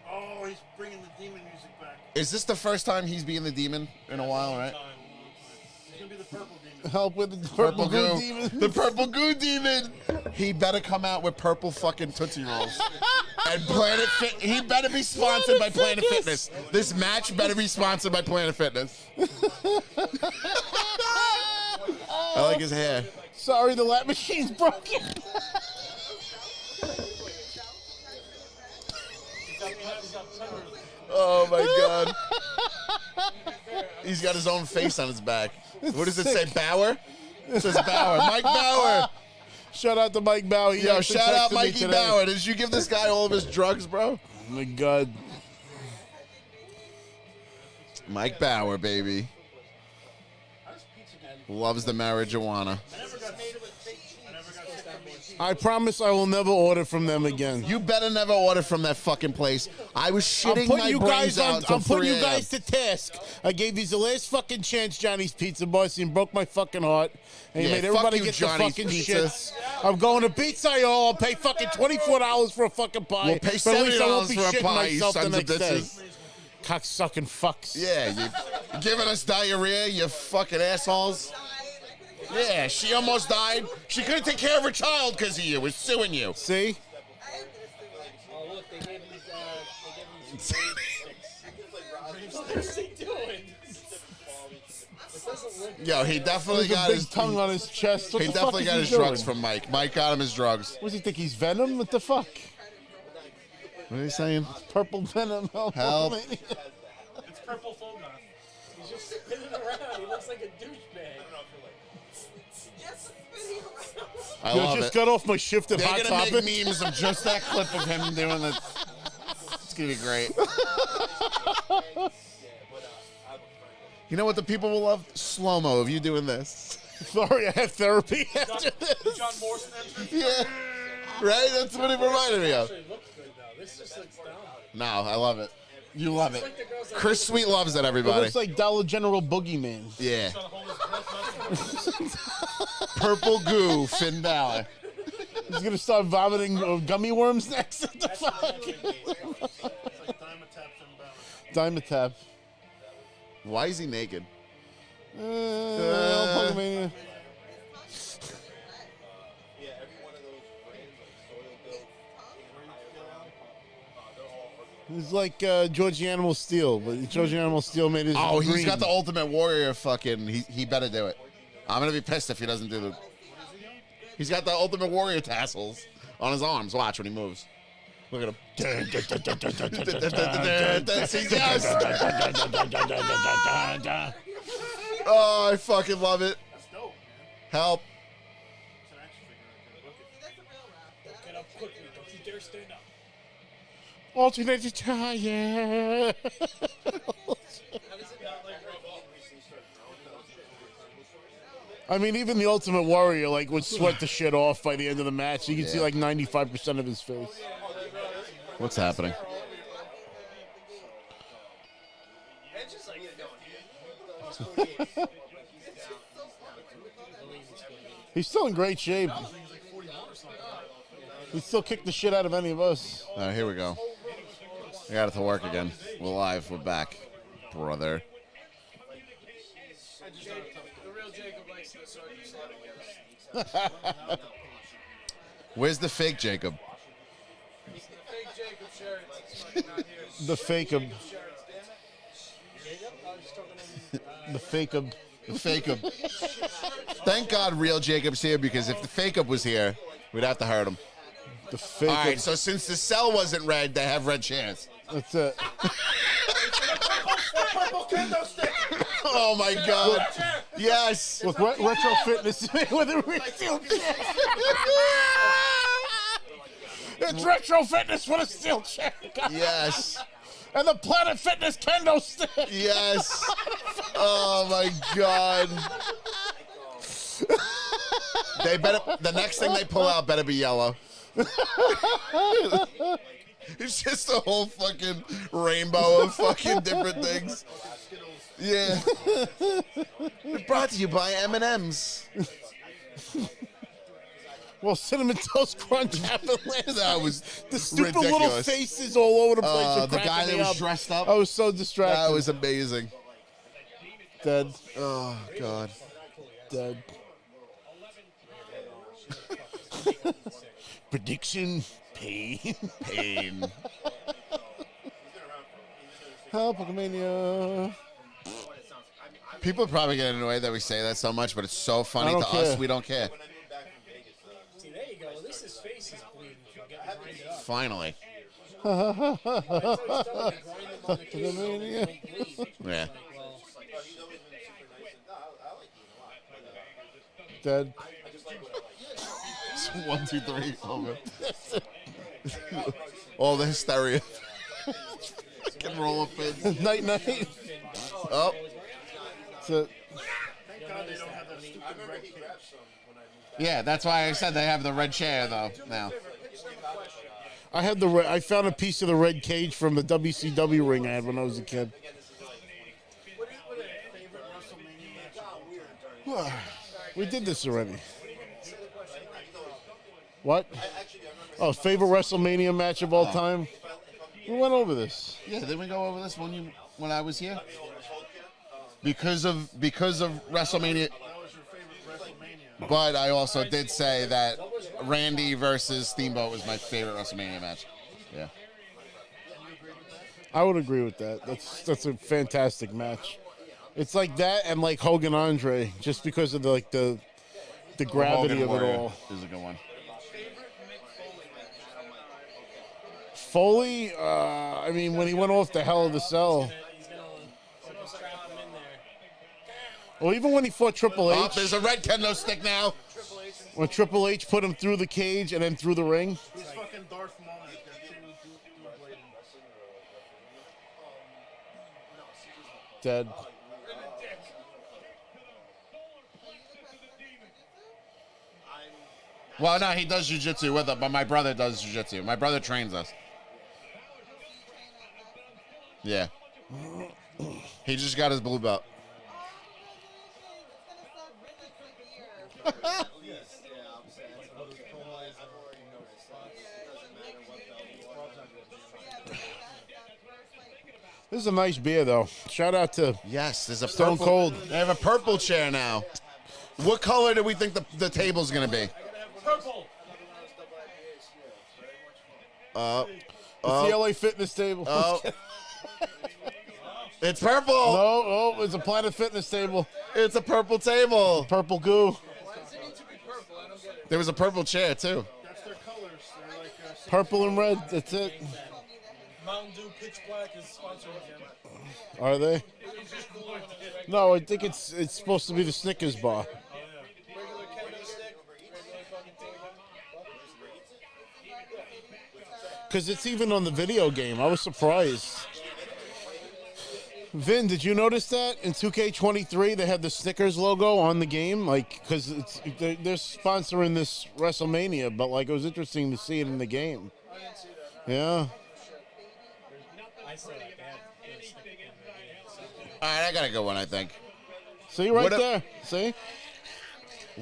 Oh, he's bringing the demon music back. Is this the first time he's being the demon in a while, right? He's gonna be the purple demon. Help with the Purple purple goo. goo demon. The purple goo demon. He better come out with purple fucking Tootsie Rolls. And Planet Fit. He better be sponsored by Planet Fitness. This match better be sponsored by Planet Fitness. I like his hair. Sorry, the lap machine's broken. Oh my god. He's got his own face on his back. What does it say? Bauer? It says Bauer. Mike Bauer. Shout out to Mike Bauer. He Yo, actually shout out texted me Mikey today. Bauer. Did you give this guy all of his drugs, bro? Oh my god. Mike Bauer, baby. Loves the marijuana. I promise I will never order from them again. You better never order from that fucking place. I was I'm shitting putting my you brains guys out on. until I'm putting 3 you a.m. guys to task. I gave you the last fucking chance, Johnny's Pizza Boss, and broke my fucking heart. And you Yeah, made fuck everybody you, get Johnny's the fucking Pizza. shits. I'm going to Pizza I'll pay fucking $24 for a fucking pie. We'll pay but at least I won't $70 be for a shitting pie, you myself the sons of next day. bitches. Cocksucking fucks. Yeah, you giving us diarrhea, you fucking assholes. Yeah, she almost died. She couldn't take care of her child because of you. We're suing you. See? Oh look, they gave him these. They gave him some What's he doing? It doesn't look. Yo, he definitely There's a got big his tongue on his chest. What He the definitely fuck got is his he drugs doing? from Mike. Mike got him his drugs. What does he think? He's Venom? What the fuck? What are you saying? Purple Venom. Help. It's purple phone guy. He's just spinning around. He looks like a douchebag. I Yo, love just it. got off my shift at They're Hot gonna Topic. make memes of just that clip of him doing the. It's gonna be great. You know what the people will love? Slow mo of you doing this. Sorry, I have therapy after Did this. John Morrison enter? Yeah, right. That's what it reminded me of. It looked good. No, I love it. You love it. Chris Sweet loves it, It everybody. looks like Dollar General Boogeyman. Yeah. Purple goo, Finn Balor. He's gonna start vomiting gummy worms next. What the fuck? Dimetap. Why is he naked? Pokemania. He's like Georgie Animal Steel, but Georgie Animal Steel made his. Oh, he's green. got the Ultimate Warrior fucking. He better do it. I'm gonna be pissed if he doesn't do the. He's got the Ultimate Warrior tassels on his arms. Watch when he moves. Look at him. Yes. Oh, I fucking love it. Help. Get up quickly. Don't you dare stand up. Alternate tire. I mean, even the Ultimate Warrior like would sweat the shit off by the end of the match. You can see like 95% of his face. What's happening? He's still in great shape. He'd still kick the shit out of any of us. All right, here we go. I got it to work again. We're live. We're back, brother. Where's the fake Jacob? The fake-em. The fake-em. The fake-up. Thank God real Jacob's here, because if the fake-up was here, we'd have to hurt him. The fake-em. All right, so since the cell wasn't red, they have red chairs. That's it. Oh, my God. Yes. With retro fitness with a steel chair. It's retro fitness with a steel chair. Yes. And the Planet Fitness kendo stick. Yes. Oh, my God. They better. The next thing they pull out better be yellow. It's just a whole fucking rainbow of fucking different things. Yeah. Brought to you by M&M's. Well, Cinnamon Toast Crunch happened last That night. was The stupid ridiculous. little faces all over the place. were The guy cracking that me was up. dressed up. I was so distracted. That was amazing. Dead. Oh, God. Dead. Prediction. Pain. Pain. Help, Pokemania. People are probably getting annoyed that we say that so much, but it's so funny I don't to care. us. We don't care. See, there you go. At least his face is bleeding from getting grinded up. Finally. Pokemania. Yeah. Dead. 1, 2, 3. Over. All the hysteria. Can roll up in. Night, night. Oh. That's it. Yeah, that's why I said they have the red chair, though, now. I had I found a piece of the red cage from the WCW ring I had when I was a kid. We did this already. What? Oh, favorite WrestleMania match of all time? We went over this. Yeah, didn't we go over this when I was here? Because of WrestleMania. But I also did say that Randy versus Steamboat was my favorite WrestleMania match. Yeah. I would agree with that. That's a fantastic match. It's like that and like Hogan Andre, just because of the gravity of it all. Is a good one. Foley, I mean, when he went off the Hell of the Cell. Or even when he fought Triple H. Oh, there's a red kendo stick now. When Triple H put him through the cage and then through the ring. He's fucking Darth Maul. Dead. Well, no, he does jiu-jitsu with it, but my brother does jiu-jitsu. My brother trains us. Yeah. He just got his blue belt. Yeah, I'm saying. I've already noticed that. It doesn't matter what belt you are. This is a nice beer, though. Shout out to Yes, there's a Stone purple, Cold. They have a purple chair now. What color do we think the table's gonna be? Purple. It's the LA Fitness table. Oh, it's purple. No, it's a Planet Fitness table. It's a purple table. Purple goo. There was a purple chair too. That's their colors. They're like Purple and red. That's it. Mountain Dew Pitch Black is sponsored again. Are they? No, I think it's supposed to be the Snickers bar. Regular Canada stick. Regular fucking Because it's even on the video game. I was surprised. Vin, did you notice that in 2K23 they had the Snickers logo on the game? Like, because they're sponsoring this WrestleMania, but like it was interesting to see it in the game. I didn't see that. Yeah. I saw that. They had All right, I got a good one, I think. See right What a- there. See?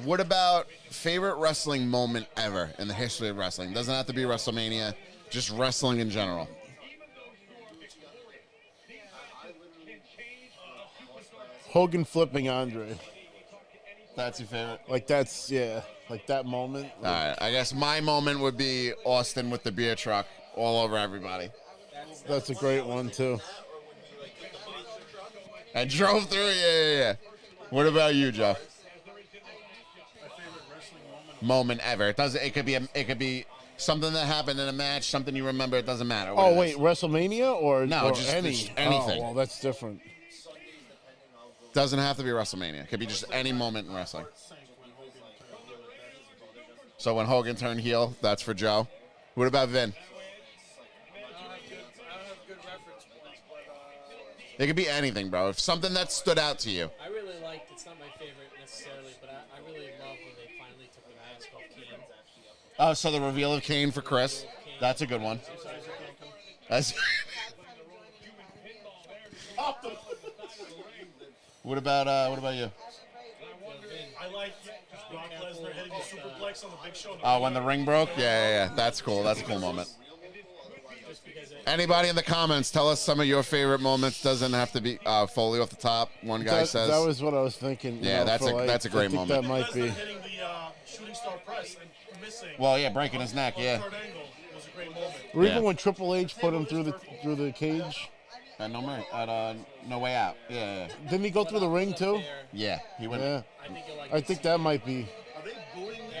What about favorite wrestling moment ever in the history of wrestling? Doesn't have to be WrestleMania, just wrestling in general. Hogan flipping Andre. That's your favorite? Like that's like that moment. All right, I guess my moment would be Austin with the beer truck all over everybody. That's a great one too. I drove through, yeah. What about you, Joe? Moment ever. It doesn't. It could be something that happened in a match, something you remember. It doesn't matter. what Oh it wait, is. WrestleMania or No, or just anything. Oh, well, that's different. Doesn't have to be WrestleMania. It could be just any moment in wrestling. So when Hogan turned heel, that's for Joe. What about Vin? I don't have good reference points, but It could be anything, bro. If something that stood out to you. I really liked. It's not my favorite necessarily, but I really love when they finally took the mask off Kane. Oh, so the reveal of Kane for Chris. That's a good one. That's What about you? I like Brock Lesnar hitting the superplex on the Big Show. Oh, when the ring broke? Yeah. That's cool. That's a cool moment. Anybody in the comments, tell us some of your favorite moments. Doesn't have to be Foley off the top. One guy says. That was what I was thinking. Yeah, that's a great I think moment. That might be. Lesnar hitting the shooting star press and missing. Well, yeah, breaking his neck. Yeah. Third angle was a great moment. Or Yeah. even when Triple H put him through the cage. At No Way Out. Yeah. Didn't he go through the ring too? Yeah. He went. Yeah. I think you like. I think that might be.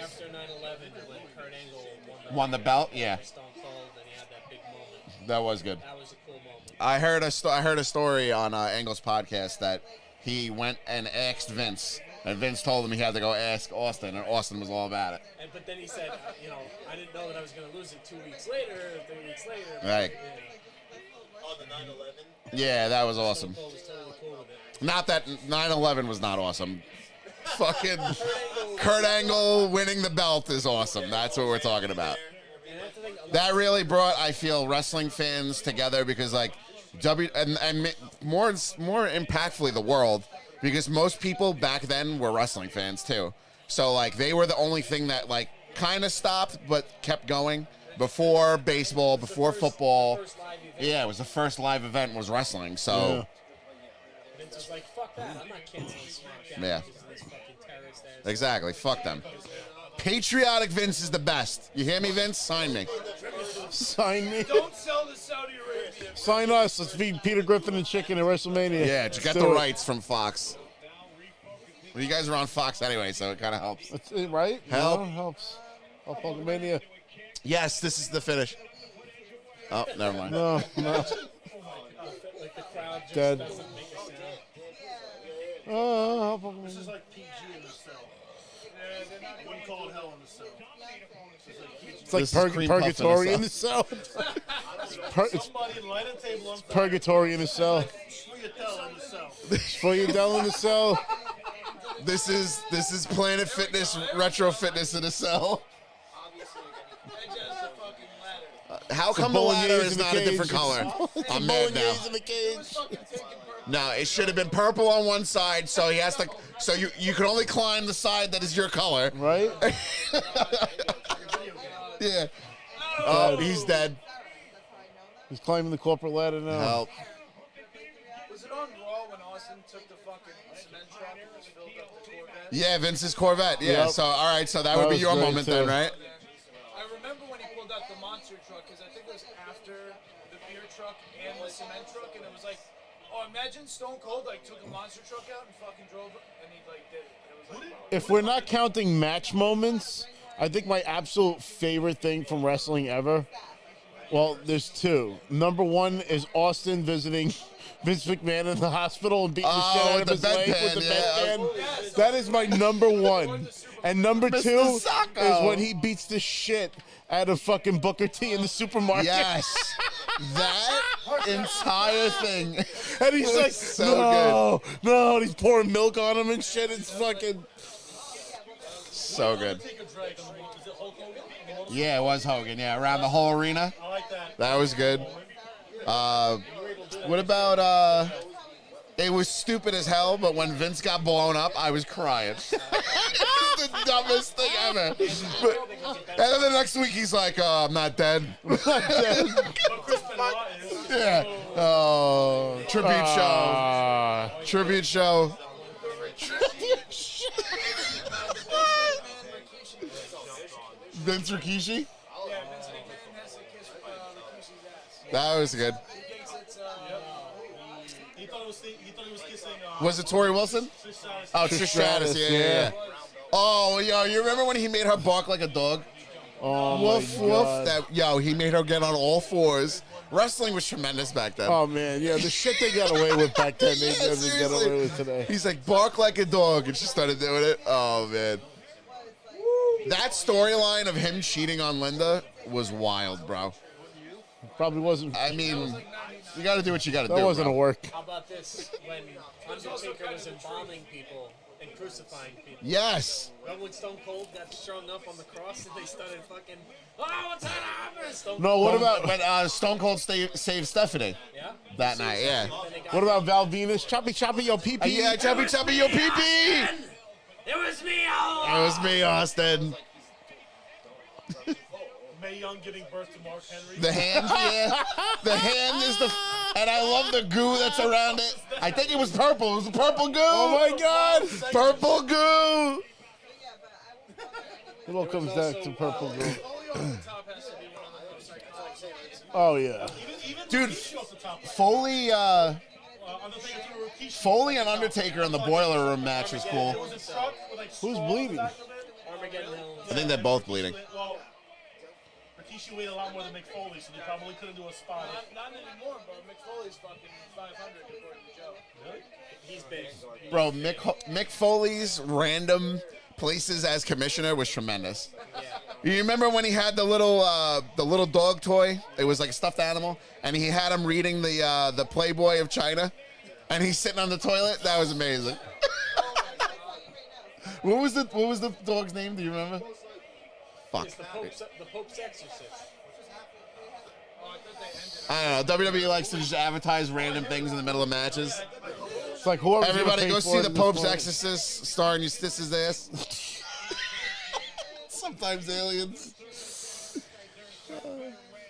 after 9/11 when Kurt Angle Won the belt. Yeah. Stone Cold, and he had that big moment. That was good. That was a cool moment. I heard a story on Angle's podcast that he went and asked Vince, and Vince told him he had to go ask Austin, and Austin was all about it. But then he said, I didn't know that I was going to lose it 2 weeks later, 3 weeks later. but, Right. On the 9/11. Yeah, that was awesome. Stone Cold was totally cool with it. Not that 9/11 was not awesome. Fucking Kurt Angle winning the belt is awesome. That's what we're talking about. And that's the thing. That really brought, I feel, wrestling fans together because, like, and more impactfully, the world, because most people back then were wrestling fans too. So, like, they were the only thing that, like, kind of stopped but kept going before baseball, before football. First live event. Yeah, it was the first live event was wrestling. So, Vince was like, fuck that. I'm not canceling SmackDown Yeah. because of this fucking terrorist ass. exactly. Fuck them. Patriotic Vince is the best. You hear me, Vince? Sign me. Sign me. Don't sell to Saudi Arabia. Sign us. Let's feed Peter Griffin and chicken at WrestleMania. Yeah, Let's just got do the it. rights from Fox. Well, you guys are on Fox anyway, so it kind of helps. That's it, right? Help. No, helps. Help Hulkamania. Yes, this is the finish. Oh, never mind. No. Like the crowd just Dead. doesn't make a sound. Oh, help This is Hulkamania. like PG in the cell. Yeah, they're not. Wouldn't call it hell in the cell. This is like PG. It's like This is cream puff in the purgatory cell. in the cell. Somebody light a table on fire. Purgatory in the cell. Sweetel in the cell. For you down in the cell. This is Planet Fitness, retro fitness in a cell. How come the ladder bolognese is in the not a different cage. color? It's I'm a mad now. bolognese in the cage. No, it should have been purple on one side, so he has to. So you can only climb the side that is your color. Right? Yeah. Oh, he's dead. He's climbing the corporate ladder now. Help. Was it on Raw when Austin took the fucking cement truck and just filled up the Corvette? Yeah, Vince's Corvette. Yeah. Yep. So all right, so that That would be was your great, moment too. then, right? I remember when he pulled out the monster truck because I think it was after the beer truck and the cement truck, and it was like, oh, imagine Stone Cold like took a monster truck out and fucking drove it, and he like did it. And it was like, wow. If we're not counting match moments, I think my absolute favorite thing from wrestling ever, well, there's two. Number one is Austin visiting Vince McMahon in the hospital and beating the shit out with of the his leg with the bedpan, bedpan. That is my number one. And number Mr. two Sacco. is when he beats the shit out of fucking Booker T in the supermarket. Yes. That entire thing. And he's was like, so no, and he's pouring milk on him and shit. It's fucking... So good. Take a drag on the one. Is it Hulk Hogan? Yeah, it was Hogan. Yeah, around the whole arena. I like that. That was good. What about it was stupid as hell, but when Vince got blown up, I was crying. It was the dumbest thing ever. And then the next week he's like, I'm not dead. But Chris Benoit is. Yeah. Oh, tribute show. Ah. Tribute show. Vince Rikishi? Yeah, Vince McMahon has to kiss Rikishi's ass. That was good. He thinks it's He thought he was kissing. Was it Tori Wilson? Trish Stratus. Oh, Trish Stratus. Yeah. Oh, yo, you remember when he made her bark like a dog? Oh, Woof, my woof. God. Yo, he made her get on all fours. Wrestling was tremendous back then. Oh, man, yeah, the shit they got away with back then, they Yeah, doesn't get seriously. away with today. He's like, bark like a dog, and she started doing it. Oh, man. That storyline of him cheating on Linda was wild, bro. Probably wasn't. I mean, you got to do what you got to do. That wasn't bro. a work. How about this? When Undertaker was embalming people and crucifying people. Yes. Remember when Stone Cold got strung up on the cross and they started fucking, oh, what's happening? Stone No, Cold. what about But Stone Cold saved Stephanie Yeah? that night, yeah. what about Val Venus? Choppy, choppy, yo, pee pee. Yeah, chubby, chubby, yo, pee pee. It was me all It was me, Austin. Mae Young giving birth to Mark Henry. The hand, yeah. The hand is the... And I love the goo that's around it. I think it was purple. It was purple goo. Oh my God! Purple goo. It all comes back to purple girl. Foley off the top has to be one of the most iconic segments. Oh yeah. Even Dude, Rikishi off the top. Foley, Undertaker threw Rikishi. Foley and Undertaker in the Boiler Room match was There cool. was a truck with like Who's straws bleeding? back of it. Armageddon Hill. I think they're both bleeding. Well, Rikishi weighed a lot more than Mick Foley, so they probably couldn't do a spot. Not anymore, but Mick Foley's fucking 500 according to Joe. He's big. Bro, Mick Foley's random places as commissioner was tremendous. You remember when he had the little dog toy? It was like a stuffed animal, and he had him reading the Playboy of China, and he's sitting on the toilet. That was amazing. What was the dog's name? Do you remember? Fuck. It's the Pope's exorcist. I don't know. WWE likes to just advertise random things in the middle of matches. It's like whoever's gonna Everybody pay go for see it the in this Pope's moment. Exorcist starring Eustace's ass. Sometimes aliens.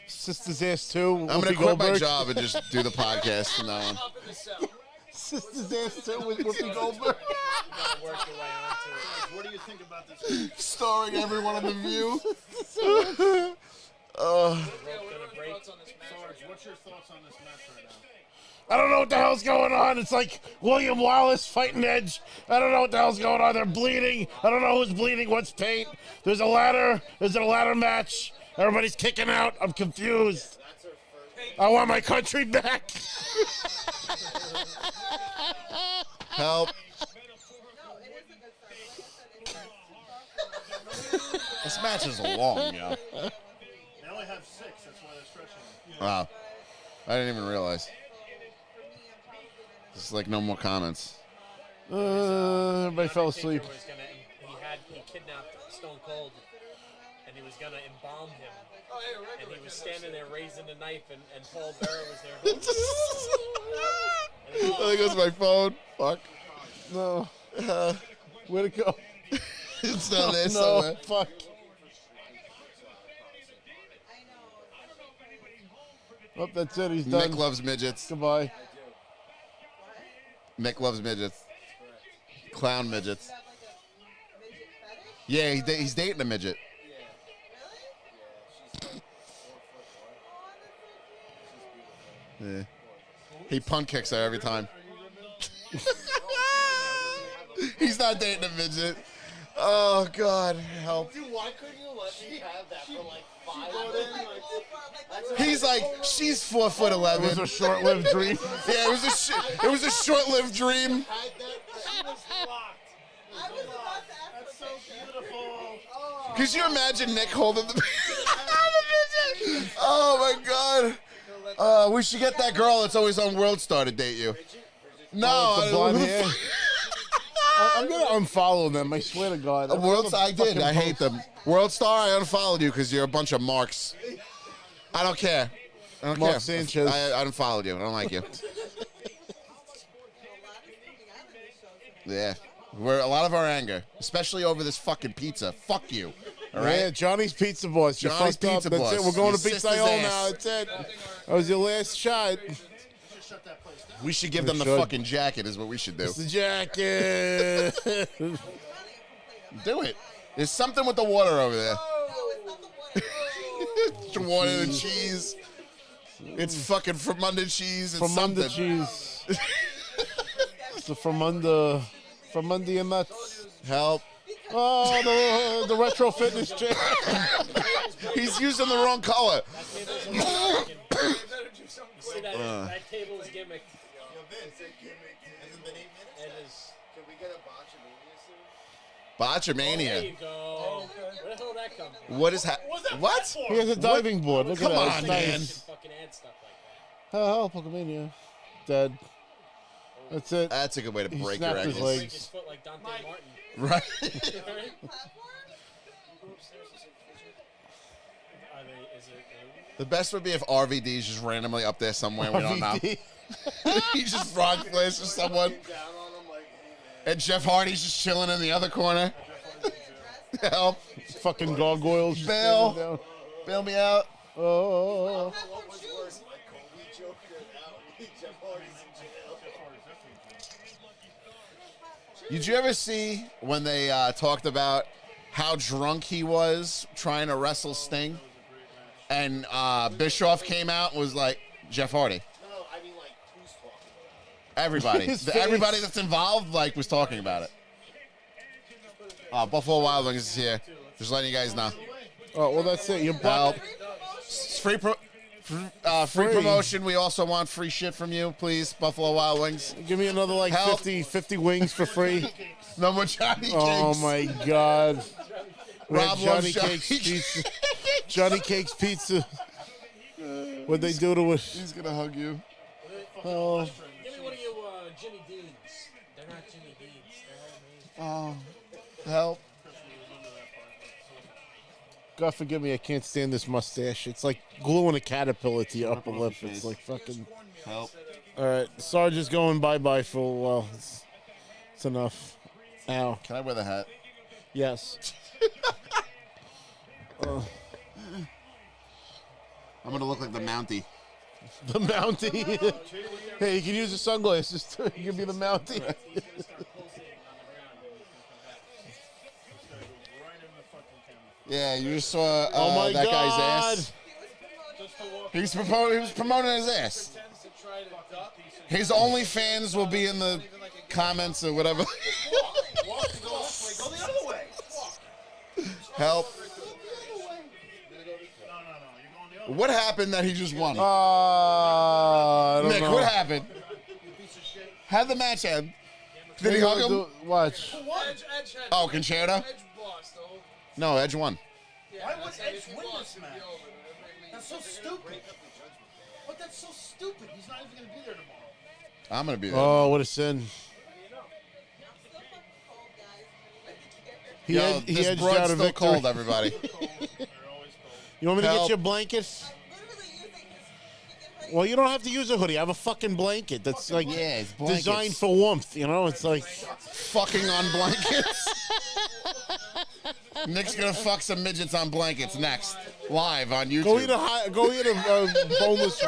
Sister's ass too. I'm Whoopi gonna quit my Goldberg. job and just do the podcast from now on. Up in the cell. Sister's ass too with Whoopi Goldberg. Gotta work your way onto it. What do you think about this? Starring everyone on The View. Rope gonna break. Thoughts on this match? Sarge, what's your thoughts on this match right now? I don't know what the hell's going on. It's like William Wallace fighting Edge. I don't know what the hell's going on. They're bleeding. I don't know who's bleeding. What's paint? There's a ladder. There's a ladder match. Everybody's kicking out. I'm confused. I want my country back. Help. This match is long, yo. They only have 6, that's why they're stretching it. Wow. I didn't even realize. It's like no more comments. Everybody fell asleep. Undertaker was he kidnapped Stone Cold, and and he was gonna embalm him. And he was standing there raising the knife, and Paul Bearer was there. I think it was my phone. Fuck. No. Where'd it go? It's down there No, somewhere. fuck. Oh, that's it. He's done. Nick loves midgets. Goodbye. Nick loves midgets. Clown midgets. Yeah, he's dating a midget. Yeah. He punk kicks her every time. He's not dating a midget. Oh, God, help. Dude, why couldn't you let me have that for like 5 minutes? He's like, she's 4'11". It was a short-lived dream. Yeah, it was a short-lived dream. Had that, she was locked. That's so beautiful. Could you imagine Nick holding the Oh, my God. We should get that girl that's always on World Star to date you. No, The blonde hair. I'm gonna unfollow them. I swear to God. World Star, I did. I hate them. World Star, I unfollowed you because you're a bunch of marks. I don't care. I don't Mark care. Sanchez. I unfollowed you. I don't like you. Yeah. We're a lot of our anger, especially over this fucking pizza. Fuck you. All right? Yeah, Johnny's Pizza Boss. You Johnny's fucked up. Pizza That's Boss. it. We're going Your to Pizza sister's Hole ass. now. That's it. That was your last shot. We should give them the should. fucking jacket is what we should do. It's the jacket. Do it. There's something with the water over there. The water and cheese. It's fucking from under cheese. It's From under something. cheese. It's the from under your nuts. Help. Oh, the retro fitness chair. He's using the wrong color. See, that table is gimmicked. It is. Can we get a botchamania soon? There Botchamania. you go. Where the hell did that come from? What is what? He has a diving board. Look Come at that. on, It's man. nice. Fucking add stuff like that. Oh, Pokemania. Dead. That's it. That's a good way to He break your snapped his ankles. Break his legs. foot like Dante Martin. Right. Are they, is it, The best would be if RVD's just randomly up there somewhere we don't know. RVD. He just frog flashes someone. Down on him like, hey, man. And Jeff Hardy's just chilling in the other corner. Help. Fucking gargoyles. just Bail. standing down. Bail me out. Oh. What was worse, like Cody Joker out, Jeff Hardy's in jail. Did you ever see when they talked about how drunk he was trying to wrestle Sting? And Bischoff came out and was like, Jeff Hardy. No, I mean like, who's talking about it? Everybody. His face. Everybody that's involved like was talking about it. Buffalo Wild Wings is here. Just letting you guys know. Oh, well, that's it. You're Help. blocked. It's free free Free. promotion. We also want free shit from you, please. Buffalo Wild Wings. Give me another like Help. 50 wings for free. No more Johnny Oh Cakes. my God. We had Rob Johnny loves Johnny Cakes Pizza. Johnny Cakes Pizza. What'd they do to it? He's gonna hug you. Oh, give me one of your Jimmy Deans. They're not Jimmy Deans. They're homemade. Help. God forgive me, I can't stand this mustache. It's like gluing a caterpillar to your upper off lip. your It's face. like fucking. Help. All right, Sarge is going bye-bye for a while. It's enough. Ow. Can I wear the hat? Yes. I'm gonna look like the Mountie. The Mountie. Hey, you can use the sunglasses too. You can be the Mountie. Yeah, you just saw Oh my that God. guy's ass. He was promoting his ass. His OnlyFans will be in the comments or whatever. Go the other way. Help. What happened that he just won? I don't Nick, know. what happened? How'd the match end? Did he hug him? Watch. Edge had Oh, Concerto? Edge lost, though. No, Edge won. Why would Edge win this match? That's so stupid. But that's so stupid. He's not even going to be there tomorrow. I'm gonna be there. Oh, what a sin. He Yo, edged this out broad's a still victory. cold, everybody. You want me to Help. get you a blanket? Well, you don't have to use a hoodie. I have a fucking blanket that's like it's blankets. designed for warmth. You know, it's like Fucking on blankets. Nick's gonna fuck some midgets on blankets next, live on YouTube. go eat a boneless.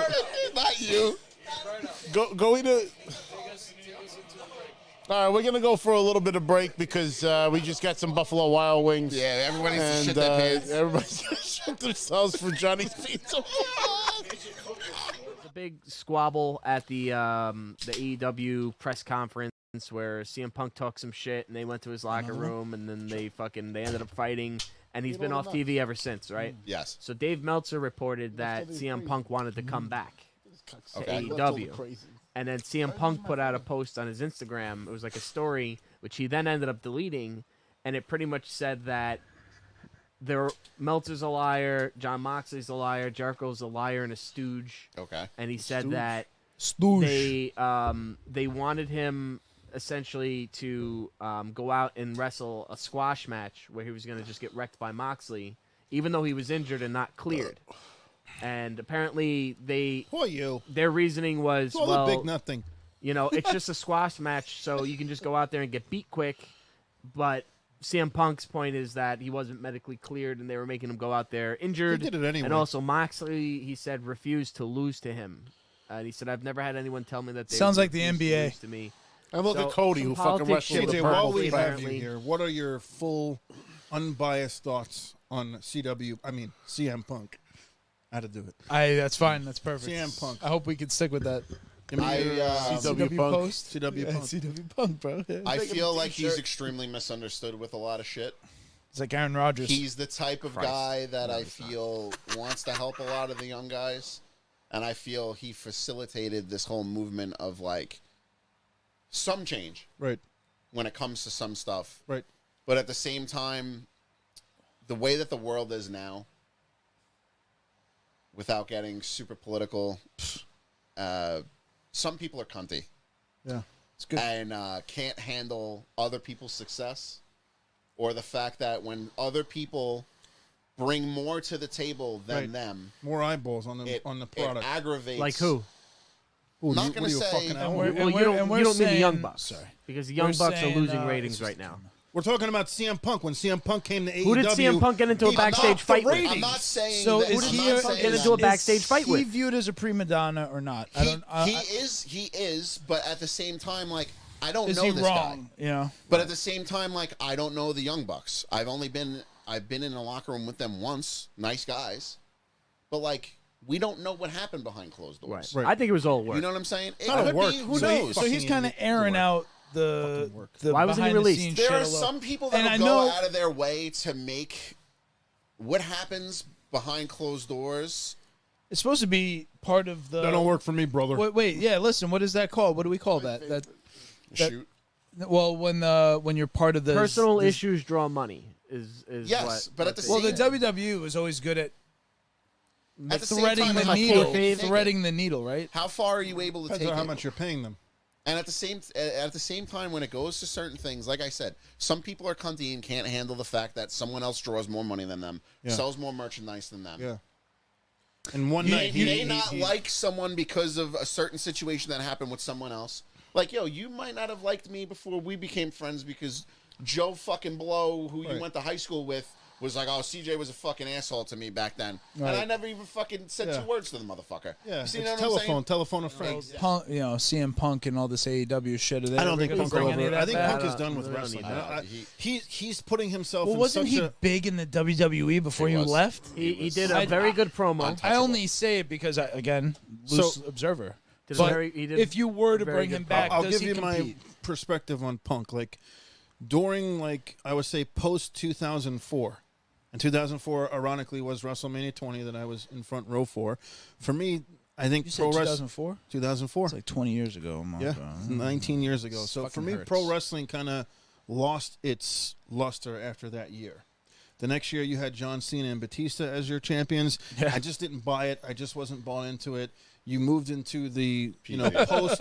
Not you. Go eat a. All right, we're gonna go for a little bit of break because we just got some Buffalo Wild Wings. Yeah, everybody needs to and shit their pants. everybody's gonna shit themselves for Johnny's Pizza. A big squabble at the AEW press conference where CM Punk talked some shit and they went to his locker room and then they ended up fighting and he's been off TV ever since, right? Yes. So Dave Meltzer reported that CM Punk wanted to come back to Okay. AEW. And then CM Punk put out a post on his Instagram. It was like a story, which he then ended up deleting, and it pretty much said that Meltzer's a liar, John Moxley's a liar, Jericho's a liar and a stooge. Okay. And he said that they wanted him essentially to go out and wrestle a squash match where he was going to just get wrecked by Moxley, even though he was injured and not cleared. And apparently Poor you. their reasoning was, All well, the big nothing. you know, it's just a squash match, so you can just go out there and get beat quick. But CM Punk's point is that he wasn't medically cleared, and they were making him go out there injured. He did it anyway. And also, Moxley, he said, refused to lose to him. And he said, I've never had anyone tell me that they Sounds like the refused to NBA. lose to me. And look So, at Cody, some who fucking politics wrestled shit with CJ, the with while purple we Purple, have apparently. you here, what are your full, unbiased thoughts on CM Punk? How to do it. That's fine. That's perfect. CM Punk. I hope we can stick with that. Give me your, CW Punk. post. CW Punk. CW Punk, bro. Yeah. I feel like he's extremely misunderstood with a lot of shit. It's like Aaron Rodgers. He's the type of guy that I feel wants to help a lot of the young guys. And I feel he facilitated this whole movement of like some change Right. when it comes to some stuff. Right. But at the same time, the way that the world is now, without getting super political, some people are cunty Yeah. It's good. and can't handle other people's success, or the fact that when other people bring more to the table than Right. them, More eyeballs on the it product. aggravates. Like who? Ooh, not what gonna are you, a say- fucking And animal? we're- Well, you don't we're mean the saying- Young Bucks. Sorry. Because the Young We're Bucks are saying, losing it's ratings just- right now. We're talking about CM Punk. When CM Punk came to AEW, Who did CM Punk get into a He- backstage fight with? I'm not saying So that. is I'm he not a- saying get that. into a backstage fight he with? viewed as a prima donna or not? I don't. He is, but at the same time, like, I don't Is know he this wrong? guy. You know. But at the same time, like, I don't know the Young Bucks. I've been in a locker room with them once. Nice guys. But, like, we don't know what happened behind closed doors. Right. I think it was all work. You know what I'm saying? It Not could work. be, who So he- knows? So he's Fucking kind of airing work. out the Fucking work. the Why wasn't he behind the released? scenes There shit are a little. some people that And will I go know- out of their way to make what happens behind closed doors. It's supposed to be part of the. That don't work for me, brother. Wait, yeah. Listen, what is that called? What do we call that? That. Shoot. Well, when you're part of the Personal issues draw money. Is Yes, what, but what at the they- Well, the same- WWE was always good at At the same threading time, the how needle. far can you take it? Threading the needle, right? How far are you able to Depends take on how it? much you're paying them. And at the same time, when it goes to certain things, like I said, some people are cunty and can't handle the fact that someone else draws more money than them, Yeah. sells more merchandise than them. Yeah. And one They night, may not like someone because of a certain situation that happened with someone else. Like, yo, you might not have liked me before we became friends because Joe fucking Blow, who you Right. went to high school with, was like, oh, CJ was a fucking asshole to me back then. Right. And I never even fucking said Yeah. 2 words to the motherfucker. yeah, You see it's what I'm saying? telephone a friend. Punk, CM Punk and all this AEW shit. Are they I don't ever think gonna Punk bring will any of ever. that I think back? Punk is done with They don't wrestling. need that. He's putting himself Well, in wasn't such he a. big in the WWE before He you was. left? He did a I- very good promo. Untouchable. I only say it because again, loose So- observer. Did a But very- he did if you were to very bring good him back, I'll does give he you compete? my perspective on Punk. Like during, like I would say, post 2004, and 2004 ironically was WrestleMania 20 that I was in front row for. For me, I think You said pro wrestling 2004? 2004. It's like 20 years ago. Oh my Yeah, God. 19 years ago. So for fucking me, hurts. pro wrestling kind of lost its luster after that year. The next year, you had John Cena and Batista as your champions. Yeah. I just didn't buy it. I just wasn't bought into it. You moved into the post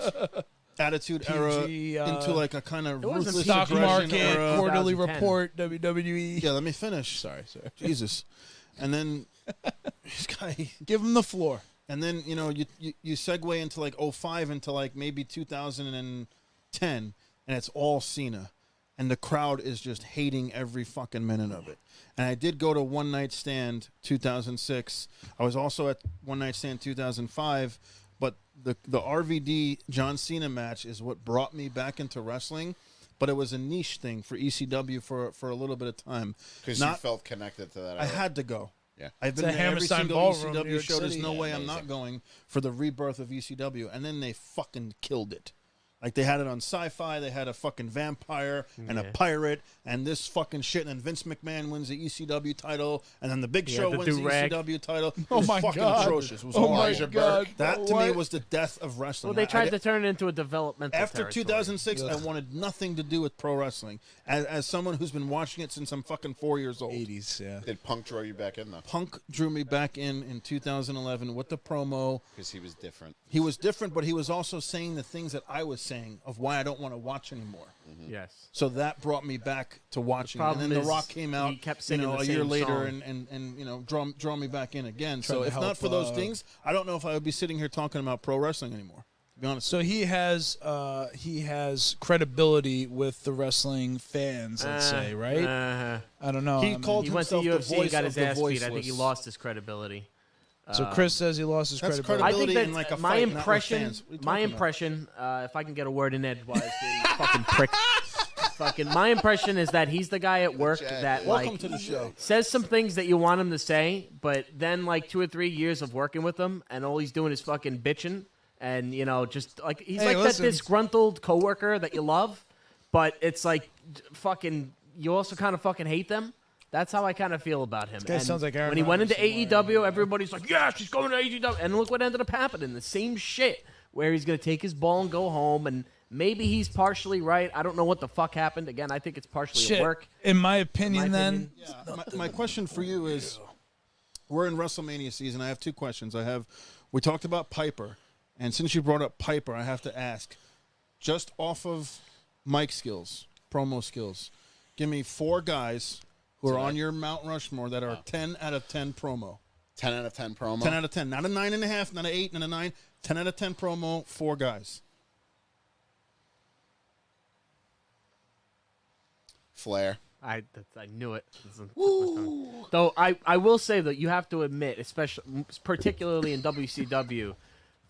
Attitude Era PG, into like a kind of it wasn't ruthless stock aggression market, era. quarterly 2010. report, WWE. Yeah, let me finish. Sorry. Jesus. And then this guy, Give him the floor. and then you segue into like 05 into like maybe 2010, and it's all Cena, and the crowd is just hating every fucking minute of it. And I did go to One Night Stand 2006. I was also at One Night Stand 2005, but the RVD John Cena match is what brought me back into wrestling. But it was a niche thing for ECW for a little bit of time. Because you felt connected to that. I had to go. Yeah. I've been a to every Hammerstein single Ballroom, New ECW York show. There's City. no way I'm not going for the rebirth of ECW. And then they fucking killed it. Like, they had it on Sci-Fi. They had a fucking vampire and a pirate and this fucking shit. And then Vince McMahon wins the ECW title. And then the Big Show the wins the do-rag. ECW title. It Oh was my fucking God. atrocious. It was Oh my Elijah God. Burke. That, to me, was the death of wrestling. Well, they tried I- to turn it into a developmental After territory. 2006, I wanted nothing to do with pro wrestling. As someone who's been watching it since I'm fucking 4 years old. 80s, yeah. Did Punk draw you back in, though? Punk drew me back in 2011 with the promo. Because he was different. He was different, but he was also saying the things that I was saying of why I don't want to watch anymore. Yes. So that brought me back to watching. And problem then The is Rock came out, he kept singing the a year same later, song. and draw me back in again. Trying So to if not help, for those things, I don't know if I would be sitting here talking about pro wrestling anymore. To be honest. So he has credibility with the wrestling fans, let's say, right? I don't know. He I mean, called He went to himself the UFC and voice got of his the ass beat. I think he voiceless. lost his credibility. so Chris says he lost his That's credibility. I credibility. think that in like a my fight, not with impression, fans. What are you my talking about? impression, if I can get a word in edgewise, you fucking prick. Fucking, my impression is that he's the guy at work that Welcome like to the show. says some things that you want him to say, but then like 2 or 3 years of working with him, and all he's doing is fucking bitching, and just like he's Hey, like listen. that disgruntled coworker that you love, but it's like fucking you also kind of fucking hate them. That's how I kind of feel about him. guy And sounds like Aaron when he went into Rodgers AEW, everybody's like, "Yeah, she's going to AEW," and look what ended up happening. The same shit, where he's gonna take his ball and go home, and maybe he's partially right. I don't know what the fuck happened. Again, I think it's partially Shit. at work. In my opinion, then, My question for you is, we're in WrestleMania season. I have two questions. We talked about Piper, and since you brought up Piper, I have to ask, just off of mic skills, promo skills, give me 4 guys who are on your Mount Rushmore that are 10 out of 10 promo. 10 out of 10 promo. 10 out of 10. Not a 9.5, not an 8, not a 9. 10 out of 10 promo, 4 guys. Flair. I knew it. Though I will say that you have to admit, especially particularly in WCW,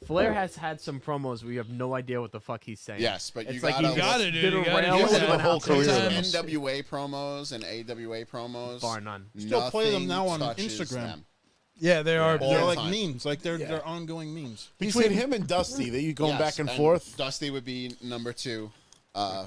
Flair has had some promos where you have no idea what the fuck he's saying. Yes, but it's you like gotta he gotta, just dude, did a you gotta rail do and that. went The whole out career. sometimes. NWA promos and AWA promos. Bar none. Still play them nothing now on touches Instagram. them. yeah, they are. All They're the like time. memes. Like they're ongoing memes. Between him and Dusty, that you going Yes, back and forth. Dusty would be number 2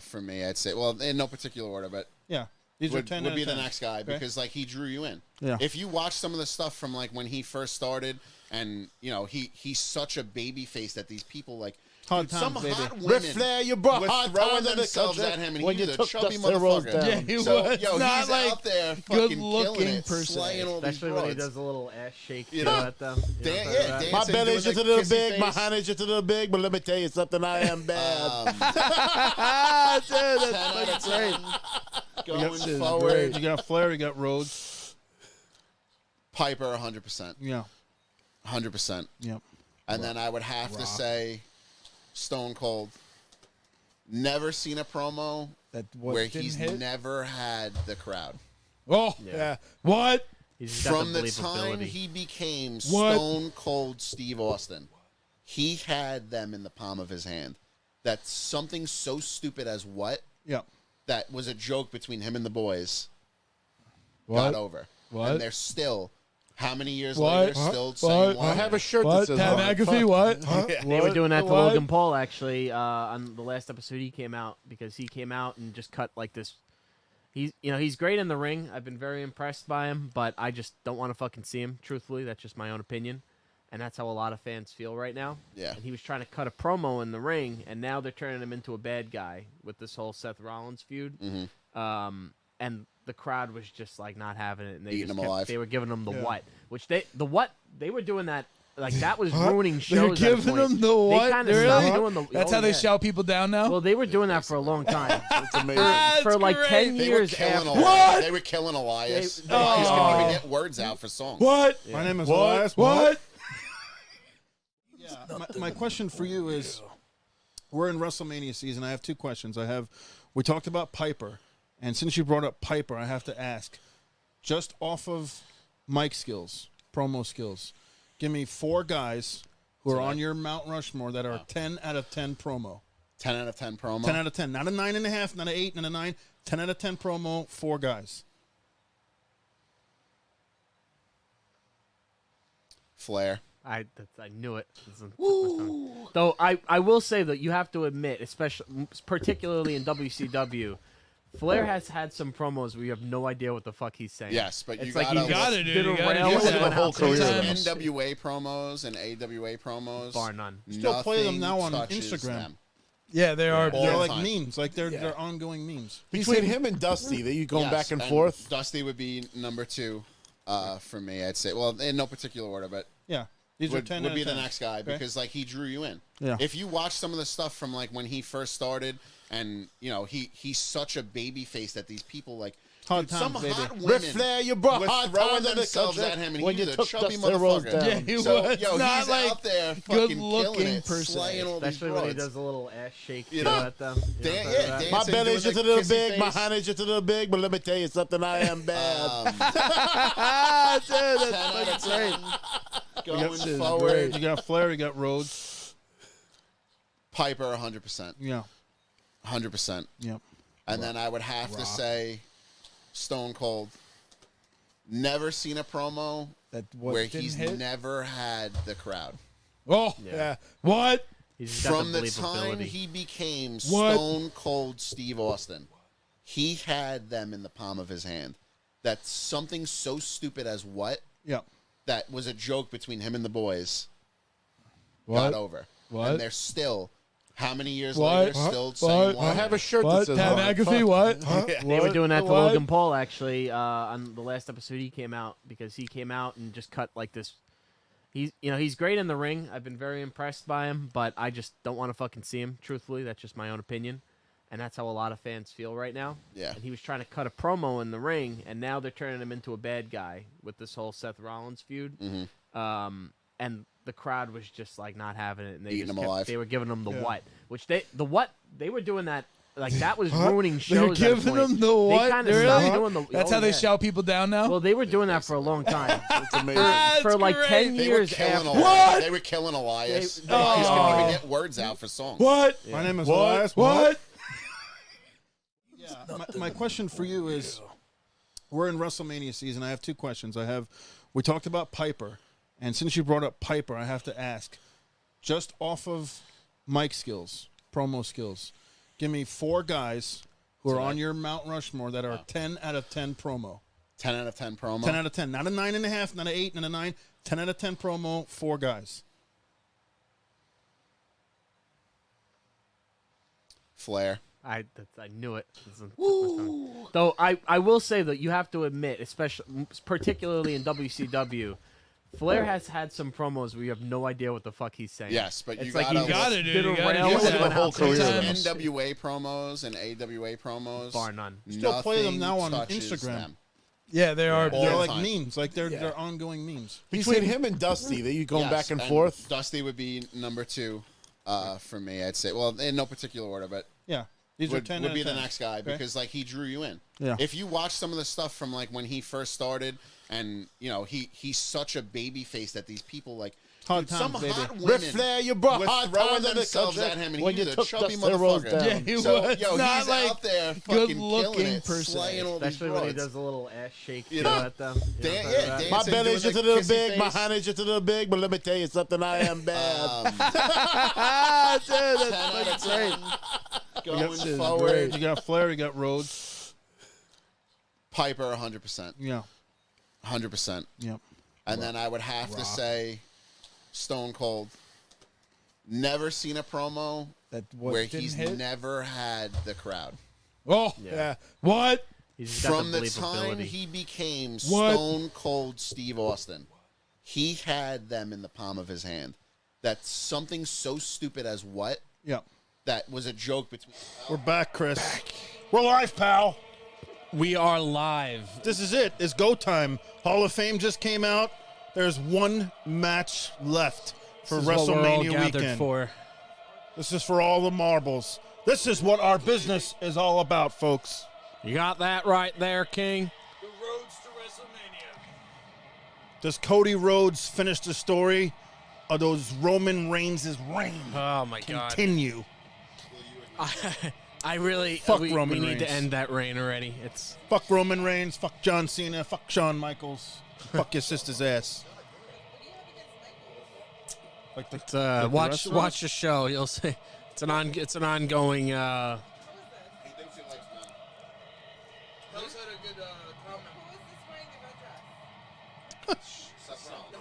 for me, I'd say. Well, in no particular order, but Yeah. These are would, 10 would out be of the 10. next guy Okay. because like he drew you in. Yeah. If you watch some of the stuff from like when he first started, and he's such a baby face that these people like Hard dude, some times, baby. hot Ric women Flair, you brought were hard throwing times in the themselves country at him, and when he you was a took chubby Dusty Rhodes motherfucker. down. Yeah, he So, was yo, not he's like out there good fucking killing looking it, per se. slaying all these Especially when he broads. does a little ass shake You too know, at them. You know, Dan- that- yeah, that- Dan- My Dancing, belly's doing just a the little kissy big, my face. hand is just a little big, but let me tell you something, I am bad. 10 out of 10 going forward. You got Flair, you got Rhodes. Piper, 100%. Yeah. 100%. Yep. And then I would have to say Stone Cold. Never seen a promo That where didn't he's hit? never had the crowd. Oh, yeah. What? He's just got From the believability. time he became What? Stone Cold Steve Austin, he had them in the palm of his hand. That's something so stupid as what Yep. that was a joke between him and the boys What? got over. What? And they're still, how many years What? later, still What? saying I what? have a shirt that What? says Pat "Oh, McAfee? fuck." What? Huh? They were doing that to What? Logan Paul actually on the last episode he came out because he came out and just cut like this. He's great in the ring. I've been very impressed by him, but I just don't want to fucking see him. Truthfully, that's just my own opinion, and that's how a lot of fans feel right now. Yeah. And he was trying to cut a promo in the ring, and now they're turning him into a bad guy with this whole Seth Rollins feud. And the crowd was just like not having it, and they Eating just him alive. They were giving him the Yeah. what, which they were doing that like that was ruining shows. They're at a giving point. them the what? They kind of Really? stopped doing the. That's oh, how they yeah. shout people down now? Well, they were doing that for a long time. It's amazing. For like great. 10 They were years killing after. Elias. They were killing Elias. They- Elias couldn't even get words out for songs. What? My name is Elias. What? Yeah, my question for you is, we're in WrestleMania season. I have two questions. We talked about Piper, and since you brought up Piper, I have to ask, just off of mic skills, promo skills, give me 4 guys who are on your Mount Rushmore that are 10 out of 10 promo. 10 out of 10 promo. 10 out of 10. Not a 9.5, not an 8, not a 9. 10 out of 10 promo, 4 guys. Flair. I knew it. Though I will say that you have to admit, particularly in WCW, Flair has had some promos where you have no idea what the fuck he's saying. Yes, but it's you like gotta he gotta, just dude, did you a gotta rail do and that. went The whole out career. sometimes. NWA promos and AWA promos. Bar none. Still play them now on nothing Instagram. touches them. Yeah, they are. All They're the like time. memes. Like they're ongoing memes. Between him and Dusty, that you going Yes, back and forth. Dusty would be number 2 for me, I'd say. Well, in no particular order, but Yeah. These are would 10 be out of the 10. next guy Okay. because like he drew you in. Yeah. If you watch some of the stuff from like when he first started, and you know he's such a baby face that these people like Hard some times, baby. hot Ric women Flair, you brought were hard throwing times in the themselves country at him, and when he you was a took chubby Dusty Rhodes motherfucker. down. Yeah, he So, was yo, not he's like out there fucking killing good-looking it, per se. slaying all these Especially when he broads. does a little ass shake You too know, at them. Dan- You know, yeah, that- Dan- My Dancing, belly's doing just a the little kissy big, my face. hand is just a little big, but let me tell you something, I am bad. 10 out of 10. Going forward, You got Flair, you got Rhodes. Piper 100%. Yeah. 100%. Yep. And then I would have to say Stone Cold. Never seen a promo That where didn't he's hit? never had the crowd. Oh, Yeah. yeah. What? He's just got From the believability. time he became What? Stone Cold Steve Austin, he had them in the palm of his hand. That's something so stupid as what Yep. that was a joke between him and the boys What? got over. What? And they're still, how many years What? later, still What? saying I what? have a shirt that What? says Pat "Hard McAfee? fuck." What? They were doing that to What? Logan Paul actually on the last episode he came out because he came out and just cut like this. He's great in the ring. I've been very impressed by him, but I just don't want to fucking see him. Truthfully, that's just my own opinion, and that's how a lot of fans feel right now. Yeah. And he was trying to cut a promo in the ring, and now they're turning him into a bad guy with this whole Seth Rollins feud. And the crowd was just like not having it, and they Eating just him alive. they were giving him the Yeah. what, which they were doing that. Like that was ruining shows. They're at a giving point. them the what? They kind of Really? stopped doing the. That's oh, how they yeah. shout people down now? Well, they were doing that for a long time. It's amazing. For like great. 10 They were years killing after. Elias. They were killing Elias. They- Elias couldn't even get words out for songs. What? My name is What? Elias. What? Yeah. My question for you is, we're in WrestleMania season. I have two questions. We talked about Piper, and since you brought up Piper, I have to ask, just off of mic skills, promo skills, give me 4 guys who are on your Mount Rushmore that are 10 out of 10 promo. 10 out of 10 promo. 10 out of 10. Not a 9.5, not an 8, not a 9. 10 out of 10 promo, 4 guys. Flair. I knew it. Though I will say that you have to admit, particularly in WCW, Flair has had some promos where you have no idea what the fuck he's saying. Yes, but it's you like gotta- he gotta, just dude, did a you gotta rail do and that. went The whole out career. sometimes. NWA promos and AWA promos. Bar none. Still play them Nothing now on touches Instagram. them. Yeah, they are. All They're the like time. memes. Like they're ongoing memes. Between him and Dusty, that you going Yes, back and forth. Dusty would be number 2 for me, I'd say. Well, in no particular order, but Yeah. These are would 10 be out of the 10. next guy Okay. because like he drew you in. Yeah. If you watch some of the stuff from like when he first started, and you know he's such a baby face that these people like. Hard Dude, some times, baby. hot Ric women Flair, you brought were hard throwing times in the themselves country at him, and when he you was a took chubby Dusty Rhodes motherfucker. down. Yeah, he So, was yo, not he's like out there fucking good-looking killing it, per se. slaying all these Especially when he broads. does a little ass shake You too know, at them. Dan- know, yeah, that- Dan- My Dancing, belly's doing just a the little kissy big, my face. hand is just a little big, but let me tell you something, I am bad. 10 out of 10. Going forward, You got Flair, you got Rhodes. Piper 100%. Yeah. 100%. Yep. And then I would have to say Stone Cold. Never seen a promo That where didn't he's hit? never had the crowd. Oh, Yeah. yeah. What? He's just got From the believability. time he became What? Stone Cold Steve Austin, he had them in the palm of his hand. That something so stupid as what? Yeah. That was a joke between. We're back, Chris. We're live, pal. We are live. This is it. It's go time. Hall of Fame just came out. There's one match left for This is what we're all WrestleMania gathered weekend. for. This is for all the marbles. This is what our business is all about, folks. You got that right there, King. The roads to WrestleMania. Does Cody Rhodes finish the story? Or those Roman Reigns' reign Oh my God. continue? I really Fuck we Roman need to Reigns. end that reign already. It's Fuck Roman Reigns. Fuck John Cena. Fuck Shawn Michaels. Fuck your sister's ass. Like the watch restaurant? the show. You'll see. It's an ongoing. Those had a good comment.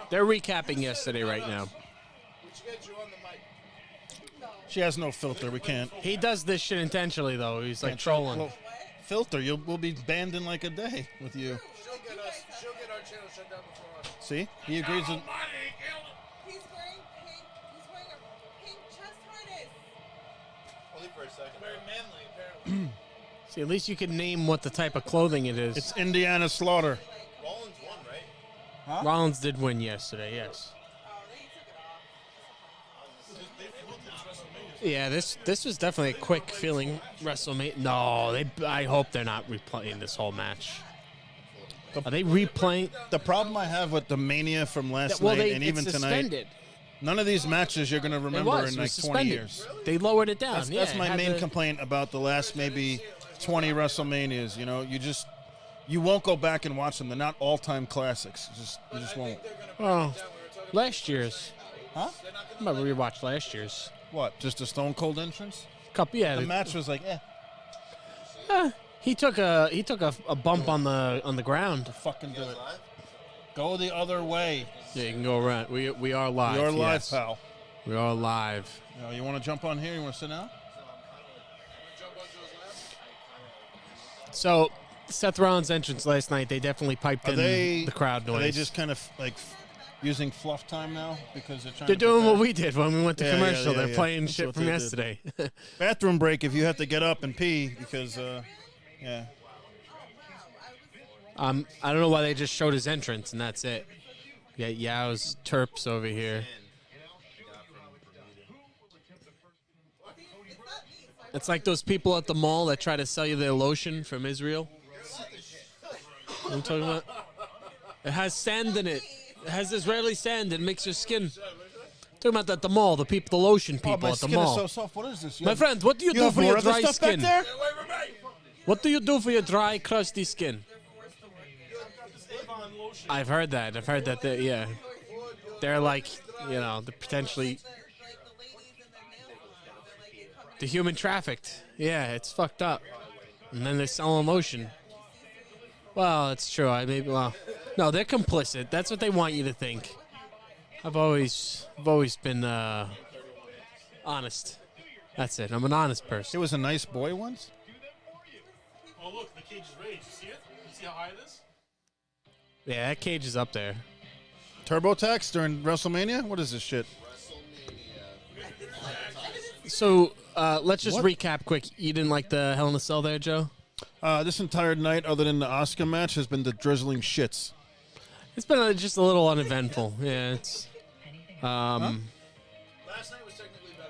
They're recapping yesterday right now. Which gets you on the mic. She has no filter. We can't. He does this shit intentionally though. He's like trolling. Well, filter. We'll be banned in like a day with you. She'll get our channel shut down before us. See? He agrees with. He's wearing pink. He's wearing a pink chest harness. Only for a second. Very manly, apparently. See, at least you can name what the type of clothing it is. It's Indiana Slaughter. Rollins won, right? Rollins did win yesterday. Yes. Oh, they took it off. Yeah, this was definitely a quick feeling WrestleMania. No, I hope they're not replaying this whole match. Are they replaying? The problem I have with the Mania from last Well, night and it's even tonight, suspended. none of these matches you're going to It remember was. in It like was 20 suspended. years. They lowered it down. That's, yeah, that's it my had main the- complaint about the last maybe 20 WrestleManias. You know, you won't go back and watch them. They're not all-time classics. You just won't. Oh, last year's. Huh? I'm about to rewatch last year's. What? Just a Stone Cold entrance? Couple, yeah. The match was like, He took a bump on the ground. fucking do it. Go the other way. Yeah, you can go around. We are live. You're live, yes. pal. We are live. You want to jump on here? You want to sit down? So, Seth Rollins' entrance last night, they definitely piped Are in they the crowd noise. Are they just kind of like using fluff time now because they're trying? They're to doing prepare? what we did when we went to Yeah, commercial. yeah, They're yeah. playing That's shit what from they did. yesterday. Bathroom break if you have to get up and pee because yeah. I don't know why they just showed his entrance and that's it. Yeah, Yao's Terps over here. It's like those people at the mall that try to sell you their lotion from Israel. You know what I'm talking about? It has sand in it. It has Israeli sand. It makes your skin. Talking about at the mall, the lotion people my at the skin mall. is so soft. What is this? My friend, what do you do have for more your other dry stuff skin? back there? What do you do for your dry, crusty skin? I've heard that. Yeah. They're like, they're potentially the human trafficked. Yeah, it's fucked up. And then they're selling lotion. Well, it's true. No, they're complicit. That's what they want you to think. I've always been honest. That's it. I'm an honest person. It was a nice boy once. Oh, look, the cage is raised. You see it? You see how high it is? Yeah, that cage is up there. TurboTax during WrestleMania? What is this shit? So let's just recap quick. You didn't like the Hell in a Cell there, Joe? This entire night, other than the Oscar match, has been the drizzling shits. It's been just a little uneventful. Yeah, it's. Last night was technically better.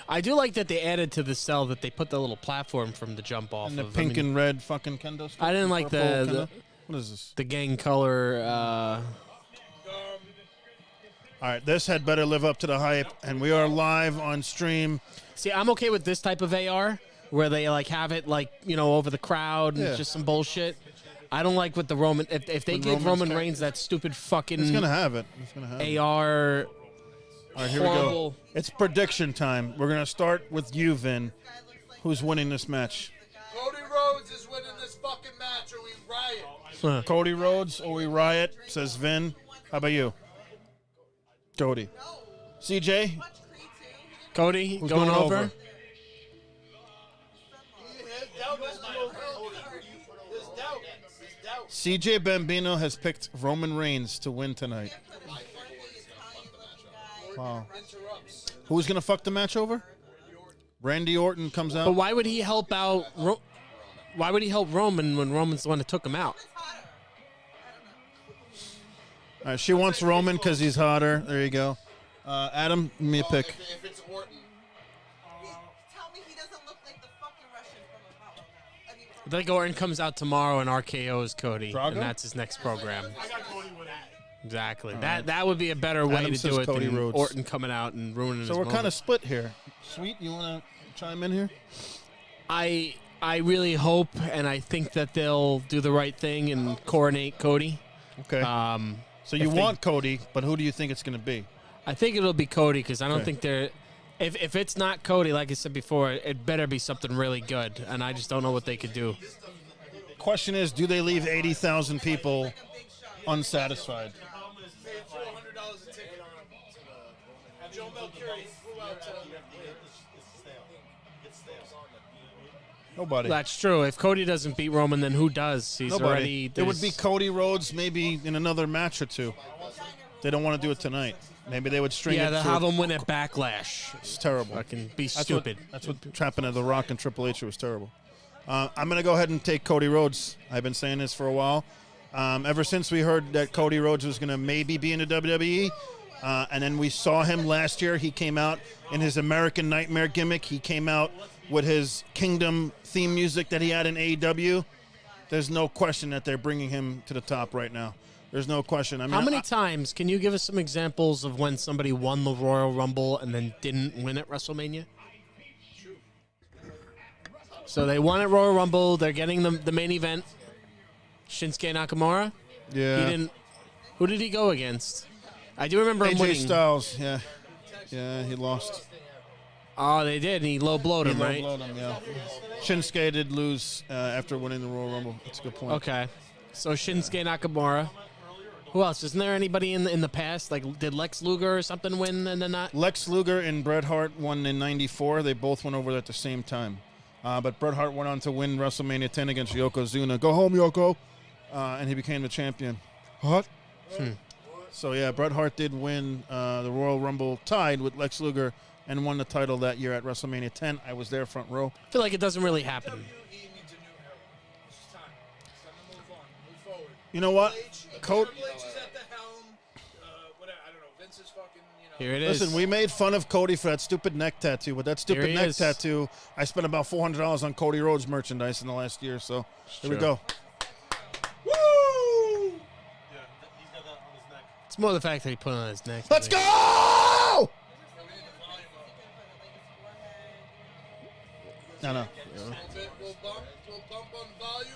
I do like that they added to the cell that they put the little platform from the jump off And the of. pink and red fucking kendo stick. I didn't like purple the what is this? the gang color. All right, this had better live up to the hype, and we are live on stream. See, I'm okay with this type of AR where they have it over the crowd and Yeah. just some bullshit. I don't like with the Roman. If they When gave Roman's Roman got- Reigns that stupid fucking It's gonna have it. It's gonna have it. AR. All right, here we go. horrible- It's prediction time. We're gonna start with you, Vin. Who's winning this match? Cody Rhodes is winning this fucking match or we riot. Cody Rhodes or we riot? Says Vin. How about you? Cody. CJ. Cody Who's going going over. over? There's doubt. There's doubt. CJ Bambino has picked Roman Reigns to win tonight. Wow. Who's going to fuck the match over? Randy Orton comes out. But why would he help out? Why would he help Roman when Roman's the one that took him out? All right, she wants Roman because he's hotter. There you go. Adam, give me a pick. If it's Orton, Tell me he doesn't look like the fucking Russian from Apollo now. I mean, I think Orton comes out tomorrow and RKO's Cody, Drago? and that's his next program. I got Cody with that. Exactly. That would be a better way Adam to says do it Cody than Rhodes. Orton coming out and ruining So his we're kind of moment. split here. Sweet, you want to chime in here? I really hope and I think that they'll do the right thing and coronate Cody. Okay. So you if they- want Cody, but who do you think it's going to be? I think it'll be Cody because I don't Okay. think they're. If it's not Cody, like I said before, it better be something really good, and I just don't know what they could do. Question is, do they leave 80,000 people unsatisfied? Paid $400 a ticket on Joe Melchiori flew out to Nobody. That's true. If Cody doesn't beat Roman, then who does? He's Nobody. already. It would be there's- Cody Rhodes maybe in another match or two. They don't want to do it tonight. Maybe they would string Yeah, it they'll for... have him win at Backlash. It's terrible. Fucking be That's stupid. That's what happened to The Rock and Triple H. It was terrible. I'm going to go ahead and take Cody Rhodes. I've been saying this for a while. Ever since we heard that Cody Rhodes was going to maybe be in the WWE, and then we saw him last year. He came out in his American Nightmare gimmick. He came out with his Kingdom theme music that he had in AEW. There's no question that they're bringing him to the top right now. There's no question. I mean, How many times can you give us some examples of when somebody won the Royal Rumble and then didn't win at WrestleMania? So they won at Royal Rumble. They're getting the main event. Shinsuke Nakamura. Yeah. He didn't. Who did he go against? I do remember him AJ winning. Styles. Yeah. Yeah, he lost. Oh, they did. And he low blowed him, He right? low-blowed him, yeah. Shinsuke did lose after winning the Royal Rumble. That's a good point. Okay. So Shinsuke Nakamura. Who else? Isn't there anybody in the past? Like, did Lex Luger or something win and then not? Lex Luger and Bret Hart won in '94. They both went over at the same time. But Bret Hart went on to win WrestleMania 10 against Yokozuna. Go home, Yoko. And he became the champion. What? So, yeah, Bret Hart did win the Royal Rumble tied with Lex Luger and won the title that year at WrestleMania 10. I was there front row. I feel like it doesn't really happen. he needs a new era. It's just time. It's time to move on, move forward. You know what? Cody. Triple H is at the helm. Whatever, I don't know. Vince is fucking, Here it is. Listen, we made fun of Cody for that stupid neck tattoo. With that stupid he neck is. tattoo, I spent about $400 on Cody Rhodes merchandise in the last year. So here we true. go. It's more the fact that he put it on his neck. Let's go! No. Little bump on volume.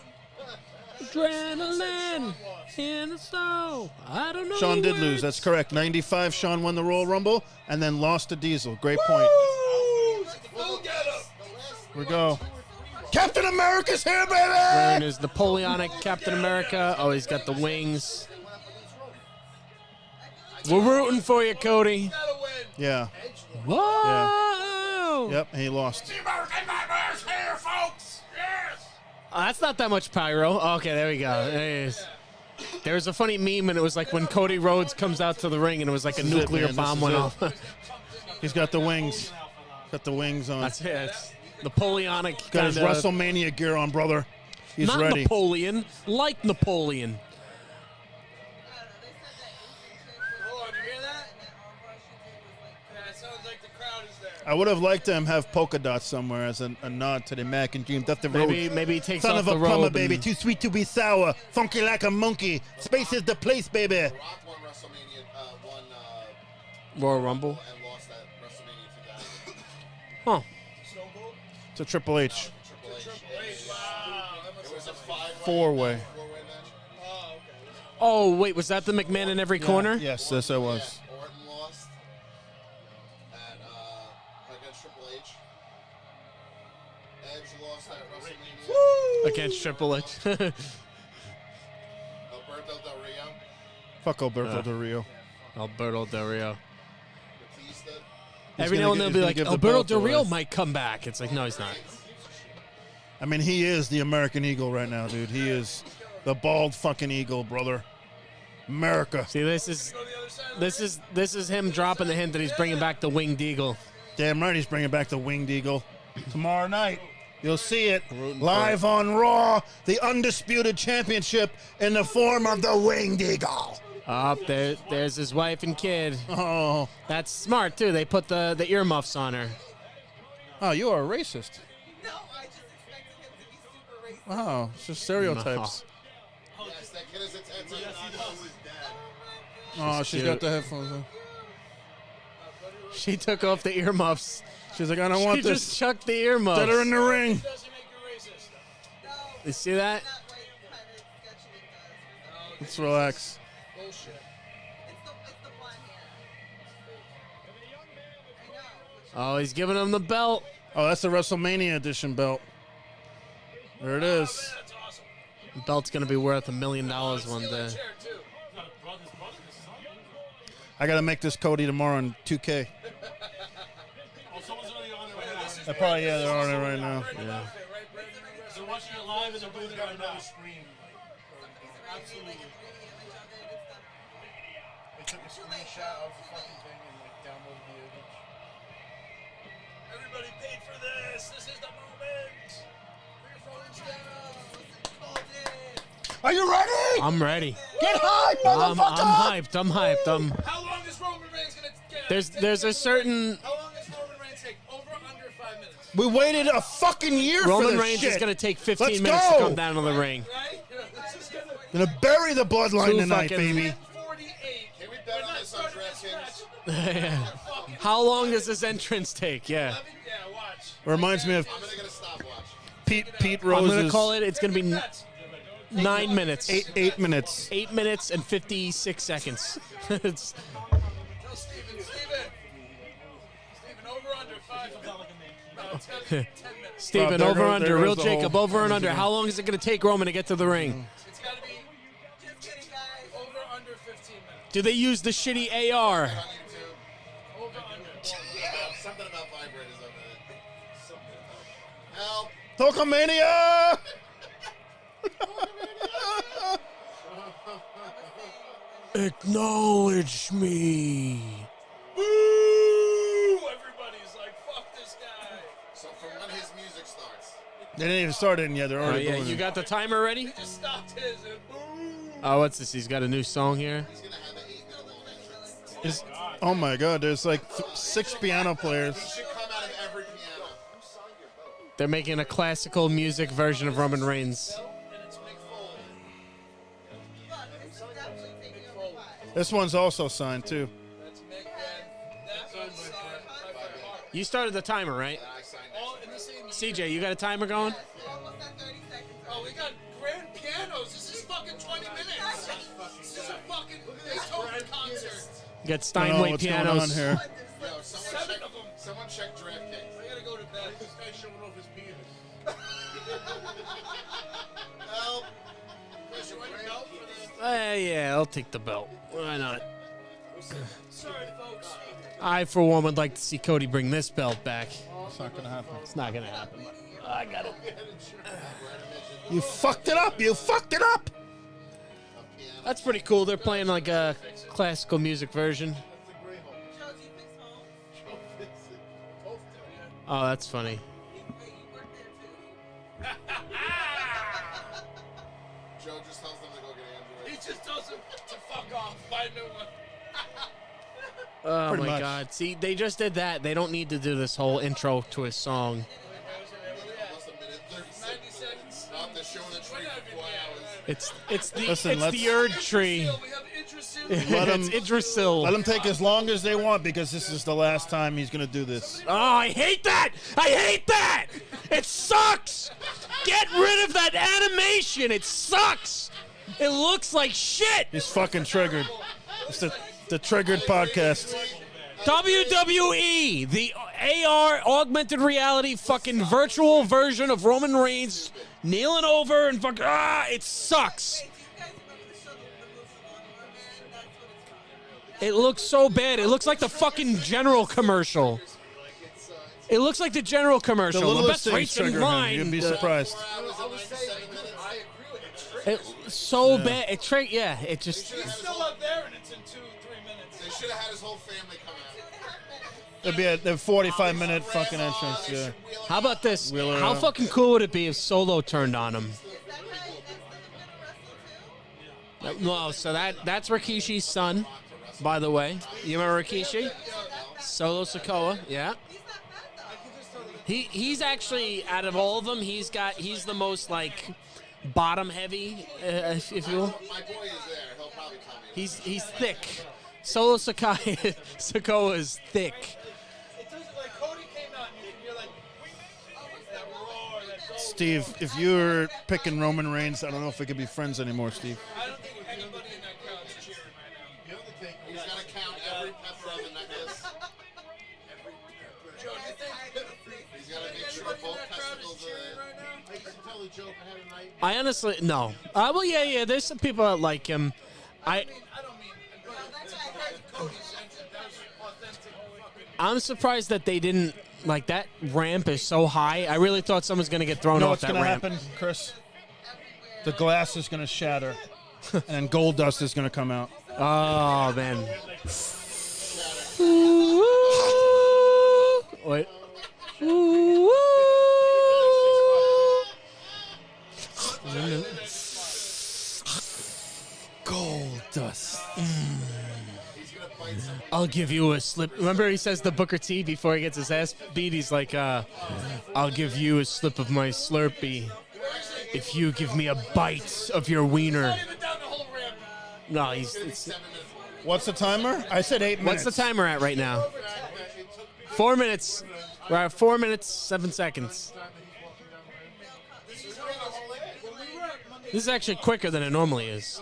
Adrenaline in the soul. I don't know. Sean did where lose. That's correct. 95, Sean won the Royal Rumble and then lost to Diesel. Great point. Full get up. Here we go. Captain America's here, Wearing baby! his Napoleonic Captain America. Oh, he's got the wings. We're rooting for you, Cody. Gotta win. Yeah. Whoa! Yep, and he lost. Oh, that's not that much pyro. Oh, okay, there we go. There it is. There was a funny meme, and it was like when Cody Rhodes comes out to the ring, and it was like a This is it, nuclear man. bomb This went is off. He's got the wings. Got the wings on. That's it. It's Napoleonic. Got his kinda- WrestleMania gear on, brother. He's Not ready. Napoleon, like Napoleon. Hold on, you hear that? Yeah, it sounds like the crowd is there. I would have liked him have polka dots somewhere as a nod to the Mac and Dream. That's the road. Maybe he takes Son off of the a plumber, robe baby. and- Too sweet to be sour. Funky like a monkey. Space is the place, baby. Rock won WrestleMania, Royal Rumble. and lost at WrestleMania 2000. Huh. To Triple H. Triple H. It was a Four-way. four-way match. Oh, wait, was that the McMahon in every corner? Yes, yes, I was. Orton lost at against Triple H. Edge lost at WrestleMania. Against Triple H. Alberto Del Rio. Fuck Alberto Del Rio. Alberto Del Rio. Batista. Every gonna now and gi- then he's they'll be gonna like, give the Alberto belt Del Rio away. might come back. It's like, no, he's not. I mean, he is the American Eagle right now, dude. He is The bald fucking eagle, brother. America. See, this is him dropping the hint that he's bringing back the winged eagle. Damn right he's bringing back the winged eagle. Tomorrow night, you'll see it live on Raw, the Undisputed Championship in the form of the winged eagle. Up there's his wife and kid. Oh. That's smart, too. They put the earmuffs on her. Oh, you are a racist. No, I just expected him to be super racist. Wow, it's just stereotypes. Yes, that kid is a tattoo. Oh, she's got the headphones on. She took off the earmuffs. She's like, I don't want She this. just chucked the earmuffs. Get her in the ring. No, You see that? that way kind of sketchy it does. Let's relax. It's the blonde hair. I know. Oh, he's giving him the belt. Oh, that's the WrestleMania edition belt. There it is. The belt's going to be worth $1 million one day. I got to make this Cody tomorrow in 2K. Probably, yeah, they're on it right now. Yeah. They're watching it live and they're doing it on another screen. Absolutely. Like a 3D image of it. It's done. They took a screenshot of the fucking thing and like downloaded the image. Everybody paid for this. This is the moment. Put your phones down. Are you ready? I'm ready. Get hyped, I'm motherfucker! I'm hyped. How long is Roman Reigns gonna get? There's a certain How long does Roman Reigns take? Over under 5 minutes. We waited a fucking year for Roman this Reigns shit. is going to take 15 Let's minutes go. to come down to the ring. Right? This is gonna Gonna bury the bloodline Two tonight, fucking- baby. 48. Can we bet on this on DraftKings? How long does this entrance take? Yeah. Yeah, watch. Reminds me of I'm gonna get a stopwatch. Pete I'm Rose's going to call it. It's going to be 9 minutes. 8 minutes. 8 minutes and 56 seconds. It's Tell Steven, over under 5. No, it's gotta be 10 minutes. Steven, there over goes- under. there Real goes the Jacob, whole- over and under. How long is it going to take Roman to get to the ring? It's gotta be Just kidding, guys. over under 15 minutes. Do they use the shitty AR? Over under. Something about vibrators over there. Help! Hulkamania! Acknowledge me. Woo! Everybody's like, fuck this guy. So from when his music starts. They didn't even start it yet. They're Oh, already yeah. going You in. got the timer ready? Just stopped his and boom. Oh, what's this? He's got a new song here. He's gonna have an 8-minute long entrance. Oh my God! There's like 6 piano He players. should come out of every piano. They're making a classical music version of Roman Reigns. And it's Mick Foley. Look, this is definitely taking over 5. This one's also signed too. That's Mick and that one's signed by Mark. You started the timer, right? I signed All in the same CJ, you got a timer going? Almost at 30 seconds. Oh, we got grand pianos. This is fucking 20 minutes. This is a fucking Beethoven concert. You got I don't know Steinway what's pianos. going on here. Yo, someone 7 check, of them. someone check DraftKings. I gotta go to bed. This guy's showing off his penis. Help! Chris, you want your belt for this? Yeah, I'll take the belt. Why not? Sorry, folks. I, for one, would like to see Cody bring this belt back. It's not gonna happen. It's not going to happen. I got it. You fucked it up. You fucked it up. That's pretty cool. They're playing like a classical music version. Joe, do you fix homes? Oh, that's funny. Wait, you work there too? Joe just tells them to go get He Android. just tells him to fuck off. Buy a new one. Oh, Pretty my much. God. See, they just did that. They don't need to do this whole intro to his song. Almost a minute, 36 90 seconds. Out there showing the tree for 4 hours. It's the Listen, let's- the Erd tree. We have interest in Let It's him- Idrisil. Let them take as long as they want because this is the last time he's gonna do this. Oh, I hate that! I hate that! It sucks! Get rid of that animation! It sucks! It looks like shit! He's fucking triggered. It's the Triggered podcast. WWE, the AR augmented reality fucking virtual version of Roman Reigns kneeling over and fucking it sucks. Wait, do you guys remember the show, The Movie Lawnmower Man? That's what it's from. It looks so bad. It looks like the fucking General commercial. It looks like the General The commercial. The littlest best things race in trigger him. line. You'd be surprised. I was saying, I agree with it. So bad. It yeah. It just. He's still up there, and it's in 2-3 minutes. They should have had his whole family come out. There'd be a 45-minute fucking entrance. Yeah. How about this? Wheeler, How fucking cool would it be if Solo turned on him? No, so that's Rikishi's son, by the way. You remember Rikishi? Solo Sikoa, yeah. He's actually, out of all of them, he's the most like bottom heavy, if you will. My boy is there. He'll probably tell me. He's thick. Solo Sikoa is thick. It does like Cody came out, and you're like, that roar, that gold. Steve, if you were picking Roman Reigns, I don't know if we could be friends anymore, Steve. I don't think anybody in that crowd is cheering right now. He's got to count every pepper on the necklace. Joe, do you think He's got to make sure both testicles are there. I used to tell the joke I had a night. I honestly no. Well, yeah. There's some people that like him. I don't mean, but Cody's entrance, that was authentic fucking. I'm surprised that they didn't like that ramp is so high. I really thought someone's gonna get thrown You know off what's that going to ramp. happen, Chris? The glass is going to shatter, and then gold dust is going to come out. Oh man. Wait. Gold dust. I'll give you a slip. Remember he says to Booker T before he gets his ass beat, he's like, I'll give you a slip of my Slurpee if you give me a bite of your wiener. No, What's the timer? I said 8 minutes. what's the timer at right now? 4 minutes. We're at 4 minutes, 7 seconds. This is actually quicker than it normally is.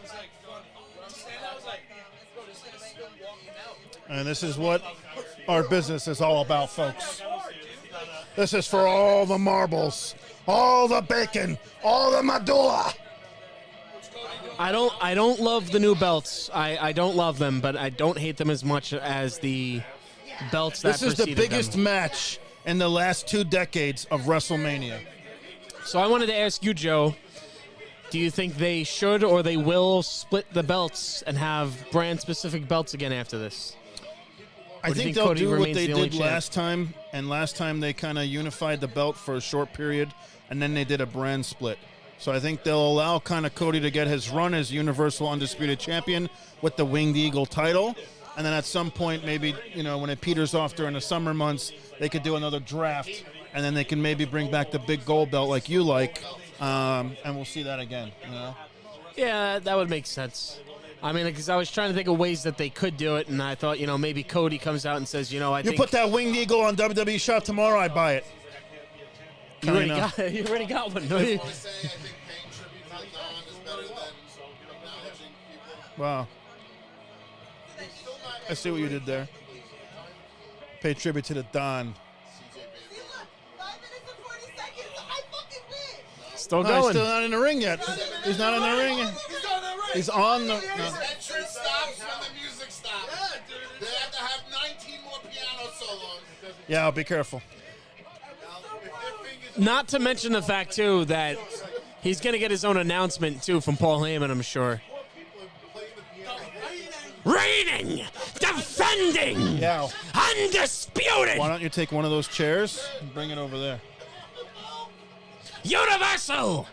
And this is what our business is all about, folks. This is for all the marbles, all the bacon, all the medulla. I don't love the new belts. I don't love them, but I don't hate them as much as the belts that This is the preceded biggest them. match in the last 2 decades of WrestleMania. So I wanted to ask you, Joe, do you think they should or they will split the belts and have brand-specific belts again after this? I Or do you think think they'll Cody do what remains they the only did champ? last time, and last time they kind of unified the belt for a short period, and then they did a brand split. So I think they'll allow kind of Cody to get his run as Universal Undisputed Champion with the Winged Eagle title, and then at some point, maybe, you know, when it peters off during the summer months, they could do another draft, and then they can maybe bring back the big gold belt like you like, and we'll see that again, you know? Yeah, that would make sense. I mean, because I was trying to think of ways that they could do it, and I thought, you know, maybe Cody comes out and says, you know, I You think put that Winged Eagle on WWE Shop tomorrow, I buy it. you already know. got you already got one. I say I think paying tribute to Don is better than acknowledging people. Wow. I see what you did there. Pay tribute to the Don. 5 minutes and 40 seconds. I fucking win. Still No, he's going. still not in the ring yet. He's not in the ring. He's on the. No. Entrance stops when the music stops. They have to have 19 more piano solos. Yeah, be careful. Not to mention the fact, too, that he's going to get his own announcement, too, from Paul Heyman, I'm sure. Reigning, defending, Yeah. undisputed, Why don't you take one of those chairs and bring it over there? universal.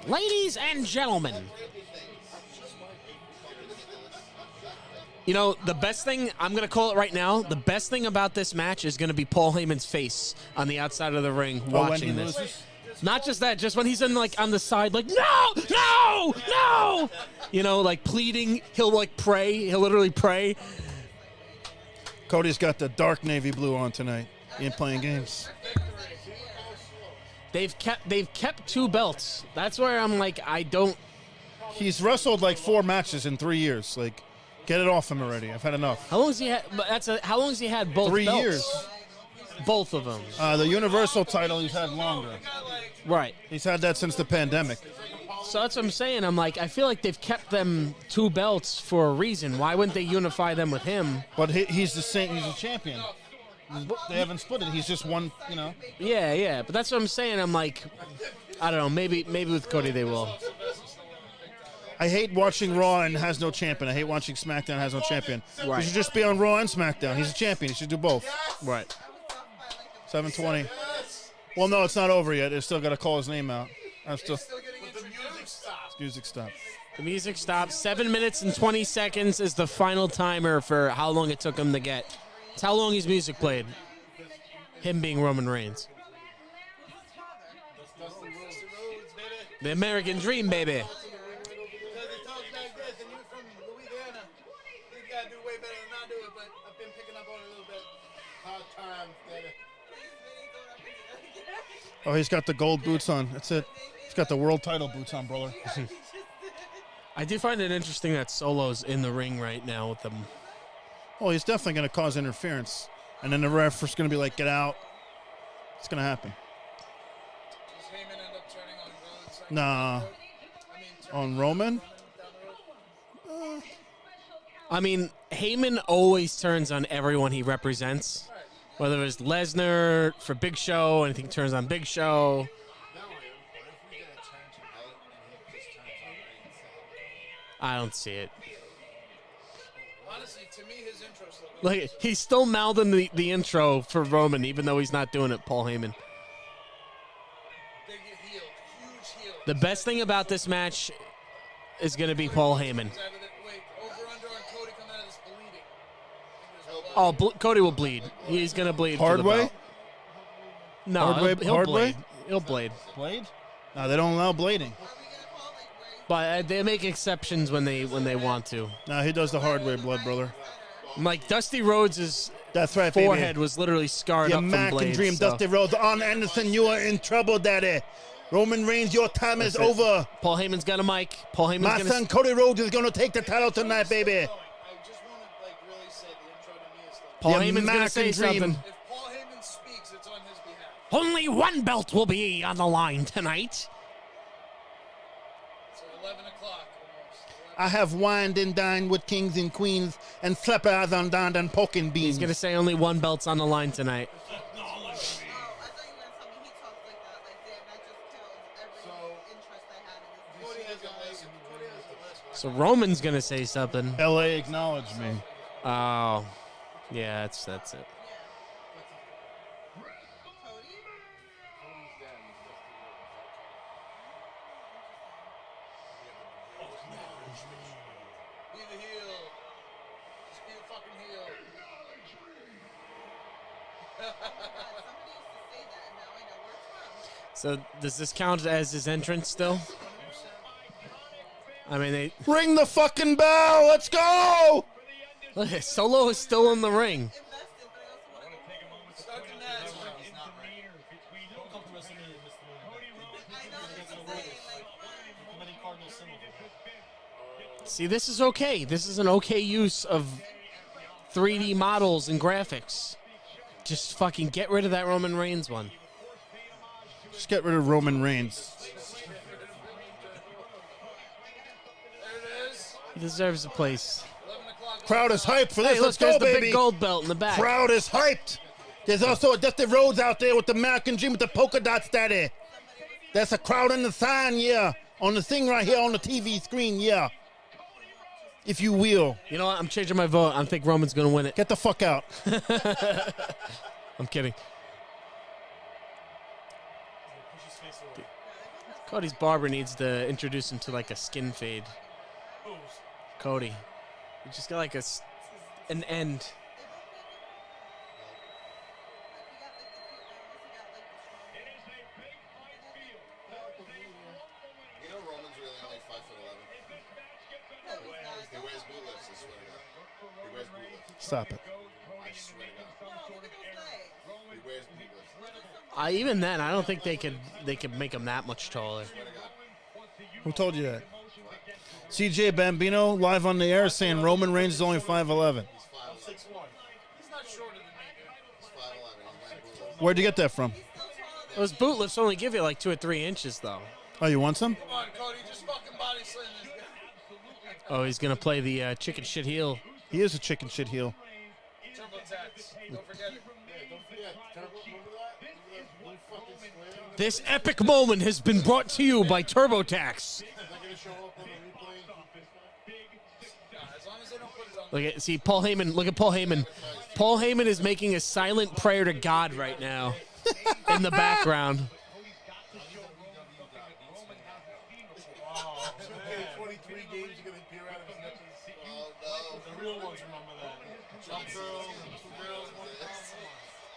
Ladies and gentlemen. You know, the best thing, I'm going to call it right now, the best thing about this match is going to be Paul Heyman's face on the outside of the ring watching when he this. loses? Not just that, just when he's in, like, on the side, like, no, no, no. You know, like, pleading. He'll, like, pray. He'll literally pray. Cody's got the dark navy blue on tonight. He ain't playing games. They've kept 2 belts. That's where I'm like, I don't. He's wrestled like 4 matches in 3 years. Like, get it off him already. I've had enough. How long has he had? How long has he had both 3 belts? years. Both of them. The Universal title he's had longer. Right. He's had that since the pandemic. So that's what I'm saying. I'm like, I feel like they've kept them 2 belts for a reason. Why wouldn't they unify them with him? But he's the same. He's a champion. They haven't split it. He's just one, you know. Yeah. But that's what I'm saying. I'm like, I don't know. Maybe with Cody they will. I hate watching Raw and has no champion. I hate watching SmackDown and has no champion. Right. He should just be on Raw and SmackDown. He's a champion. He should do both. Right. 7:20. Well, no, it's not over yet. They still got to call his name out. I'm still. Music stopped. The music stops. 7 minutes and 20 seconds is the final timer for how long it took him to get. It's how long his music played. Him being Roman Reigns. The American Dream, baby. Oh, he's got the gold boots on. That's it. He's got the world title boots on, brother. I do find it interesting that Solo's in the ring right now with them. Oh, he's definitely going to cause interference. And then the ref is going to be like, get out. It's going to happen. Nah. On Roman? I mean, Heyman always turns on everyone he represents. Whether it's Lesnar for Big Show, anything turns on Big Show. I don't see it. Honestly, to me, his intro's Like, he's still mouthing the intro for Roman, even though he's not doing it, Paul Heyman. big heel, huge heel. The best thing about this match is going to be Paul Heyman. Wait, over under on Cody coming out of this bleeding. Oh, Cody will bleed. He's going to bleed. Hard for the way? belt. No, he'll hard blade. way? He'll blade. Blade? No, they don't allow blading. But they make exceptions when they want to. No, he does the hard way, blood brother. Like Dusty Rhodes' That's right, forehead baby. was literally scarred The up from American blades. Dream, so. Dusty Rhodes. On Anderson, you are in trouble, daddy. Roman Reigns, your time is That's it. over. Paul Heyman's got a mic. Paul Heyman's My gonna son Cody Rhodes is going to take the title tonight, baby. I just want to really say the intro to me is Paul The Heyman's gonna say American Dream. something. if Paul Heyman speaks, it's on his behalf. Only one belt will be on the line tonight. So 11 o'clock almost. I have wined and dined with kings and queens and slept eyes on down and poking beans. He's gonna say only one belt's on the line tonight. Oh, I thought you were going to tell me he talks like that. Like, damn, that just kills every interest I had in this. So Roman's gonna say something. LA acknowledged me. Oh, yeah, that's it. Cody? Be the heel. Just be the fucking heel. Somebody used to say that, and now I know where it's So from. does this count as his entrance still? I mean, Ring the fucking bell. Let's go. look, Solo is still in the ring. Invested, but I also want to Start the match. I know what you're saying. Like, See, this is okay. This is an okay use of 3D models and graphics. Just fucking get rid of that Roman Reigns one. Just get rid of Roman Reigns. There it is. He deserves a place. 11 o'clock. Crowd is hyped for this. Hey, look, Let's there's go, the baby. big gold belt in the back. Crowd is hyped. There's also a Dusty Rhodes out there with the American Dream with the polka dots, daddy. That's a crowd in the sign, yeah. On the thing right here on the TV screen, yeah. If you will. You know what? I'm changing my vote. I think Roman's going to win it. Get the fuck out. I'm kidding. Cody's barber needs to introduce him to like a skin fade. Cody. You just got like an end. You know Roman's really only 5'11". He wears boot lifts, I swear to God. He wears boot lifts. Stop it. I swear to God. He wears boot lifts. Even then, I don't think they could make him that much taller. Who told you that? CJ Bambino live on the air saying Roman Reigns is only 5'11". He's not shorter than me, dude. He's 5'11". He's wearing boot lifts. Where'd you get that from? Those boot lifts only give you like 2 or 3 inches, though. Oh, you want some? Come on, Cody. Just fucking body slam this guy. Oh, he's gonna play the chicken shit heel. He is a chicken shit heel. Turbo tax. Don't forget it. Don't forget, remember that? This epic moment has been brought to you by TurboTax. Look at see Paul Heyman. Look at Paul Heyman. Paul Heyman is making a silent prayer to God right now in the background. 23 games you're going to appear out of his neck. Oh, no. The real ones remember that. Jump girl, two girls, one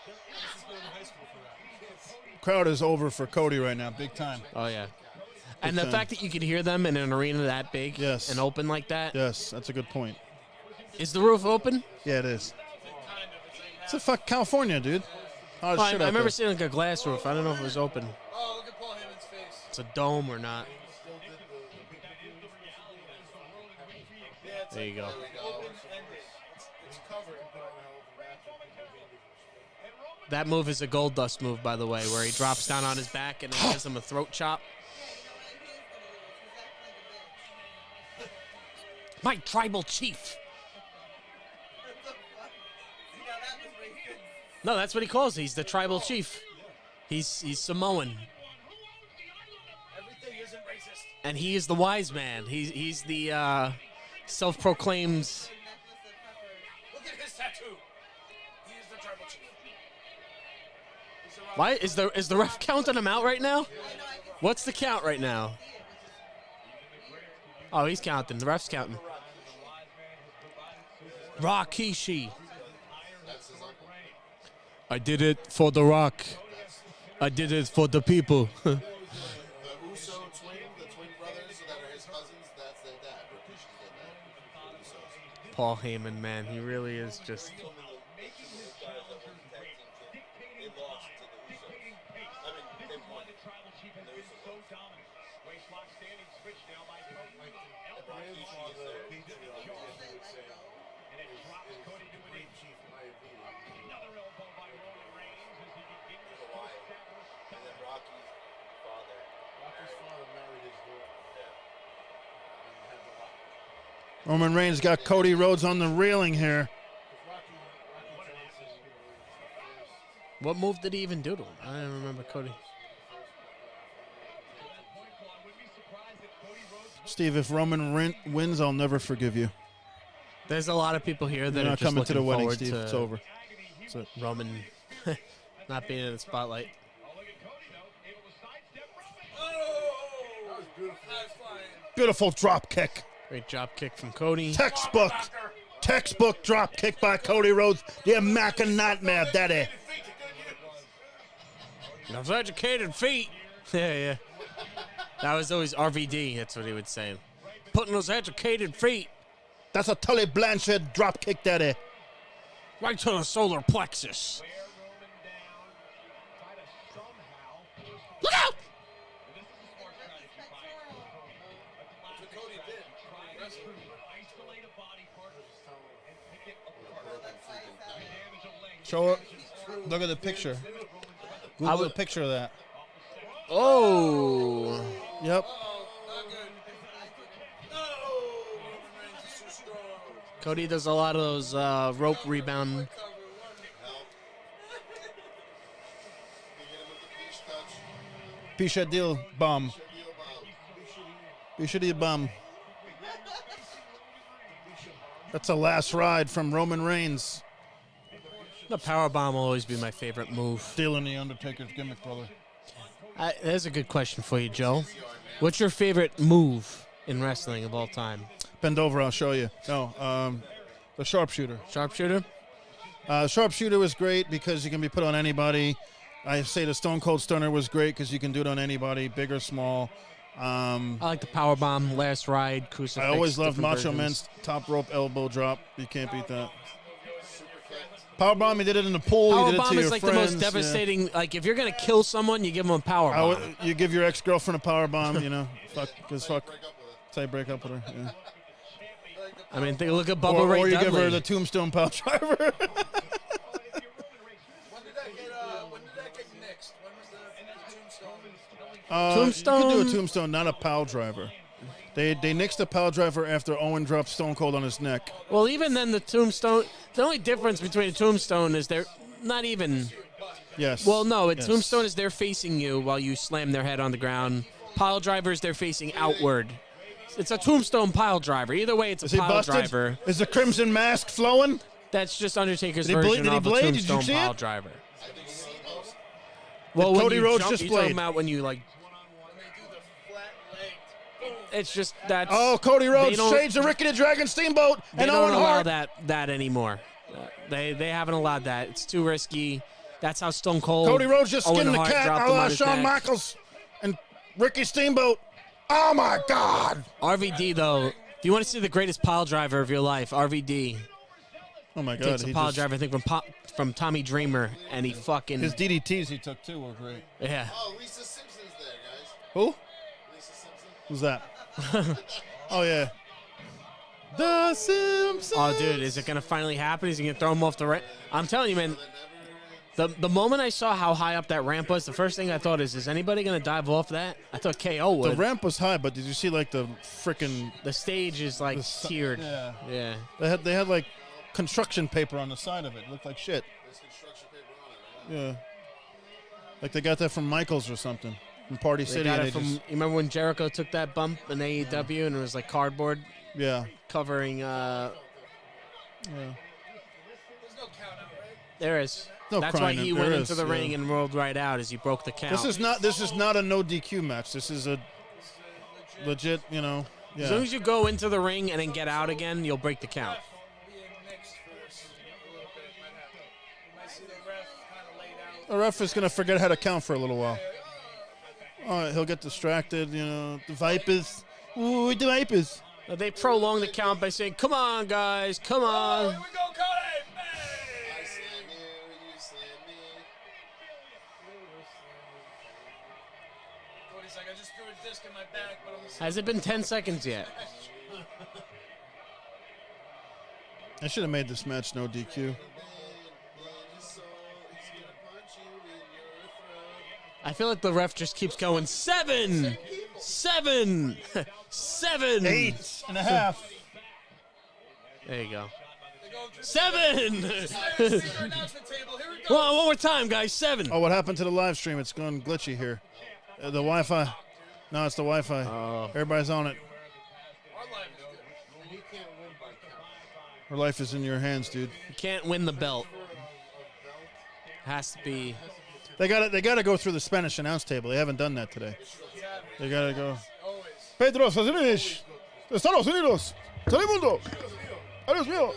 This is going to high school for that. Crowd is over for Cody right now, big time. Oh yeah, and the time. fact that you could hear them in an arena that big Yes. and open like that. Yes, that's a good point. Is the roof open? Yeah, it is. It's a fuck California, dude. Oh, I remember seeing like a glass roof. I don't know if it was open. Oh, look at Paul Heyman's face. It's a dome or not. There you go. It's covered. That move is a gold dust move, by the way, where he drops down on his back and then gives him a throat chop. My tribal chief. No, that's what he calls it. He's the tribal chief. He's Samoan. Everything isn't racist. And he is the wise man. He's the self-proclaimed. Look at his tattoo. He is the tribal chief. Why is the ref counting him out right now? What's the count right now? Oh, he's counting. The ref's counting. Rakishi. I did it for the Rock. I did it for the people. The Uso twin, the twin brothers that are his cousins, that's their dad. Rikishi's their dad. The Usos. Paul Heyman, man, he really is just. Roman Reigns got Cody Rhodes on the railing here. What move did he even do to him? I don't remember Cody. Steve, if Roman wins, I'll never forgive you. There's a lot of people here that You're are not just coming to looking the wedding, forward Steve. to It's over. Roman not being in the spotlight. Beautiful drop kick. Great drop kick from Cody. Textbook drop kick by Cody Rhodes. The American Nightmare, daddy. Those educated feet. Yeah. That was always RVD. That's what he would say. Putting those educated feet That's a Tully Blanchard drop kick, daddy. right to the solar plexus. Look out! Show it. Look at the picture. Google the picture of that. Oh. Yep. Cody does a lot of those rope rebound. Pisha deal bomb. Pisha deal bomb. That's a last ride from Roman Reigns. The power bomb will always be my favorite move. Stealing the Undertaker's gimmick, brother. There's a good question for you, Joe. What's your favorite move in wrestling of all time? Bend over, I'll show you. No, the sharpshooter. Sharpshooter? Sharpshooter was great because you can be put on anybody. I say the Stone Cold Stunner was great because you can do it on anybody, big or small. I like the power bomb, last ride, crucifix. I always loved different Macho versions. Man's top rope elbow drop. You can't beat that. Power bomb, he did it in the pool. Power he did it bomb to is your like friends. the most devastating. Like if you're gonna kill someone, you give them a power bomb. You give your ex-girlfriend a power bomb, you know. Fuck. That's how you break up with her. Yeah. I mean, look at Bubba Ray Or you Dudley. give her the tombstone power driver. When did that get nixed? When was the tombstone? You could do a tombstone, not a pile driver. They nixed the pile driver after Owen dropped Stone Cold on his neck. Well, even then, the tombstone. The only difference between a tombstone is they're not even. Yes. Well, no, Yes. Tombstone is they're facing you while you slam their head on the ground. Pile drivers, they're facing outward. It's a Tombstone pile driver. Either way, it's a Is he pile busted? driver. Is the crimson mask flowing? That's just Undertaker's Did he version did he of a blade? Did you Tombstone see pile it? driver. Well, when Cody you Rhodes jump, just you're talking played. about when you like. It's just that's. Oh, Cody they Rhodes don't- trades the Ricky the Dragon Steamboat They and don't Owen allow Hart. that anymore. They haven't allowed that. It's too risky. That's how Stone Cold. Cody Rhodes just Owen skinned the Hart cat dropped a him on la his Shawn neck. Michaels and Ricky Steamboat. Oh, my God. RVD though, if you want to see the greatest pile driver of your life, RVD Oh, my God. takes a pile driver. I think from Tommy Dreamer, and he fucking His DDTs he took, too, were great. yeah. Oh, Lisa Simpson's there, guys. Who? Lisa Simpson. Who's that? Oh, yeah. The Simpsons. Oh, dude, is it gonna finally happen? Is he gonna throw him off the ramp? I'm telling you, man. The moment I saw how high up that ramp was, the first thing I thought is anybody gonna dive off that? I thought KO would. The ramp was high, but did you see, like, the freaking... The stage is like tiered. Yeah. Yeah. They had, like, construction paper on the side of it. It looked like shit. There's construction paper on it, right? Yeah. Like they got that from Michael's or something. From Party They City. got and it from. just- You remember when Jericho took that bump in AEW and it was like cardboard yeah. covering? Yeah. There is. No That's why crying he in- went there into is, the yeah. ring and rolled right out as he broke the count. This is not a no DQ match. This is a legit, you know. Yeah. As long as you go into the ring and then get out again, you'll break the count. The ref is gonna forget how to count for a little while. All right, he'll get distracted. You know, the Vipers. Ooh, the Vipers. They prolong the count by saying, "Come on, guys, come on." I slam you, you slam me. Cody's like, I just threw a disc in my back, but I'm Has it been 10 seconds yet? I should have made this match no DQ. I feel like the ref just keeps going 7, 7, 7, 8.5. There you go. 7. announcement table. Here we go. Well, one more time, guys. 7. Oh, what happened to the live stream? It's going glitchy here. The Wi-Fi. No, it's the Wi-Fi. Oh. Everybody's on it. Our life is good. Her life is in your hands, dude. You can't win the belt. Has to be. They got to go through the Spanish announce table. They haven't done that today. They got to go. Pedro, Estados Unidos, Telemundo. Adios mío.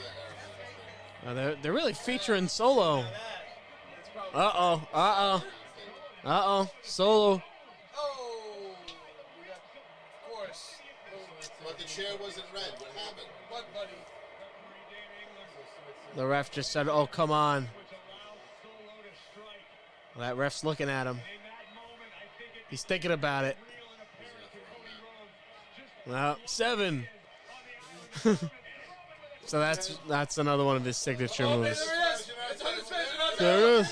They're really featuring Solo. Uh oh. Solo. Oh, we got, of course. But the chair wasn't red. What happened? What, buddy? The ref just said, "Oh, come on." Well, that ref's looking at him. He's thinking about it. Well, 7. So that's another one of his signature moves. There he is. It's on his face. There it is.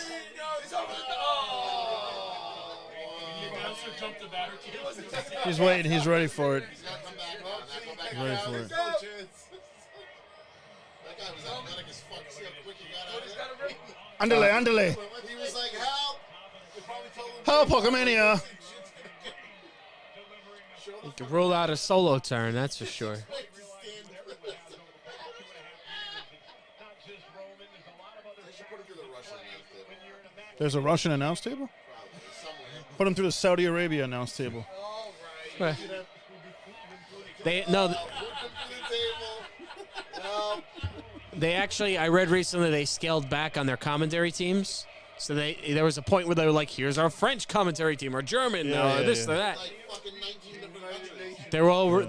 He's over the. Oh. The announcer jumped the battery. He's waiting. He's ready for it. He's got to come back on. Come back Ready on. for it. That guy was athletic as fuck. See how quick he got out of there? Andale, andale. He was like, help. They probably told him, Help, Pokemania. He could roll out a Solo turn, that's for sure. There's a Russian announce table? Put him through the Saudi Arabia announce table. They actually, I read recently they scaled back on their commentary teams. So there was a point where they were like, "Here's our French commentary team, or German, Yeah, or yeah, this yeah. or that." like fucking 19 different countries.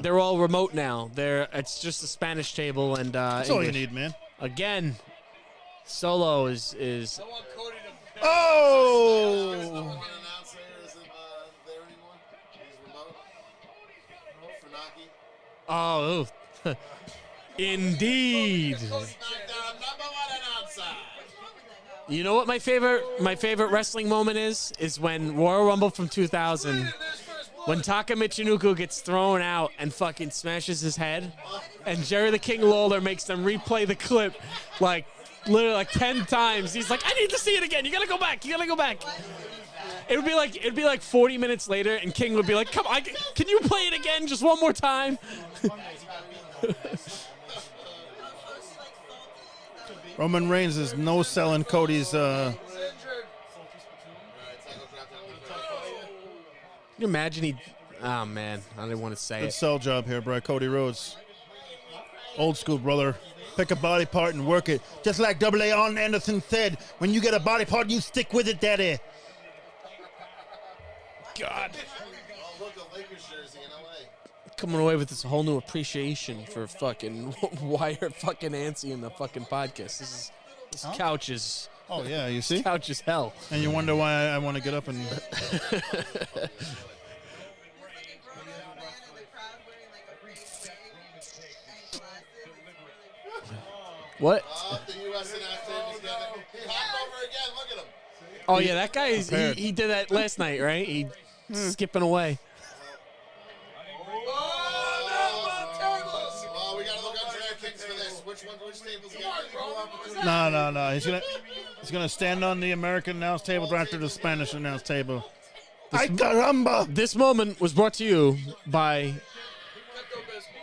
They're all remote now. It's just a Spanish table and That's all you English. need, man. Again, Solo is I want Cody to. Oh! Fucking announcer isn't there anymore. He's remote. Funaki. oh, indeed. SmackDown number one announcer. You know what my favorite wrestling moment is when Royal Rumble from 2000, when Taka Michinoku gets thrown out and fucking smashes his head, and Jerry the King Lawler makes them replay the clip like literally like 10 times. He's like, I need to see it again. You gotta go back. You gotta go back. It'd be like 40 minutes later, and King would be like, come on, can you play it again just one more time? Roman Reigns is no selling Cody's. Can you imagine he? Oh man, I didn't want to say Good it. sell job here, bro. Cody Rhodes. Old school, brother. Pick a body part and work it. Just like AA Arn Anderson said, when you get a body part, you stick with it, daddy. God, Oh, look, a Lakers jersey in LA. coming away with this whole new appreciation for fucking Wire fucking Antsy in the fucking podcast. This couch is Oh, yeah, you see? couch is hell. And you wonder why I want to get up and... What? The U.S. announced it. He hopped over again. Look at him. Oh yeah, that guy is. Prepared. He did that last night, right? He skipping away. Oh, we got to look on DraftKings for this. Which table's got No. He's gonna stand on the American announce table after the Spanish announce table. Ay caramba! This moment was brought to you by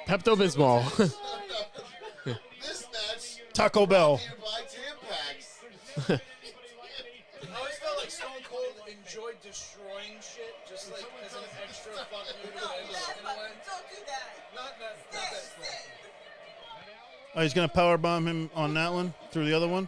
Pepto-Bismol. This match, Taco Bell. you buy Tampax. I always felt like Stone Cold enjoyed destroying shit, just like as an extra fuck you to him, in a way. Don't do that. Not that Stay. Oh, he's gonna powerbomb him on that one through the other one.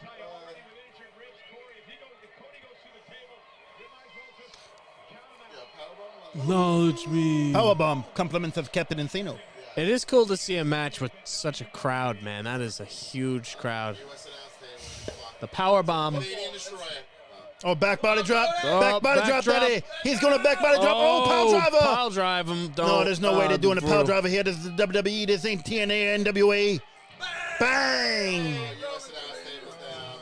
Acknowledge me. Powerbomb. Compliments of Captain Encino. It is cool to see a match with such a crowd, man. That is a huge crowd. U.S. announced table. The power bomb. Canadian Destroyer. Oh, back body drop. Oh, Back body back drop, drop. daddy. He's gonna back body drop. Oh, pile driver. Pile drive him. No, there's no way they're doing a pile brutal. driver here. This is WWE. This ain't TNA, NWA. Bang! U.S. announced table's down.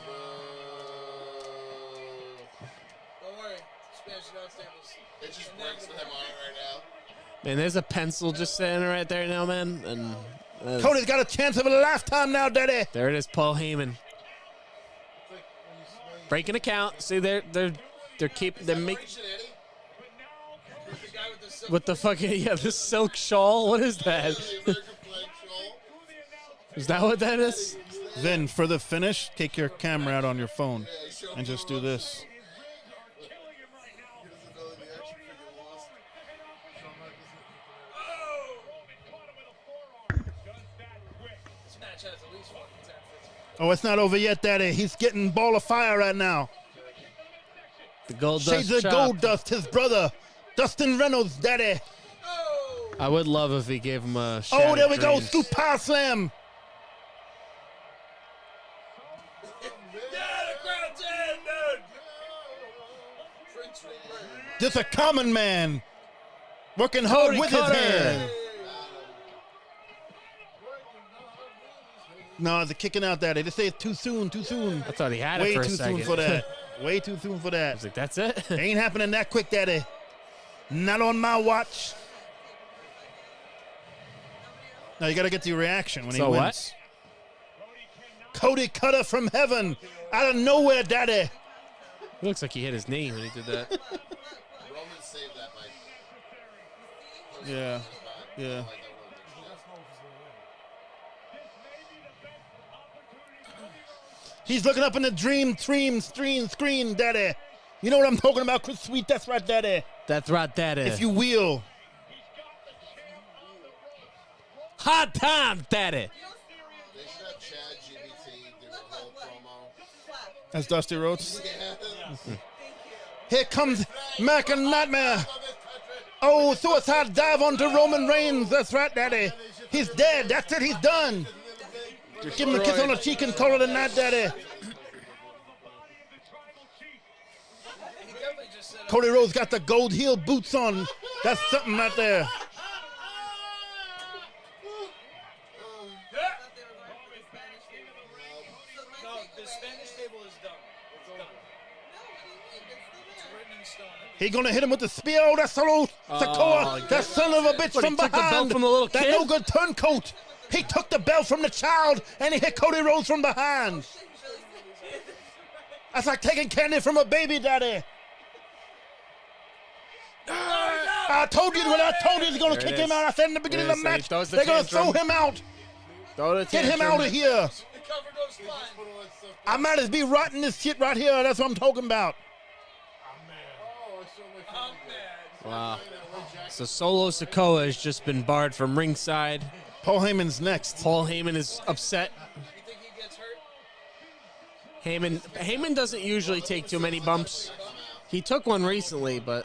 Don't worry, Spanish announce tables. It just breaks with him on it right now. Man, there's a pencil just sitting right there now, man. And Cody's got a chance of a lifetime now, daddy. there it is, Paul Heyman. Breaking a count. See, they're making Celebration, Eddie. The guy with the silk with the fucking the silk shawl. What is that? The American flag shawl. Is that what that is? Then for the finish, take your camera out on your phone and just do this. This match has at least fucking 10, 15. Oh, it's not over yet, daddy. He's getting ball of fire right now. The gold Shades dust of chop. Gold Dust, his brother. Dustin Reynolds, daddy. I would love if he gave him a. Oh, there we Shattered go. Dreams. Scoop power slam. Just a common man. Working hard Cody with Cutter. his hand. No, they're kicking out, daddy. They say it's too soon, too soon. I thought he had it Way for a too second. soon for that. Way too soon for I that. was like, that's it. Ain't happening that quick, daddy. Not on my watch. Now you got to get the reaction when So he what? wins. Cody Cutter from heaven, out of nowhere, daddy. It looks like he hit his knee when he did that. Roman saved that by. Yeah, yeah. He's looking up in the screen, daddy. You know what I'm talking about, Chris Sweet? That's right, daddy. That's right, that is. If you will. Hot time, daddy. They should have Chad GBT do the whole promo. That's Dusty Rhodes. Yeah. Here comes American Nightmare. Oh, suicide dive onto Roman Reigns. That's right, daddy. He's dead. That's it. He's done. Give him a kiss on the cheek and call it a night, daddy. Cody Rhodes got the gold heel boots on. That's something right there. No, the Spanish table is done. It's done. It's written in stone. He gonna hit him with the spear. Oh, that's Solo Sikoa. That son of a bitch What, he from took the belt behind. from the little That kid? no good turncoat. He took the belt from the child and he hit Cody Rhodes from behind. That's like taking candy from a baby, Daddy. I told you when I told you he's going to There it kick him is. out. I said in the beginning of the There it is. match, Throws the they're going to throw tantrum. him out. Throw the Get him tantrum. out of here. The cover goes fine. I might as be rotting this shit right here. That's what I'm talking about. I'm mad. Wow. So Solo Sikoa has just been barred from ringside. Paul Heyman's next. Paul Heyman is upset. You think he gets hurt? Heyman doesn't usually take too many bumps. He took one recently, but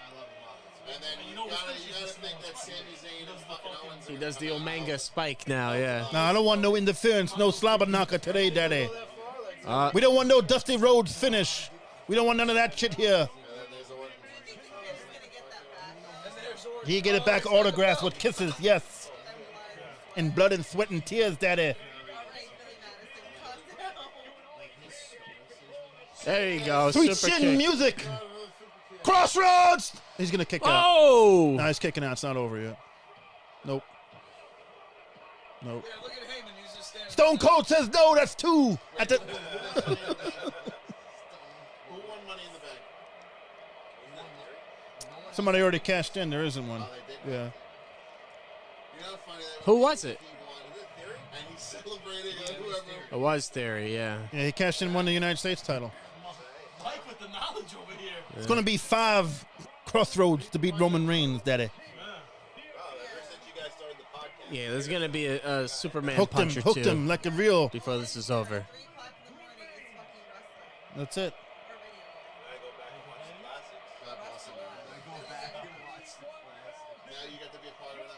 And then you gotta think that Sami Zayn and fucking Owens he does the Omega spike now, yeah. No, I don't want no interference, no slobber knocker today, Daddy. Uh, We don't want no Dusty Rhodes finish. We don't want none of that shit here. He get it back autographed with kisses, yes. In blood and sweat and tears, Daddy. there you go. Sweet Super chin kick. music. Crossroads. He's gonna kick out. Oh! No, he's kicking out. It's not over yet. Nope. Nope. Yeah, look at Heyman. He's just standing. Stone Cold says no. That's two. At the Who won Money in the Bank? somebody already cashed in. There isn't one. Yeah. You know, funny that Who was it? he won. Is it Theory? And he's celebrating whoever. It was Theory, yeah. Yeah, he cashed in, won the United States title. Mike with the knowledge over here. It's gonna be 5 Crossroads to beat Roman Reigns, Daddy. Ever since you guys started the podcast. Yeah, there's going to be a Superman Hooked him, punch or hooked two him like a real. before this is over. 3 o'clock in the morning is fucking wrestling That's it. or video. I go back and watch the classics. God bless him. I go back and watch the classics. Now you get to be a part of an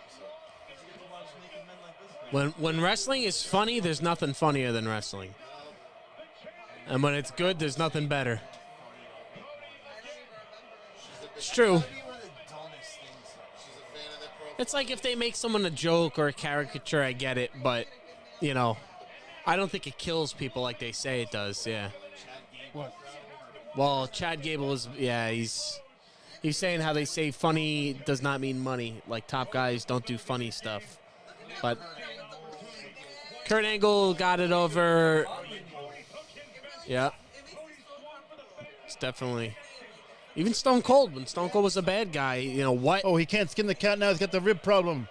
episode. When wrestling is funny, there's nothing funnier than wrestling. And when it's good, there's nothing better. It's true. It's like if they make someone a joke or a caricature, I get it, but, you know, I don't think it kills people like they say it does, yeah. What? Well, Chad Gable is, yeah, he's saying how they say funny does not mean money. Like, top guys don't do funny stuff. But Kurt Angle got it over. Yeah. It's definitely. Even Stone Cold, when Stone Cold was a bad guy, you know what? Oh, he can't skin the cat now. He's got the rib problem.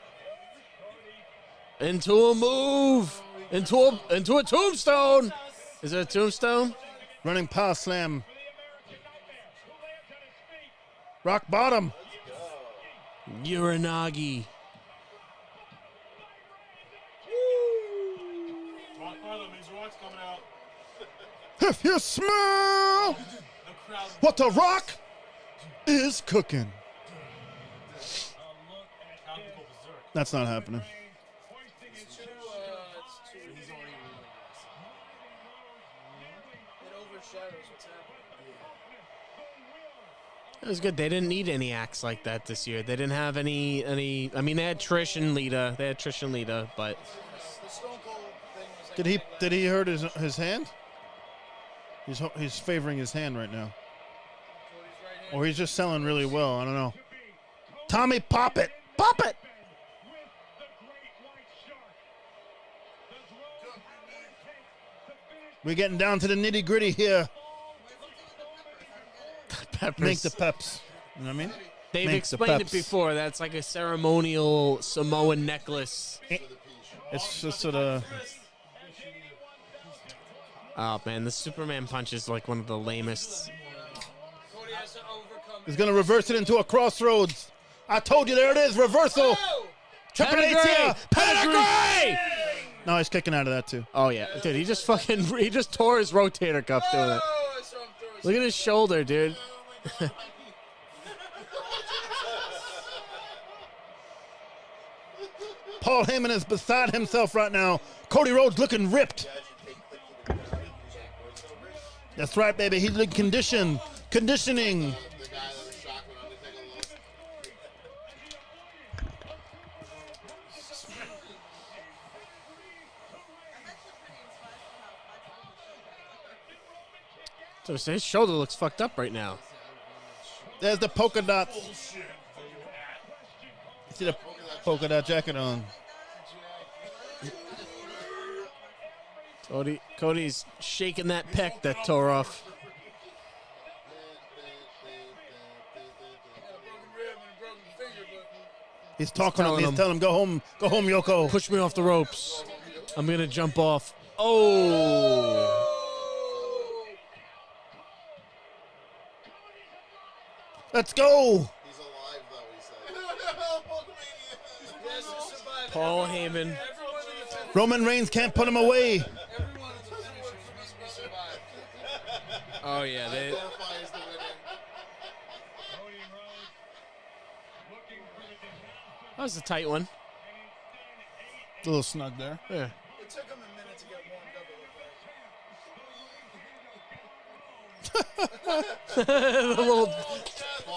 Into a move. Into a tombstone. Is it a tombstone? Running power slam. Rock bottom. Uranagi. Rock bottom means Rock's coming out. If you smell The crowd. what the Rock is cooking. Count to go berserk. That's not happening. It's too. He's already. It overshadows what's happening. It was good. They didn't need any acts like that this year. They didn't have any. I mean, they had Trish and Lita. But The Stone Cold thing was like. Did he hurt his hand? He's favoring his hand right now. Cody's right hand. Or he's just selling really well. I don't know. Tommy, pop it. Pop it. We're getting down to the nitty gritty here. Peppers. Make the peps. You know what I mean? They've Make the explained it peps. before. That's like a ceremonial Samoan necklace. It's just sort of. Oh man, the Superman punch is like one of the lamest. Cody has to overcome. He's going to reverse it into a crossroads. I told you, there it is. Reversal. Triple H here. Pedigree. No, he's kicking out of that too. Oh yeah, dude, he just tore his rotator cuff doing it. Oh, I saw him throw his Look at his shoulder, dude. Paul Heyman is beside himself right now. Cody Rhodes looking ripped. That's right, baby. He's looking conditioning. The guy that was shocked when Undertaker lost. So his shoulder looks fucked up right now. There's the polka dots. You see the polka dot jacket on. Cody's shaking that pec that tore off. He's talking to telling him. him. He's telling him, go home, Yoko. Push me off the ropes. I'm going to jump off. Oh. Let's go. He's alive, though, he said. Yes, to survive. Paul Heyman. Everyone in the finish. Roman Reigns can't put him away. Everyone in the finish must be survived. Oh, yeah. They, Identifies the winning. that was a tight one. A little snug there. Yeah. It took him a minute to get warmed up a little bit. The little,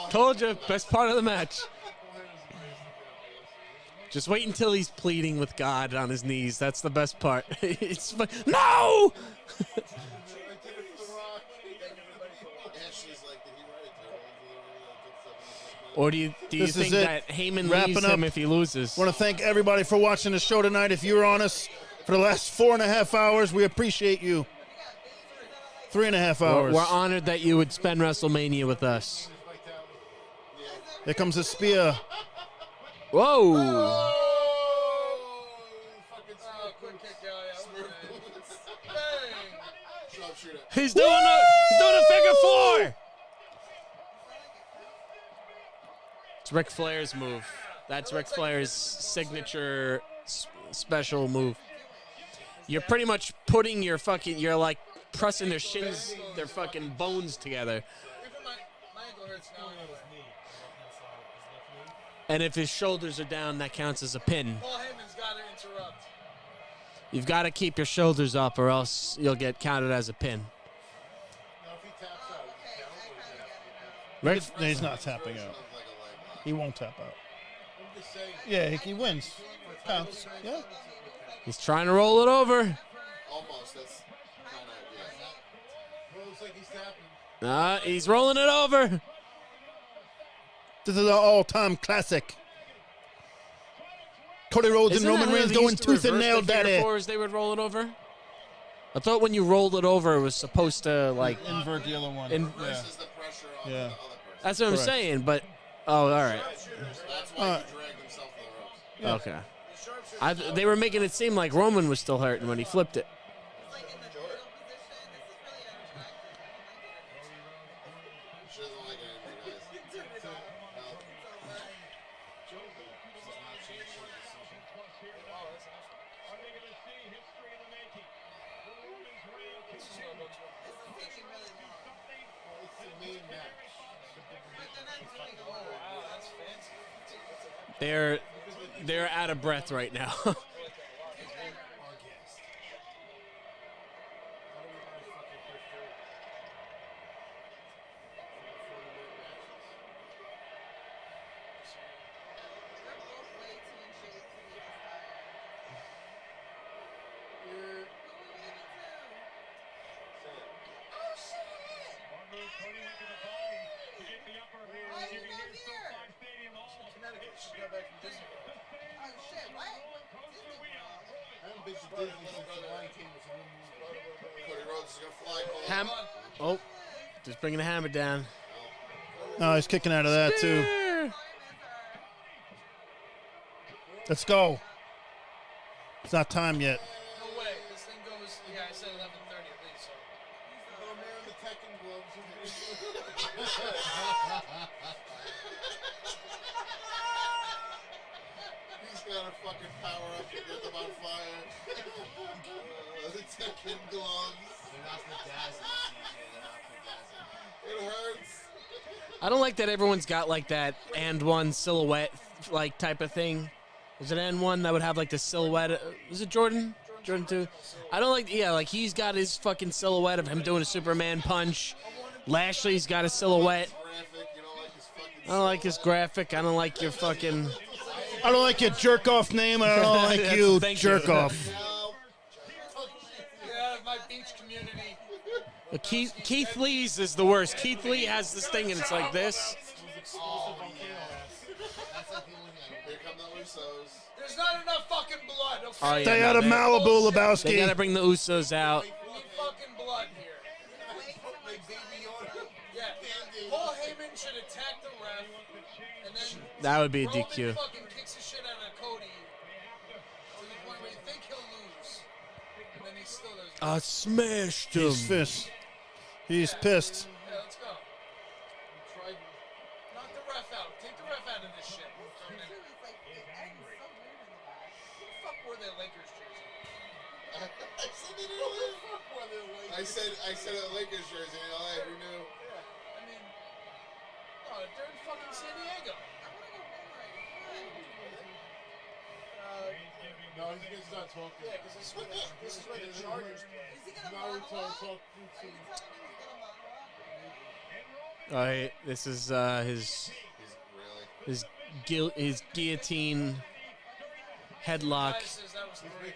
told you, best part of the match. Just wait until he's pleading with God on his knees. That's the best part. It's no! Or do you This is think it. that Heyman Wrapping leaves up. him if he loses? Want to thank everybody for watching the show tonight. If you were on us for the last 4.5 hours, we appreciate you. 3.5 hours. We're honored that you would spend WrestleMania with us. Here comes a spear. Whoa! Quick kick out. Bang. He's doing a figure four. It's Ric Flair's move. That's Ric Flair's signature special move. You're pretty much putting you're like pressing their shins, their fucking bones together. Even my ankle hurts now. And if his shoulders are down, that counts as a pin. Paul Heyman's got to interrupt. You've got to keep your shoulders up or else you'll get counted as a pin. Ric, He's not tapping out. He won't tap out. Yeah, he wins. Counts. Yeah. he's trying to roll it over. Almost. That's kind of, Looks like he's tapping. He's rolling it over. This is an all-time classic. Cody Rhodes Isn't and that Roman how Reigns they going used to tooth and reverse nail, the figure daddy. fours, they would roll it over? I thought when you rolled it over, it was supposed to, like... Invert the other one. versus the pressure on the Yeah. other person. That's what I'm Correct. saying, but... Oh, all right. That's why he dragged himself to the ropes. Okay. They were making it seem like Roman was still hurting when he flipped it. She doesn't like it anymore, guys. No. They're out of breath right now. Cody Rhodes is going to fly gold. Oh, just bringing the hammer down. No, he's kicking out of that, too. Let's go. It's not time yet. No way. This thing goes. Yeah, I said 11:30 at least. So. He's got to fucking power up to get them on fire. The Tekken gloves. They're not bedazzled, CJ. They're not bedazzled. It hurts. I don't like that everyone's got like that and one silhouette like type of thing. Is it and one that would have like the silhouette? Is it Jordan? Jordan 2? I don't like, yeah, like he's got his fucking silhouette of him doing a Superman punch. Lashley's got a silhouette. Graphic. You don't like his fucking. I don't like his graphic. I don't like your fucking. I don't like your jerk-off name, and I don't like That's- you, thank you. jerk-off. Get out of my beach community. Keith Lee's is the worst. Keith Lee has this thing and it's like this. Oh, yes. Here come the Usos. There's not enough fucking blood. Okay? Oh, yeah, Stay no, out of they- Malibu, They gotta Lebowski. bring the Usos out. We need fucking blood here. Yeah. Paul Heyman should attack the ref, and then That would be a Roman DQ. fucking kicks his still doesn't. I smashed him. He's pissed. He's pissed. Yeah, let's go. Knock the ref out. Take the ref out of this shit. Who the fuck wore their Lakers jersey? I said a Lakers jersey. Who knew? I mean, they're in fucking San Diego. No, he's not talking. Yeah, because this is where the Chargers play. Is he gonna Now we're monologue? talking. Are you telling me he's gonna monologue? All right, this is his guillotine headlock. Guy says that was the right.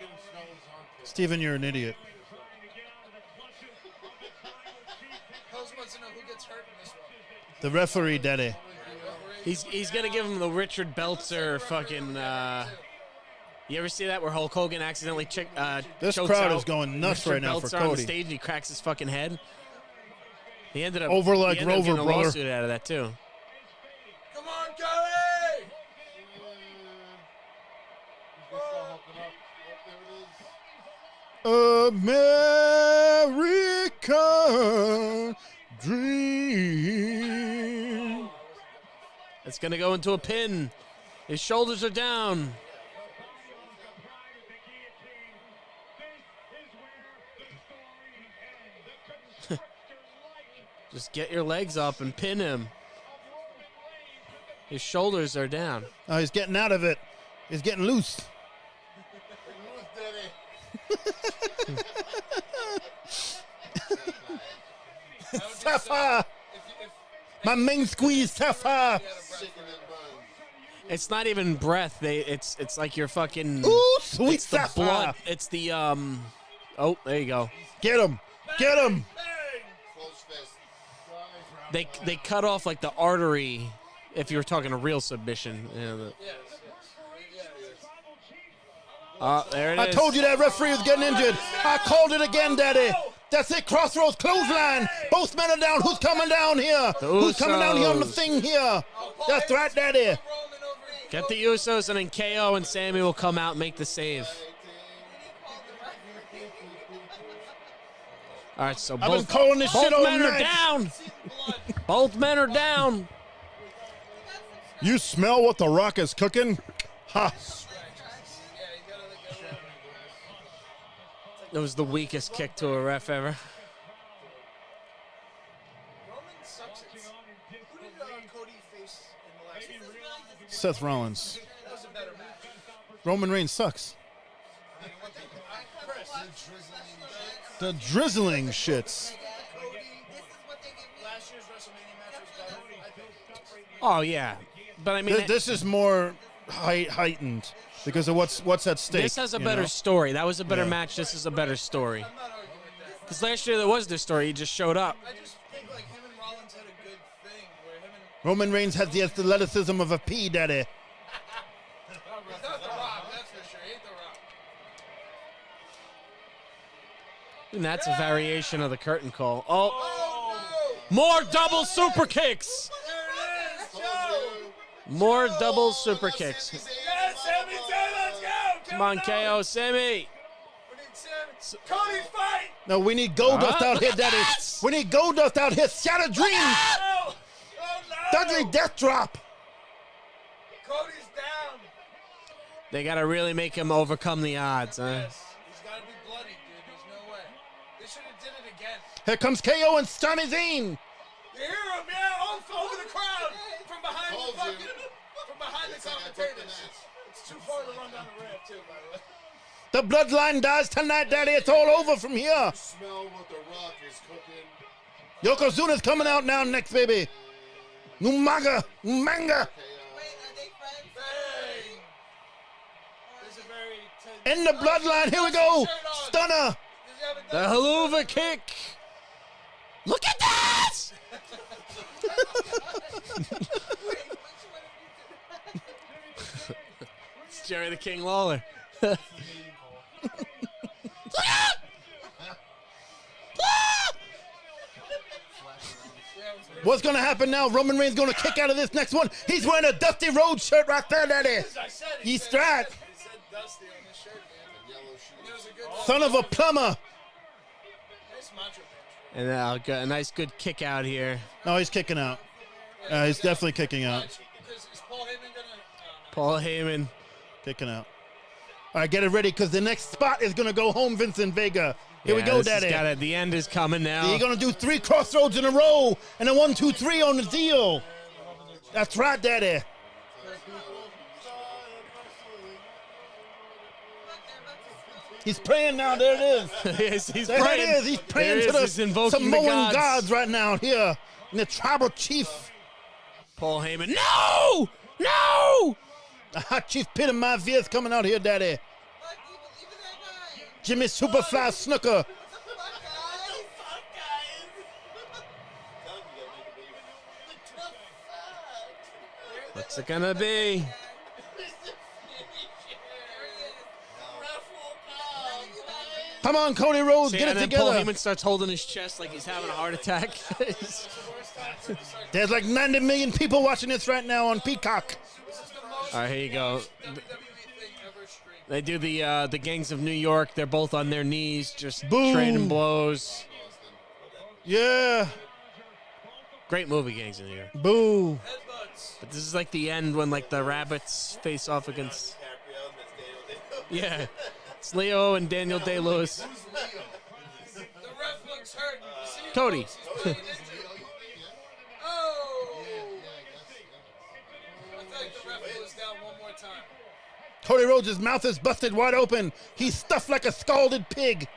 Steven, you're an idiot. Hells wants to know who gets hurt in this one. The referee, Daddy. He's gonna give him the Richard Belzer fucking. You ever see that where Hulk Hogan accidentally This chokes crowd out is going nuts Richard right now Belzer for on the Cody. stage and he cracks his fucking head. He ended up Over like he ended up Rover, getting a brother. lawsuit out of that too. Come on, Cody! American dream. It's gonna go into a pin. His shoulders are down. Just get your legs up and pin him. His shoulders are down. Oh, he's getting out of it. He's getting loose. Sapphire. My main squeeze, Sapphire. It's not even breath. It's like you're fucking. Ooh, sweet It's the Sapphire. blood. It's the Oh, there you go. Get him. Get him. They cut off like the artery. If you were talking a real submission. You know, there it is. I told you that referee was getting injured. I called it again, Daddy. That's it, Crossroads clothesline. Both men are down. Who's coming down here? Who's coming down here on the Usos. thing here? That's right, Daddy. Get the Usos and then KO and Sammy will come out and make the save. All right, so I've been both, calling this shit both all men are night. down. Both men are down. You smell what the Rock is cooking? Ha. That was the weakest kick to a ref ever. Roman sucks it. Who did Cody face in the last one? Seth Rollins. That was a better match. Roman Reigns sucks. The drizzling shits. Last year's WrestleMania match was better. I think. Oh yeah, but I mean, This is more heightened because of what's at stake. this has a you better know? story. That was a better Yeah. match. This is a better story. I'm not arguing with that. Because last year there was this story. He just showed up. I just think like him and Rollins had a good thing where him and Roman Reigns has the athleticism of a pea, Daddy. he's not the Rock, that's for sure. He ain't the Rock. And that's a variation of the curtain call. Oh, Oh more double super kicks. no! There it is, Joe. More double super kicks. Yes, Sami Zayn, let's go. Come on, KO, Sammy. We need Sami. Cody, fight. No, we need Goldust out here, look at Daddy. that! We need Goldust out here. Shattered Dreams. Oh, oh no! Dudley Death Drop. Cody's down. They got to really make him overcome the odds, huh? Yes, he's got to be bloody, dude. There's no way. They should have did it again. Here comes KO and Sami Zayn. You hear him, yeah, over the crowd, from behind the fucking, from behind the commentators. It's too far to run down the ramp, too, by the way. The bloodline dies tonight, Daddy. It's all over from here. Smell what the Rock is cooking. Yokozuna's coming out now next, baby. Umaga. Umanga. Wait, are they friends? Bang! There's a very In the bloodline. Here we go. Stunner. Does he have a The haluva kick. Look at this! It's Jerry the King Lawler. What's going to happen now? Roman Reigns going to kick out of this next one. He's wearing a Dusty Rhodes shirt right there, Daddy. I said, He's strat. He said Dusty on his shirt, man. It was a good Son of a plumber. And a nice good kick out here. No, he's kicking out. He's definitely kicking out. Is Paul Heyman gonna? Paul Heyman. Kicking out. All right, get it ready because the next spot is going to go home, Vincent Vega. Here we go, Daddy. The end is coming now. You're going to do 3 crossroads in a row and a 1, 2, 3 on the deal. That's right, Daddy. He's praying now. There it is. Yes, he's There praying. it is. He's praying There to He's the invoking the Samoan gods. gods right now here. And the tribal chief. Paul Heyman. No! No! The hot chief Peter Maivia coming out here, Daddy. Look, even that guy. Jimmy Superfly Snooker. Fuck, guys. What's it gonna be? Come on, Cody Rhodes, See, get and it then Paul together. Heyman starts holding his chest like he's having a heart attack. There's like 90 million people watching this right now on Peacock. All right, here you go. They do the Gangs of New York. They're both on their knees, just Boom. trading blows. Yeah. Great movie, Gangs of New York. Boo. But this is like the end when like the rabbits face off against. Yeah, it's Leo and Daniel Day-Lewis. The ref looks hurt. See him, Cody. folks, he's playing injured. Oh! I think the ref was down one more time. Cody Rhodes' mouth is busted wide open. He's stuffed like a scalded pig.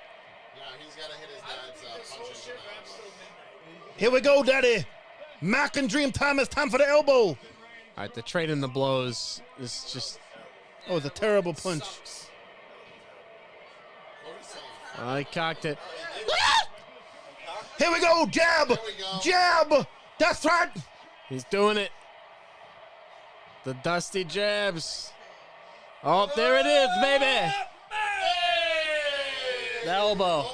Yeah, he's got to hit his dad's punches in the ass. Here we go, Daddy. Mac and Dream time. It's time for the elbow. All right, the trade in the blows is just. Oh, it's a terrible punch. Oh, he cocked it. Here we go. Jab. Jab. That's right. He's doing it. The dusty jabs. Oh, there it is, baby. The elbow.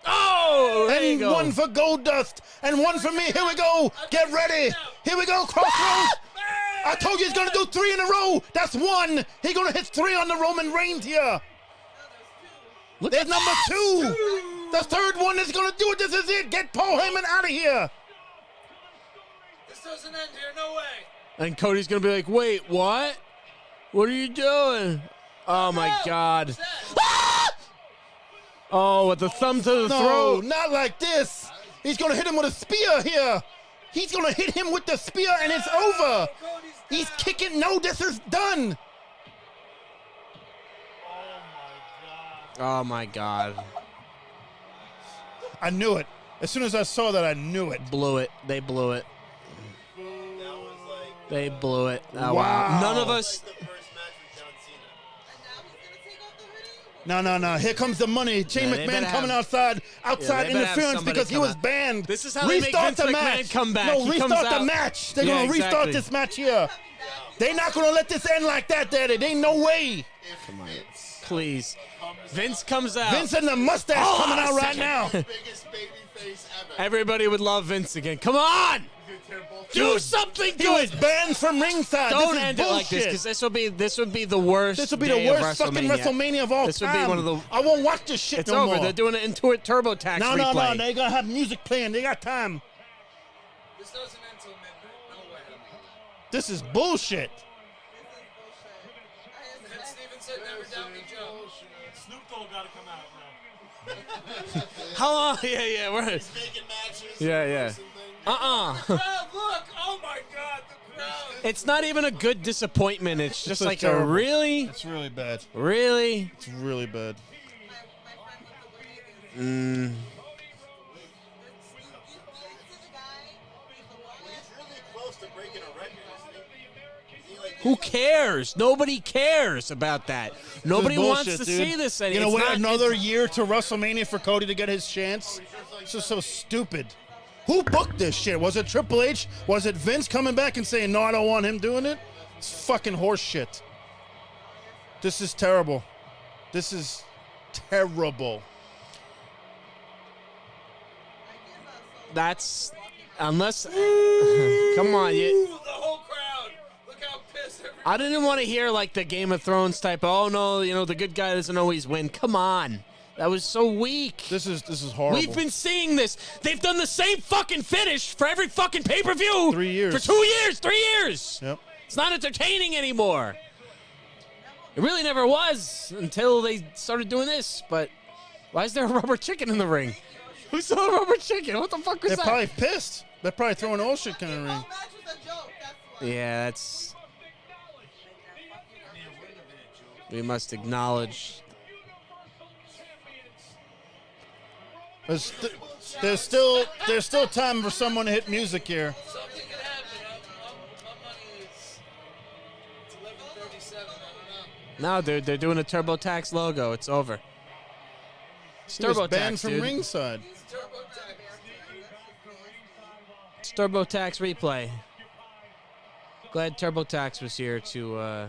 Oh, there you And go. one for Goldust. And one for me. Here we go. Get ready. Here we go. Crossroads. I told you he's going to do 3 in a row. That's 1. He's going to hit 3 on the Roman Reigns here. Look There's at number that. 2. The third one is going to do it. This is it. Get Paul Heyman out of here. This doesn't end here, no way. And Cody's going to be like, wait, what? What are you doing? Oh, my God. Oh, with the thumb to the No, throat. not like this. He's going to hit him with a spear here. He's going to hit him with the spear, and it's over. He's kicking. No, this is done. Oh, my God. I knew it. As soon as I saw that, I knew it. Blew it. They blew it. That was like They blew it. Oh, Wow. None of us. the first match with John Cena. And now he's gonna take off the hoodie. No. Here comes the money. Shane Yeah, they McMahon better coming have- outside they better have interference somebody because he come was out. banned. This is how they make Restart Vince the McMahon match. come back. No, He comes restart the out. match. They're Yeah, going to restart exactly. this match here. They're not going to let this end like that, Daddy. There ain't no way. Come on. Please. Vince comes out. Vince and the mustache Hold coming on a out right second. now. Biggest baby face ever. Everybody would love Vince again. Come on. Do something He was good. banned from ringside. Don't this is end bullshit. it like this because this would be the worst. This will be day the of worst fucking WrestleMania of all This time. would be one of the. I won't watch this shit It's no over. more. They're doing an Intuit TurboTax No, replay. They gonna have music playing. They got time. This doesn't end till midnight, no way. This is bullshit. And Steven said never doubt me, Joe. Snoop Dogg got to come out now. How long? Yeah. We're. Making matches. Yeah. Crowd, look! Oh my God, the crowd! It's not even a good disappointment. It's just is like terrible. a really, It's really bad. really. It's really bad. My friend with the wig. Mm. You see the guy? He's a wire. He's really close to breaking a record, isn't he? Is he like Who cares? Nobody cares about that. Nobody This is wants bullshit, to dude. see this anymore. You know It's what? not- Another year to WrestleMania for Cody to get his chance. This is so stupid. Who booked this shit? Was it Triple H? Was it Vince coming back and saying, no, I don't want him doing it? It's fucking horse shit. This is terrible. This is terrible. That's unless. Come on, you. Ooh, the whole crowd! Look how pissed everybody. I didn't want to hear like the Game of Thrones type. Oh no, the good guy doesn't always win. Come on, That was so weak. This is horrible. We've been seeing this. They've done the same fucking finish for every fucking pay-per-view. 3 years. For 2 years. 3 years. Yep. It's not entertaining anymore. It really never was until they started doing this. But why is there a rubber chicken in the ring? Who saw a rubber chicken? What the fuck was They're that? probably pissed. They're probably throwing all shit in the The ring. whole match was a joke. That's why. Yeah, that's. We must acknowledge. There's still time for someone to hit music here. Something could happen. My money is it's 11:37. I don't know. No, dude, they're doing a TurboTax logo. It's over. It's He was banned TurboTax, from dude. ringside. It's TurboTax. It's TurboTax replay. Glad TurboTax was here to.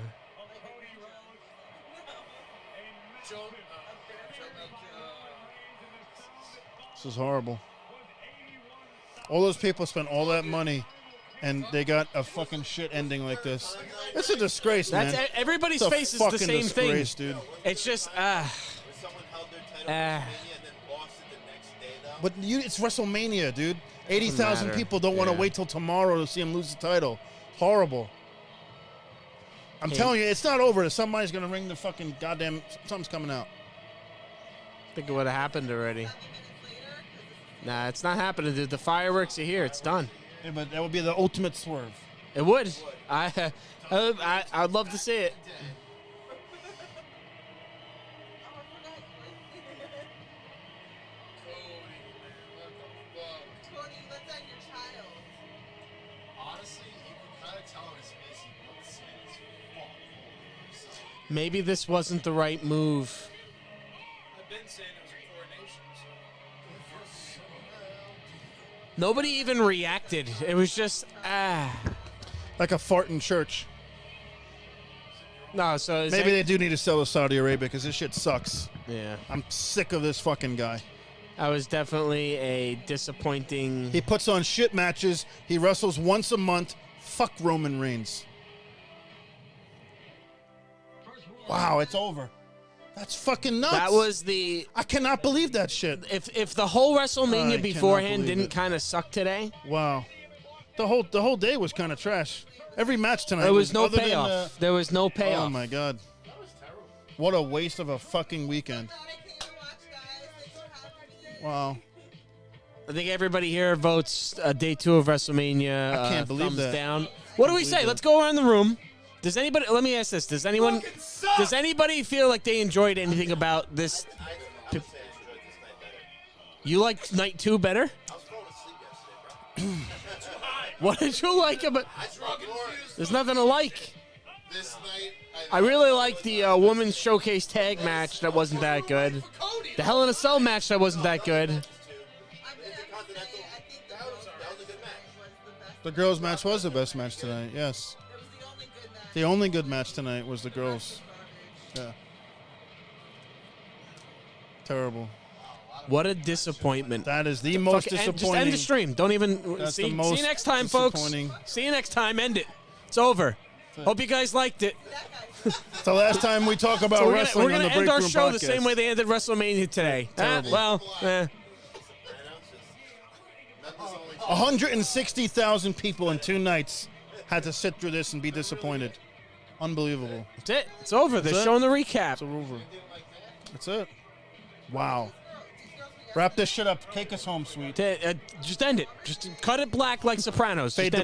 This is horrible. All those people spent all that money, and they got a fucking shit ending like this. It's a disgrace, That's man. everybody's It's a face is the fucking same disgrace, thing. dude. It's just Someone held their title at WrestleMania and then lost it the next day, though. But it's WrestleMania, dude. 80,000 matter. people don't want to Yeah. wait till tomorrow to see him lose the title. Horrible. I'm Hey. telling you, it's not over. Somebody's going to ring the fucking goddamn... Something's coming out. I think it would have happened already. Nah, it's not happening, dude. The fireworks are here. It's done. Yeah, but that would be the ultimate swerve. It would. I'd love to see it. Cody, let's end your child. Honestly, you can kind of tell on his face he looks sad as fuck. Maybe this wasn't the right move. I've been saying it was a coronation, so. Nobody even reacted. It was just Like a fart in church. No, so is Maybe that- they do need to sell to Saudi Arabia because this shit sucks. Yeah. I'm sick of this fucking guy. That was definitely a disappointing. He puts on shit matches. He wrestles once a month. Fuck Roman Reigns. Wow, it's over. That's fucking nuts. That was the. I cannot believe that shit. If the whole I WrestleMania cannot beforehand believe didn't it. kind of suck today, Wow. The whole day was kind of trash. Every match tonight. there was no other than, payoff. There was no payoff. oh my god. What a waste of a fucking weekend. Glad I came to watch, guys. Thanks for having me. Wow. I think everybody here votes day 2 of WrestleMania. I can't believe thumbs that. down. What do we believe say? that. Let's go around the room. Does anybody? Let me ask this. Does anyone? Does anybody feel like they enjoyed anything about this? I would say I enjoyed this night better. You liked night 2 better? I was falling asleep yesterday, bro. What did you like about? I drunk There's nothing to like. this night. I really liked the women's showcase tag match. That wasn't that good. The Hell in a Cell match. That wasn't that good. I'm gonna have to say, I think the girls' That was a good match. was the best. The girls' match was the best match tonight. Yes. It was the only good match. The only good match tonight was the girls. Yeah. Terrible. What a disappointment. That is the most Fuck, disappointing. just end the stream. Don't even That's see. the most See you next time, folks. disappointing. See you next time. End it. It's over. Hope you guys liked it. It's the last time we talk about So we're wrestling gonna on the end our Break Room show podcast. the same way they ended WrestleMania today. Well, 160,000 people in 2 nights had to sit through this and be disappointed. Unbelievable. that's it. It's over. They're That's it. showing the recap. It's over. That's it. Wow. Wrap this shit up. Take us home, sweet. Just end it. Just cut it black like Sopranos. Fade Just to